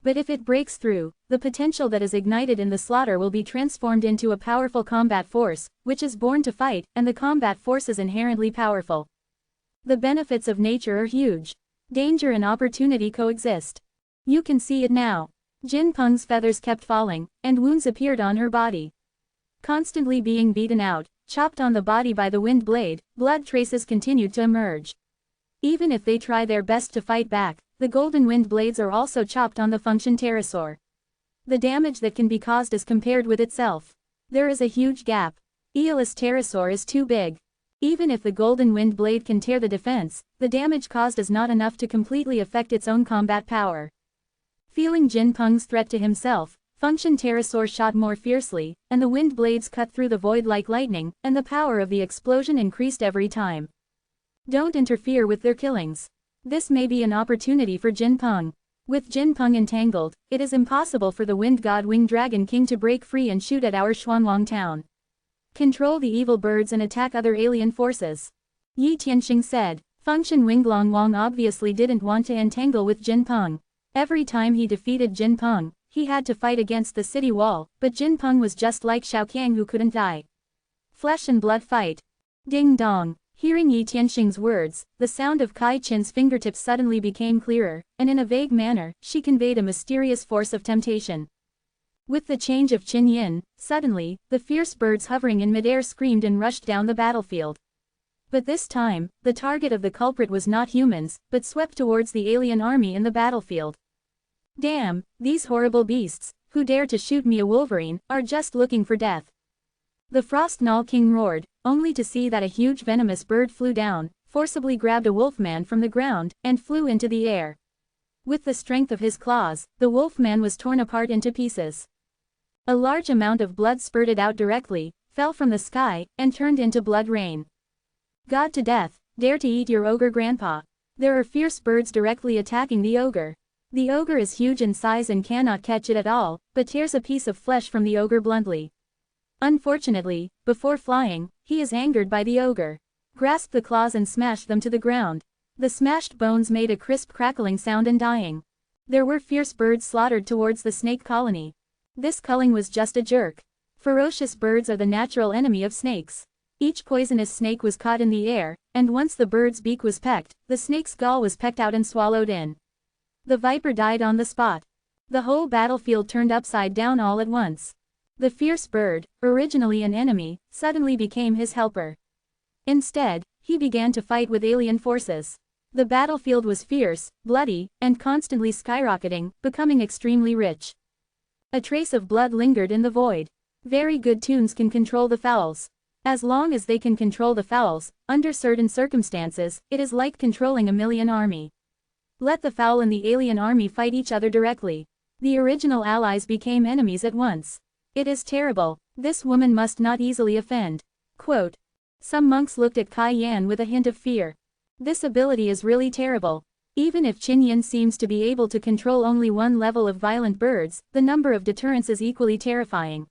But if it breaks through, the potential that is ignited in the slaughter will be transformed into a powerful combat force, which is born to fight, and the combat force is inherently powerful. The benefits of nature are huge. Danger and opportunity coexist. You can see it now. Jinpeng's feathers kept falling, and wounds appeared on her body. Constantly being beaten out, chopped on the body by the wind blade, blood traces continued to emerge. Even if they try their best to fight back, the golden wind blades are also chopped on the function pterosaur. The damage that can be caused is compared with itself. There is a huge gap. Aeolus pterosaur is too big. Even if the golden wind blade can tear the defense, the damage caused is not enough to completely affect its own combat power. Feeling Jinpeng's threat to himself, function pterosaur shot more fiercely, and the wind blades cut through the void like lightning, and the power of the explosion increased every time. Don't interfere with their killings. This may be an opportunity for Jinpeng. With Jinpeng entangled, it is impossible for the wind god Winged Dragon King to break free and shoot at our Xuanwang town. Control the evil birds and attack other alien forces. Yi Tianxing said. Function Winglong Wang obviously didn't want to entangle with Jinpeng. Every time he defeated Jinpeng, he had to fight against the city wall, but Jinpeng was just like Xiaoqiang who couldn't die. Flesh and blood fight. Ding dong. Hearing Yi Tianxing's words, the sound of Kai Chen's fingertips suddenly became clearer, and in a vague manner, she conveyed a mysterious force of temptation. With the change of Qin Yin, suddenly, the fierce birds hovering in midair screamed and rushed down the battlefield. But this time, the target of the culprit was not humans, but swept towards the alien army in the battlefield. Damn, these horrible beasts, who dare to shoot me a wolverine, are just looking for death. The Frost Null King roared, only to see that a huge venomous bird flew down, forcibly grabbed a wolfman from the ground, and flew into the air. With the strength of his claws, the wolfman was torn apart into pieces. A large amount of blood spurted out directly, fell from the sky, and turned into blood rain. God to death, dare to eat your ogre grandpa. There are fierce birds directly attacking the ogre. The ogre is huge in size and cannot catch it at all, but tears a piece of flesh from the ogre bluntly. Unfortunately, before flying, he is angered by the ogre. Grasped the claws and smashed them to the ground. The smashed bones made a crisp crackling sound and dying. There were fierce birds slaughtered towards the snake colony. This culling was just a jerk. Ferocious birds are the natural enemy of snakes. Each poisonous snake was caught in the air, and once the bird's beak was pecked, the snake's gall was pecked out and swallowed in. The viper died on the spot. The whole battlefield turned upside down all at once. The fierce bird, originally an enemy, suddenly became his helper. Instead, he began to fight with alien forces. The battlefield was fierce, bloody, and constantly skyrocketing, becoming extremely rich. A trace of blood lingered in the void. Very good tunes can control the fowls. As long as they can control the fowls, under certain circumstances, it is like controlling a million army. Let the fowl and the alien army fight each other directly. The original allies became enemies at once. It is terrible. This woman must not easily offend. Quote. Some monks looked at Kai Yan with a hint of fear. This ability is really terrible. Even if Qin Yin seems to be able to control only one level of violent birds, the number of deterrents is equally terrifying.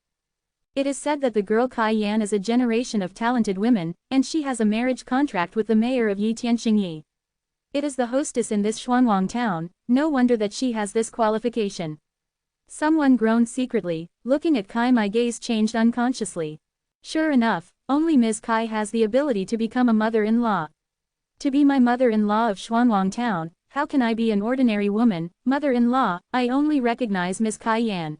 It is said that the girl Kai Yan is a generation of talented women, and she has a marriage contract with the mayor of Yi Tianxing. It is the hostess in this Xuanwang town, no wonder that she has this qualification. Someone groaned secretly, looking at Kai. My gaze changed unconsciously. Sure enough, only Ms. Kai has the ability to become a mother-in-law. To be my mother-in-law of Xuanwang town, how can I be an ordinary woman, mother-in-law? I only recognize Ms. Kai Yan.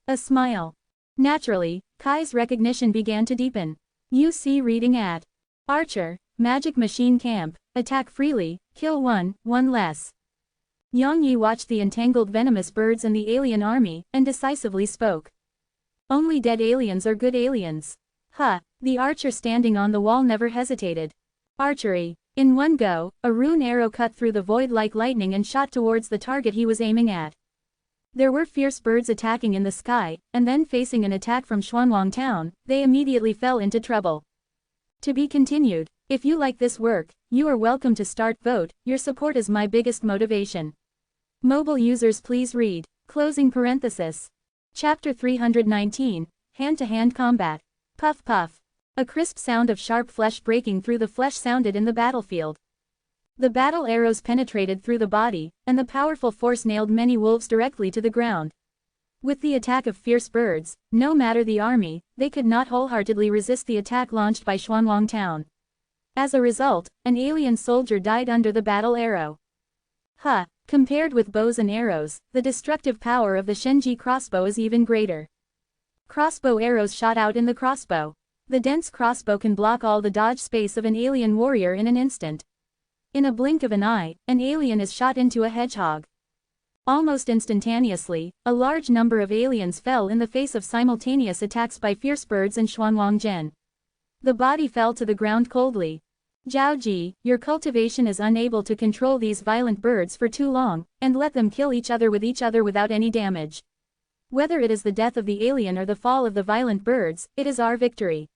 A smile. Naturally, Kai's recognition began to deepen. You see reading at Archer, Magic Machine Camp, attack freely, kill one less. Yang Yi watched the entangled venomous birds and the alien army, and decisively spoke. Only dead aliens are good aliens. The archer standing on the wall never hesitated. Archery. In one go, a rune arrow cut through the void like lightning and shot towards the target he was aiming at. There were fierce birds attacking in the sky, and then facing an attack from Xuanwang Town, they immediately fell into trouble. To be continued. If you like this work, you are welcome to start vote, your support is my biggest motivation. Mobile users please read. Closing parenthesis. Chapter 319, Hand-to-Hand Combat. Puff puff. A crisp sound of sharp flesh breaking through the flesh sounded in the battlefield. The battle arrows penetrated through the body, and the powerful force nailed many wolves directly to the ground. With the attack of fierce birds, no matter the army, they could not wholeheartedly resist the attack launched by Xuanwang Town. As a result, an alien soldier died under the battle arrow. Compared with bows and arrows, the destructive power of the Shenji crossbow is even greater. Crossbow arrows shot out in the crossbow. The dense crossbow can block all the dodge space of an alien warrior in an instant. In a blink of an eye, an alien is shot into a hedgehog. Almost instantaneously, a large number of aliens fell in the face of simultaneous attacks by fierce birds and Xuanwang Zhen. The body fell to the ground coldly. Zhao Ji, your cultivation is unable to control these violent birds for too long, and let them kill each other without any damage. Whether it is the death of the alien or the fall of the violent birds, it is our victory.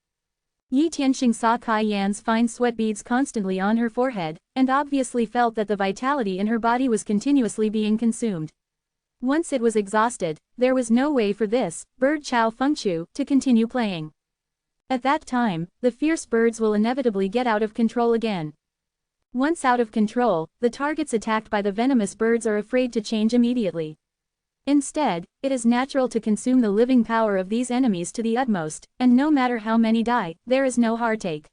Yi Tianxing saw Kai Yan's fine sweat beads constantly on her forehead, and obviously felt that the vitality in her body was continuously being consumed. Once it was exhausted, there was no way for this, bird Chao Fengchu, to continue playing. At that time, the fierce birds will inevitably get out of control again. Once out of control, the targets attacked by the venomous birds are afraid to change immediately. Instead, it is natural to consume the living power of these enemies to the utmost, and no matter how many die, there is no heartache.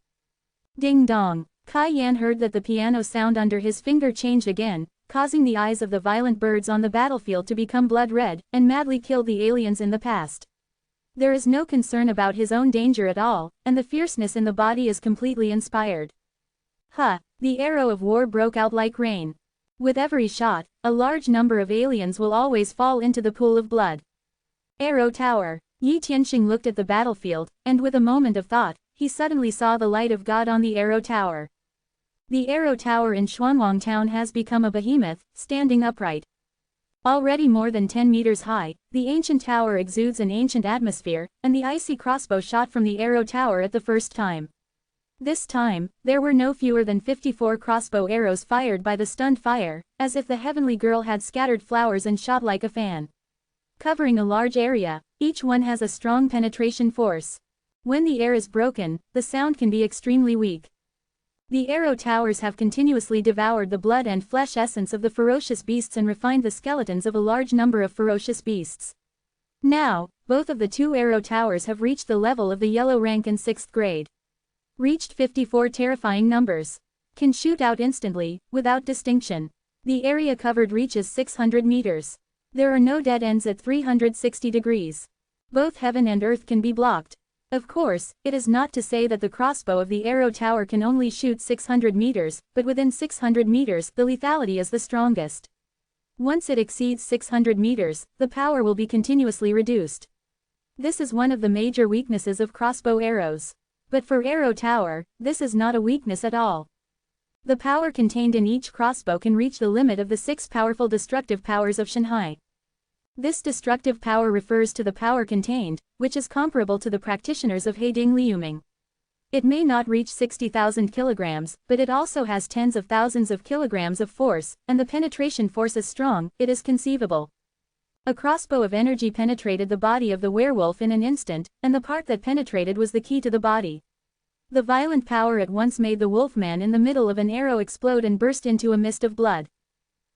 Ding dong. Kai Yan heard that the piano sound under his finger changed again, causing the eyes of the violent birds on the battlefield to become blood red, and madly kill the aliens in the past. There is no concern about his own danger at all, and the fierceness in the body is completely inspired. The arrow of war broke out like rain. With every shot, a large number of aliens will always fall into the pool of blood. Arrow Tower. Yi Tianxing looked at the battlefield, and with a moment of thought, he suddenly saw the light of God on the Arrow Tower. The Arrow Tower in Xuanwang Town has become a behemoth, standing upright. Already more than 10 meters high, the ancient tower exudes an ancient atmosphere, and the icy crossbow shot from the Arrow Tower at the first time. This time, there were no fewer than 54 crossbow arrows fired by the stunned fire, as if the heavenly girl had scattered flowers and shot like a fan. Covering a large area, each one has a strong penetration force. When the air is broken, the sound can be extremely weak. The arrow towers have continuously devoured the blood and flesh essence of the ferocious beasts and refined the skeletons of a large number of ferocious beasts. Now, both of the two arrow towers have reached the level of the yellow rank in 6th grade. Reached 54 terrifying numbers. Can shoot out instantly, without distinction. The area covered reaches 600 meters. There are no dead ends at 360 degrees. Both heaven and earth can be blocked. Of course, it is not to say that the crossbow of the arrow tower can only shoot 600 meters, but within 600 meters, the lethality is the strongest. Once it exceeds 600 meters, the power will be continuously reduced. This is one of the major weaknesses of crossbow arrows. But for arrow tower, this is not a weakness at all. The power contained in each crossbow can reach the limit of the 6 powerful destructive powers of Shanhai. This destructive power refers to the power contained, which is comparable to the practitioners of Heiding Liuming. It may not reach 60,000 kilograms, but it also has tens of thousands of kilograms of force, and the penetration force is strong, it is conceivable. A crossbow of energy penetrated the body of the werewolf in an instant, and the part that penetrated was the key to the body. The violent power at once made the wolfman in the middle of an arrow explode and burst into a mist of blood.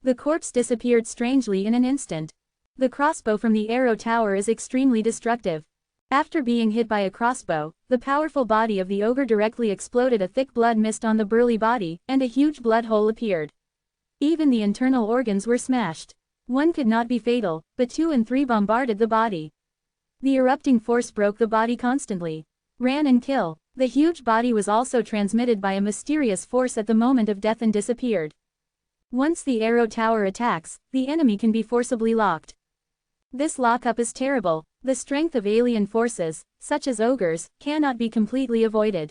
The corpse disappeared strangely in an instant. The crossbow from the arrow tower is extremely destructive. After being hit by a crossbow, the powerful body of the ogre directly exploded, a thick blood mist on the burly body, and a huge blood hole appeared. Even the internal organs were smashed. One could not be fatal, but 2 and 3 bombarded the body. The erupting force broke the body constantly. Ran and kill. The huge body was also transmitted by a mysterious force at the moment of death and disappeared. Once the arrow tower attacks, the enemy can be forcibly locked. This lockup is terrible, The strength of alien forces, such as ogres, cannot be completely avoided.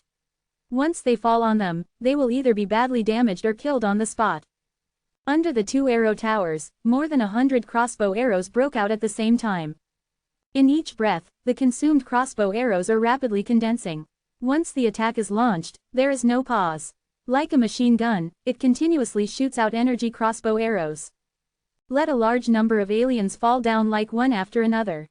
Once they fall on them, they will either be badly damaged or killed on the spot. Under the 2 arrow towers, more than 100 crossbow arrows broke out at the same time. In each breath, the consumed crossbow arrows are rapidly condensing. Once the attack is launched, there is no pause. Like a machine gun, it continuously shoots out energy crossbow arrows. Let a large number of aliens fall down like one after another.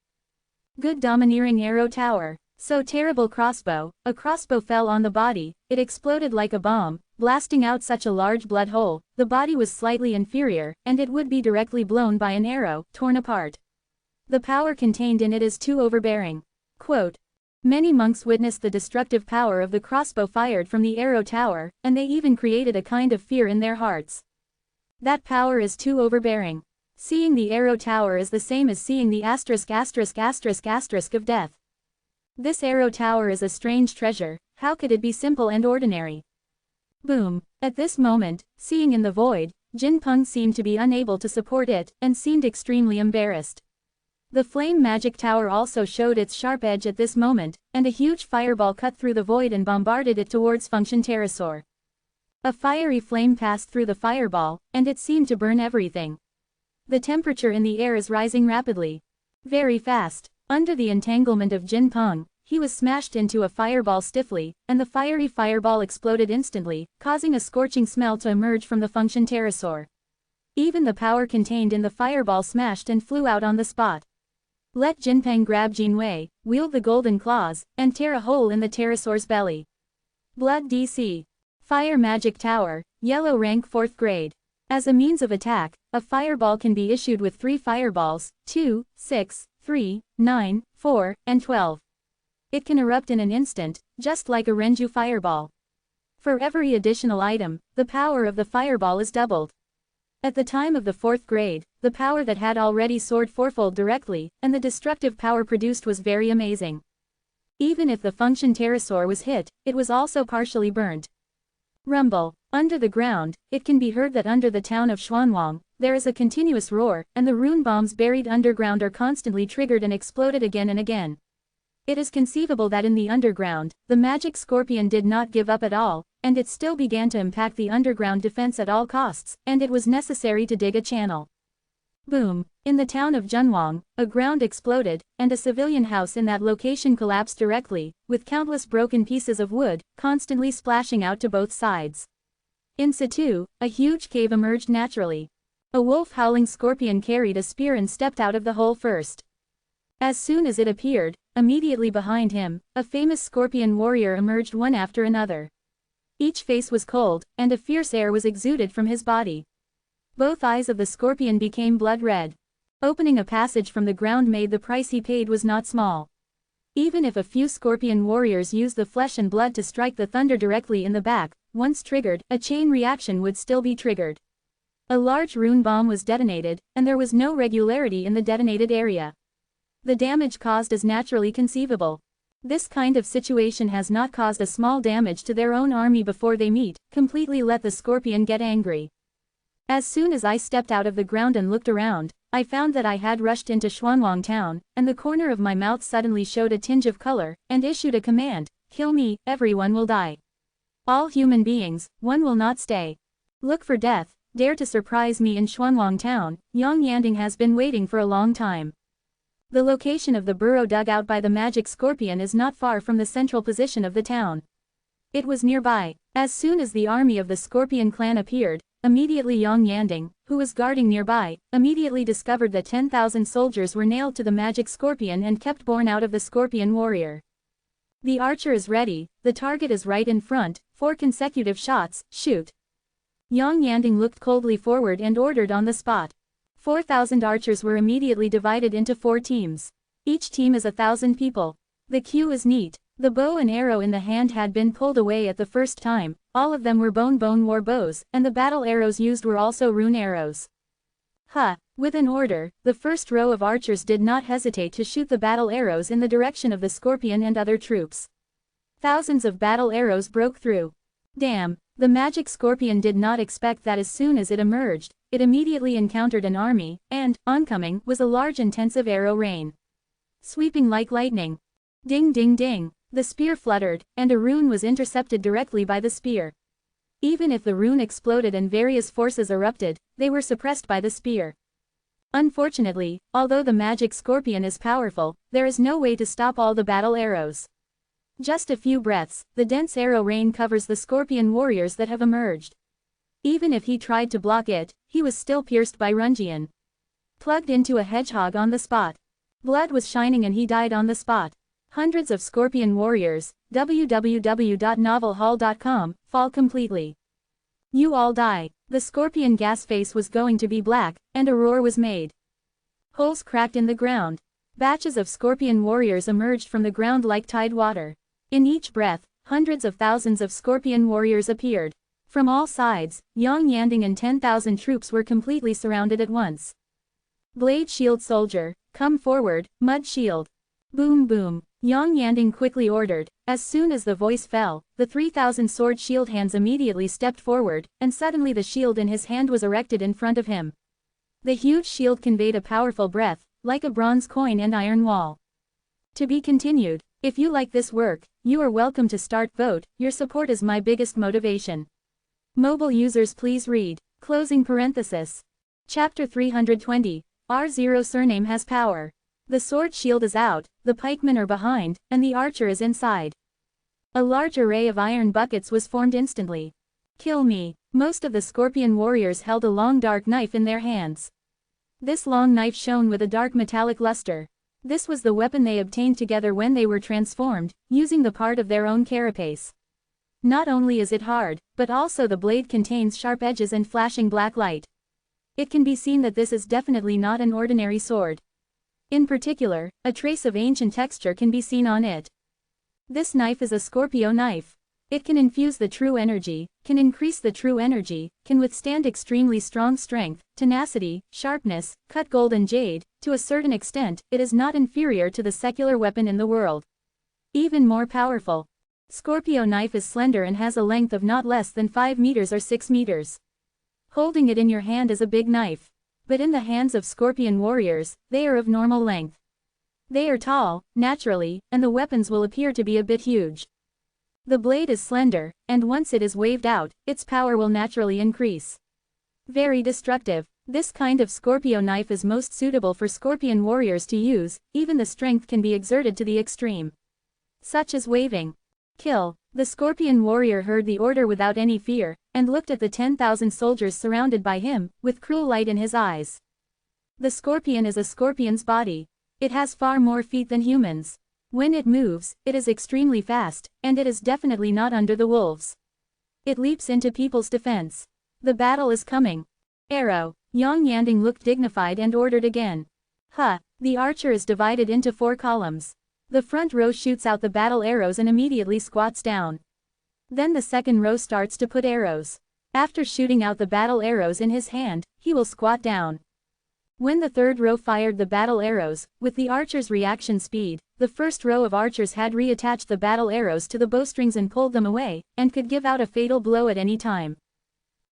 Good domineering arrow tower. So terrible crossbow, a crossbow fell on the body, it exploded like a bomb, blasting out such a large blood hole, the body was slightly inferior, and it would be directly blown by an arrow, torn apart. The power contained in it is too overbearing. Quote, many monks witnessed the destructive power of the crossbow fired from the arrow tower, and they even created a kind of fear in their hearts. That power is too overbearing. Seeing the arrow tower is the same as seeing the ***** of death. This arrow tower is a strange treasure, how could it be simple and ordinary? Boom. At this moment, seeing in the void, Jin Peng seemed to be unable to support it, and seemed extremely embarrassed. The flame magic tower also showed its sharp edge at this moment, and a huge fireball cut through the void and bombarded it towards Function Pterosaur. A fiery flame passed through the fireball, and it seemed to burn everything. The temperature in the air is rising rapidly. Very fast. Under the entanglement of Jin Peng, he was smashed into a fireball stiffly, and the fiery fireball exploded instantly, causing a scorching smell to emerge from the Function Pterosaur. Even the power contained in the fireball smashed and flew out on the spot. Let Jinpeng grab Jinwei, wield the golden claws, and tear a hole in the pterosaur's belly. Blood DC. Fire Magic Tower, Yellow rank 4th grade. As a means of attack, a fireball can be issued with 3 fireballs, 2, 6, 3, 9, 4, and 12. It can erupt in an instant, just like a Renju fireball. For every additional item, the power of the fireball is doubled. At the time of the 4th grade, the power that had already soared 4-fold directly, and the destructive power produced was very amazing. Even if the Function Pterosaur was hit, it was also partially burnt. Rumble. Under the ground, it can be heard that under the town of Xuanwang, there is a continuous roar, and the rune bombs buried underground are constantly triggered and exploded again and again. It is conceivable that in the underground, the magic scorpion did not give up at all, and it still began to impact the underground defense at all costs, and it was necessary to dig a channel. Boom. In the town of Junwang, a ground exploded, and a civilian house in that location collapsed directly, with countless broken pieces of wood, constantly splashing out to both sides. In situ, a huge cave emerged naturally. A wolf-howling scorpion carried a spear and stepped out of the hole first. As soon as it appeared, immediately behind him, a famous scorpion warrior emerged one after another. Each face was cold, and a fierce air was exuded from his body. Both eyes of the scorpion became blood red. Opening a passage from the ground made the price he paid was not small. Even if a few scorpion warriors used the flesh and blood to strike the thunder directly in the back, once triggered, a chain reaction would still be triggered. A large rune bomb was detonated, and there was no regularity in the detonated area. The damage caused is naturally conceivable. This kind of situation has not caused a small damage to their own army before they meet, completely let the scorpion get angry. As soon as I stepped out of the ground and looked around, I found that I had rushed into Xuanwang town, and the corner of my mouth suddenly showed a tinge of color, and issued a command, "Kill me, everyone will die. All human beings, one will not stay. Look for death, dare to surprise me in Xuanwang town, Yang Yanding has been waiting for a long time." The location of the burrow dug out by the magic scorpion is not far from the central position of the town. It was nearby. As soon as the army of the Scorpion clan appeared, immediately Yang Yanding, who was guarding nearby, immediately discovered that 10,000 soldiers were nailed to the magic scorpion and kept born out of the scorpion warrior. The archer is ready, the target is right in front, 4 consecutive shots, shoot. Yang Yanding looked coldly forward and ordered on the spot. 4,000 archers were immediately divided into 4 teams. Each team is 1,000 people. The cue is neat. The bow and arrow in the hand had been pulled away at the first time, all of them were bone war bows, and the battle arrows used were also rune arrows. With an order, the first row of archers did not hesitate to shoot the battle arrows in the direction of the scorpion and other troops. Thousands of battle arrows broke through. Damn, the magic scorpion did not expect that as soon as it emerged, it immediately encountered an army, and, oncoming, was a large intensive arrow rain. sweeping like lightning. Ding ding ding. The spear fluttered, and a rune was intercepted directly by the spear. Even if the rune exploded and various forces erupted, they were suppressed by the spear. Unfortunately, although the magic scorpion is powerful, there is no way to stop all the battle arrows. Just a few breaths, the dense arrow rain covers the scorpion warriors that have emerged. Even if he tried to block it, he was still pierced by Rungian. Plugged into a hedgehog on the spot. Blood was shining and he died on the spot. Hundreds of scorpion warriors, www.novelhall.com, fall completely. You all die. The scorpion gas face was going to be black, and a roar was made. Holes cracked in the ground. Batches of scorpion warriors emerged from the ground like tide water. In each breath, hundreds of thousands of scorpion warriors appeared. From all sides, Yang Yanding and 10,000 troops were completely surrounded at once. Blade shield soldier, come forward, mud shield. Boom boom. Yang Yanding quickly ordered. As soon as the voice fell, the 3,000 sword shield hands immediately stepped forward, and suddenly the shield in his hand was erected in front of him. The huge shield conveyed a powerful breath, like a bronze coin and iron wall. To be continued. If you like this work, you are welcome to start vote. Your support is my biggest motivation. Mobile users please read. Closing parenthesis. Chapter 320. R0 surname has power. The sword shield is out, the pikemen are behind, and the archer is inside. A large array of iron buckets was formed instantly. Kill me. Most of the scorpion warriors held a long dark knife in their hands. This long knife shone with a dark metallic luster. This was the weapon they obtained together when they were transformed, using the part of their own carapace. Not only is it hard, but also the blade contains sharp edges and flashing black light. It can be seen that this is definitely not an ordinary sword. In particular, a trace of ancient texture can be seen on it. This knife is a Scorpio knife. It can infuse the true energy, can increase the true energy, can withstand extremely strong strength, tenacity, sharpness, cut gold and jade. To a certain extent, it is not inferior to the secular weapon in the world. Even more powerful. Scorpio knife is slender and has a length of not less than 5 meters or 6 meters. Holding it in your hand is a big knife. But in the hands of scorpion warriors, they are of normal length. They are tall, naturally, and the weapons will appear to be a bit huge. The blade is slender, and once it is waved out, its power will naturally increase. Very destructive. This kind of Scorpio knife is most suitable for scorpion warriors to use, even the strength can be exerted to the extreme. Such as waving. Kill. The scorpion warrior heard the order without any fear, and looked at the 10,000 soldiers surrounded by him, with cruel light in his eyes. The scorpion is a scorpion's body. It has far more feet than humans. When it moves, it is extremely fast, and it is definitely not under the wolves. It leaps into people's defense. The battle is coming. Arrow. Yang Yanding looked dignified and ordered again. The archer is divided into 4 columns. The front row shoots out the battle arrows and immediately squats down. Then the second row starts to put arrows. After shooting out the battle arrows in his hand, he will squat down. When the third row fired the battle arrows, with the archer's reaction speed, the first row of archers had reattached the battle arrows to the bowstrings and pulled them away, and could give out a fatal blow at any time.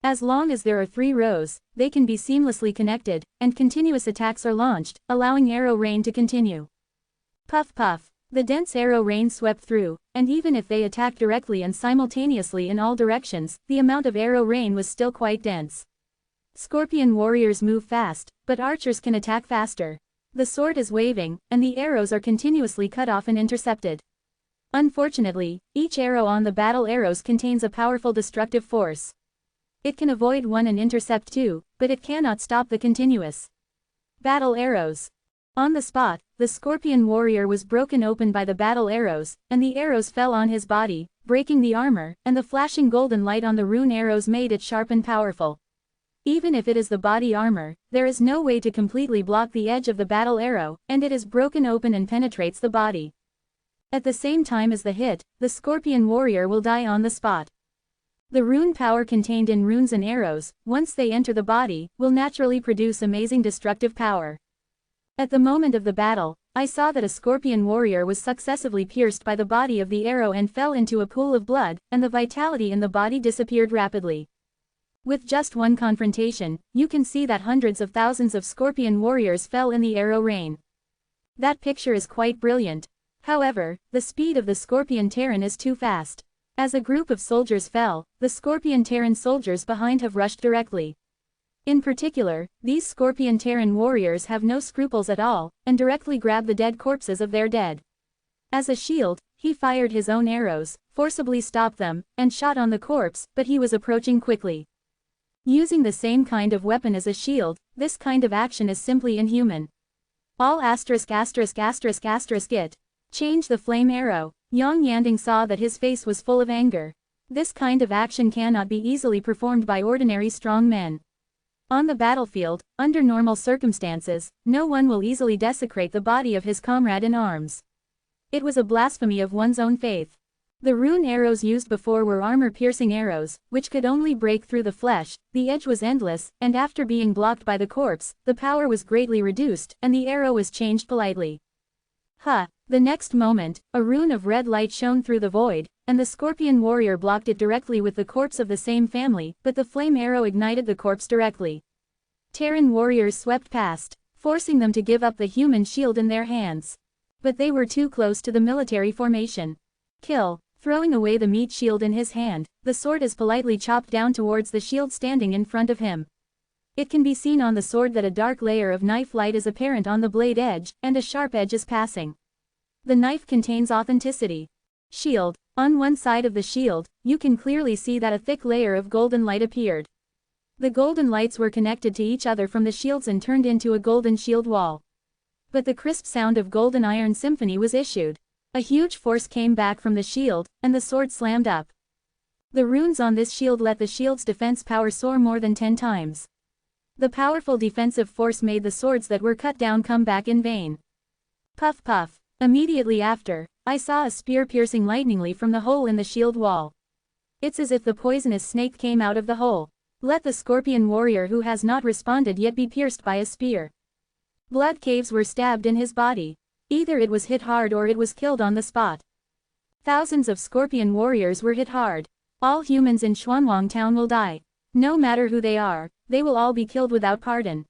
As long as there are 3 rows, they can be seamlessly connected, and continuous attacks are launched, allowing arrow rain to continue. Puff puff. The dense arrow rain swept through, and even if they attacked directly and simultaneously in all directions, the amount of arrow rain was still quite dense. Scorpion warriors move fast, but archers can attack faster. The sword is waving, and the arrows are continuously cut off and intercepted. Unfortunately, each arrow on the battle arrows contains a powerful destructive force. It can avoid 1 and intercept 2, but it cannot stop the continuous battle arrows. On the spot, the scorpion warrior was broken open by the battle arrows, and the arrows fell on his body, breaking the armor, and the flashing golden light on the rune arrows made it sharp and powerful. Even if it is the body armor, there is no way to completely block the edge of the battle arrow, and it is broken open and penetrates the body. At the same time as the hit, the scorpion warrior will die on the spot. The rune power contained in runes and arrows, once they enter the body, will naturally produce amazing destructive power. At the moment of the battle, I saw that a scorpion warrior was successively pierced by the body of the arrow and fell into a pool of blood, and the vitality in the body disappeared rapidly. With just one confrontation, you can see that hundreds of thousands of scorpion warriors fell in the arrow rain. That picture is quite brilliant. However, the speed of the Scorpion Terran is too fast. As a group of soldiers fell, the Scorpion Terran soldiers behind have rushed directly. In particular, these Scorpion Terran warriors have no scruples at all, and directly grab the dead corpses of their dead. As a shield, he fired his own arrows, forcibly stopped them, and shot on the corpse, but he was approaching quickly. Using the same kind of weapon as a shield, this kind of action is simply inhuman. All ****** it. Change the flame arrow. Yang Yanding saw that his face was full of anger. This kind of action cannot be easily performed by ordinary strong men. On the battlefield, under normal circumstances, no one will easily desecrate the body of his comrade in arms. It was a blasphemy of one's own faith. The rune arrows used before were armor-piercing arrows, which could only break through the flesh. The edge was endless, and after being blocked by the corpse, the power was greatly reduced, and the arrow was changed politely. The next moment, a rune of red light shone through the void, and the Scorpion warrior blocked it directly with the corpse of the same family, but the flame arrow ignited the corpse directly. Terran warriors swept past, forcing them to give up the human shield in their hands. But they were too close to the military formation. Kill. Throwing away the meat shield in his hand, the sword is politely chopped down towards the shield standing in front of him. It can be seen on the sword that a dark layer of knife light is apparent on the blade edge, and a sharp edge is passing. The knife contains authenticity. Shield. On one side of the shield, you can clearly see that a thick layer of golden light appeared. The golden lights were connected to each other from the shields and turned into a golden shield wall. But the crisp sound of golden iron symphony was issued. A huge force came back from the shield, and the sword slammed up. The runes on this shield let the shield's defense power soar more than 10 times. The powerful defensive force made the swords that were cut down come back in vain. Puff puff. Immediately after, I saw a spear piercing lightningly from the hole in the shield wall. It's as if the poisonous snake came out of the hole. Let the Scorpion warrior who has not responded yet be pierced by a spear. Blood caves were stabbed in his body. Either it was hit hard or it was killed on the spot. Thousands of Scorpion warriors were hit hard. All humans in Xuanwang town will die. No matter who they are, they will all be killed without pardon.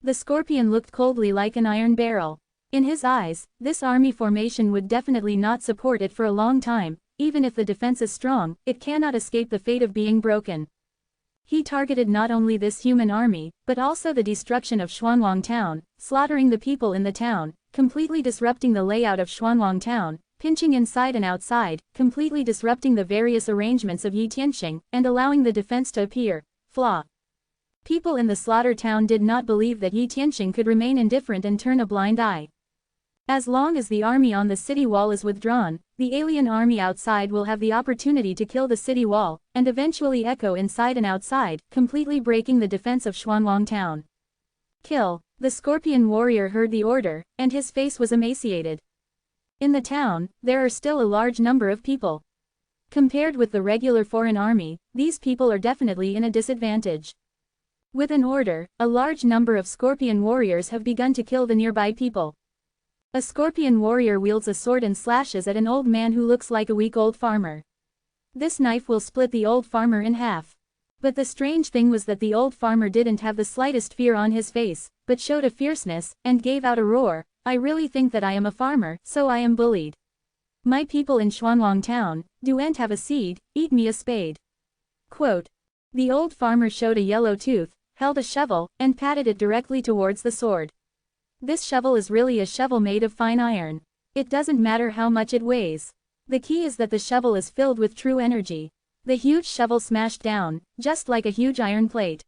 The Scorpion looked coldly like an iron barrel. In his eyes, this army formation would definitely not support it for a long time. Even if the defense is strong, it cannot escape the fate of being broken. He targeted not only this human army, but also the destruction of Xuanwang town, slaughtering the people in the town, completely disrupting the layout of Xuanwang town, pinching inside and outside, completely disrupting the various arrangements of Yi Tianxing, and allowing the defense to appear. Flaw. People in the slaughter town did not believe that Yi Tianxing could remain indifferent and turn a blind eye. As long as the army on the city wall is withdrawn, the alien army outside will have the opportunity to kill the city wall, and eventually echo inside and outside, completely breaking the defense of Xuanwang town. Kill. The Scorpion warrior heard the order, and his face was emaciated. In the town, there are still a large number of people. Compared with the regular foreign army, these people are definitely in a disadvantage. With an order, a large number of Scorpion warriors have begun to kill the nearby people. A Scorpion warrior wields a sword and slashes at an old man who looks like a weak old farmer. This knife will split the old farmer in half. But the strange thing was that the old farmer didn't have the slightest fear on his face, but showed a fierceness, and gave out a roar. I really think that I am a farmer, so I am bullied. My people in Xuanwang town, doen't have a seed, eat me a spade. Quote. The old farmer showed a yellow tooth, held a shovel, and patted it directly towards the sword. This shovel is really a shovel made of fine iron. It doesn't matter how much it weighs. The key is that the shovel is filled with true energy. The huge shovel smashed down, just like a huge iron plate.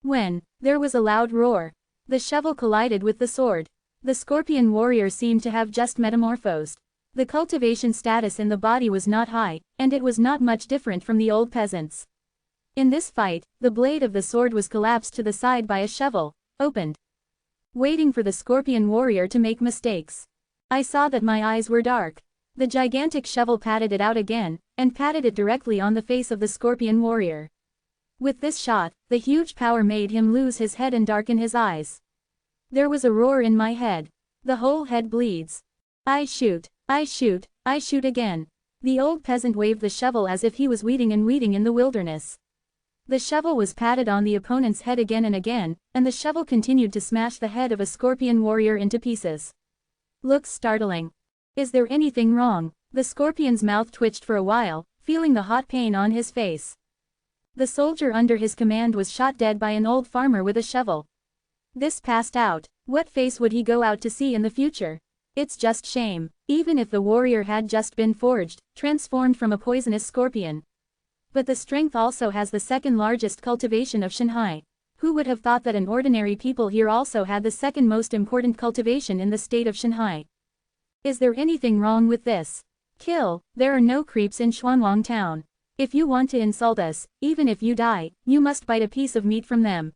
When there was a loud roar, the shovel collided with the sword. The Scorpion warrior seemed to have just metamorphosed. The cultivation status in the body was not high, and it was not much different from the old peasants. In this fight, the blade of the sword was collapsed to the side by a shovel, opened. Waiting for the Scorpion warrior to make mistakes. I saw that my eyes were dark. The gigantic shovel patted it out again, and patted it directly on the face of the Scorpion warrior. With this shot, the huge power made him lose his head and darken his eyes. There was a roar in my head. The whole head bleeds. I shoot, I shoot, I shoot again. The old peasant waved the shovel as if he was weeding in the wilderness. The shovel was patted on the opponent's head again and again, and the shovel continued to smash the head of a Scorpion warrior into pieces. Looks startling. Is there anything wrong? The scorpion's mouth twitched for a while, feeling the hot pain on his face. The soldier under his command was shot dead by an old farmer with a shovel. This passed out. What face would he go out to see in the future? It's just shame. Even if the warrior had just been forged, transformed from a poisonous scorpion. But the strength also has the second largest cultivation of Shanghai. Who would have thought that an ordinary people here also had the second most important cultivation in the state of Shanghai? Is there anything wrong with this? Kill. There are no creeps in Xuanwang town. If you want to insult us, even if you die, you must bite a piece of meat from them.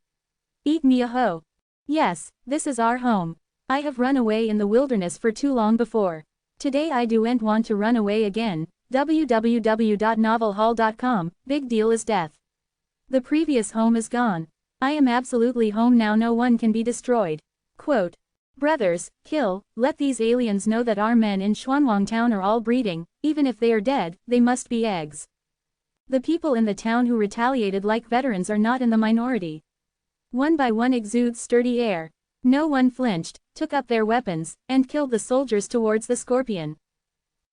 Eat me a hoe. Yes, this is our home. I have run away in the wilderness for too long before. Today I don't want to run away again. www.novelhall.com, big deal is death. The previous home is gone. I am absolutely home now, no one can be destroyed. Quote. Brothers, kill, let these aliens know that our men in Xuanwang town are all breeding, even if they are dead, they must be eggs. The people in the town who retaliated like veterans are not in the minority. One by one exudes sturdy air. No one flinched, took up their weapons, and killed the soldiers towards the scorpion.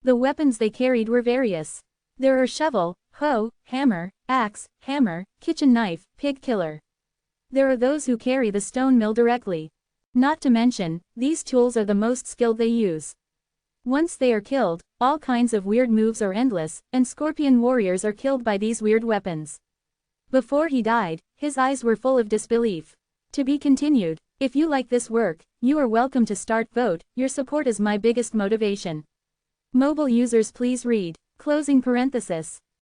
The weapons they carried were various. There are shovel, hoe, hammer, axe, hammer, kitchen knife, pig killer. There are those who carry the stone mill directly. Not to mention, these tools are the most skilled they use. Once they are killed, all kinds of weird moves are endless, and scorpion warriors are killed by these weird weapons. Before he died, his eyes were full of disbelief. To be continued. If you like this work, you are welcome to start vote, your support is my biggest motivation. Mobile users please read. Closing parenthesis.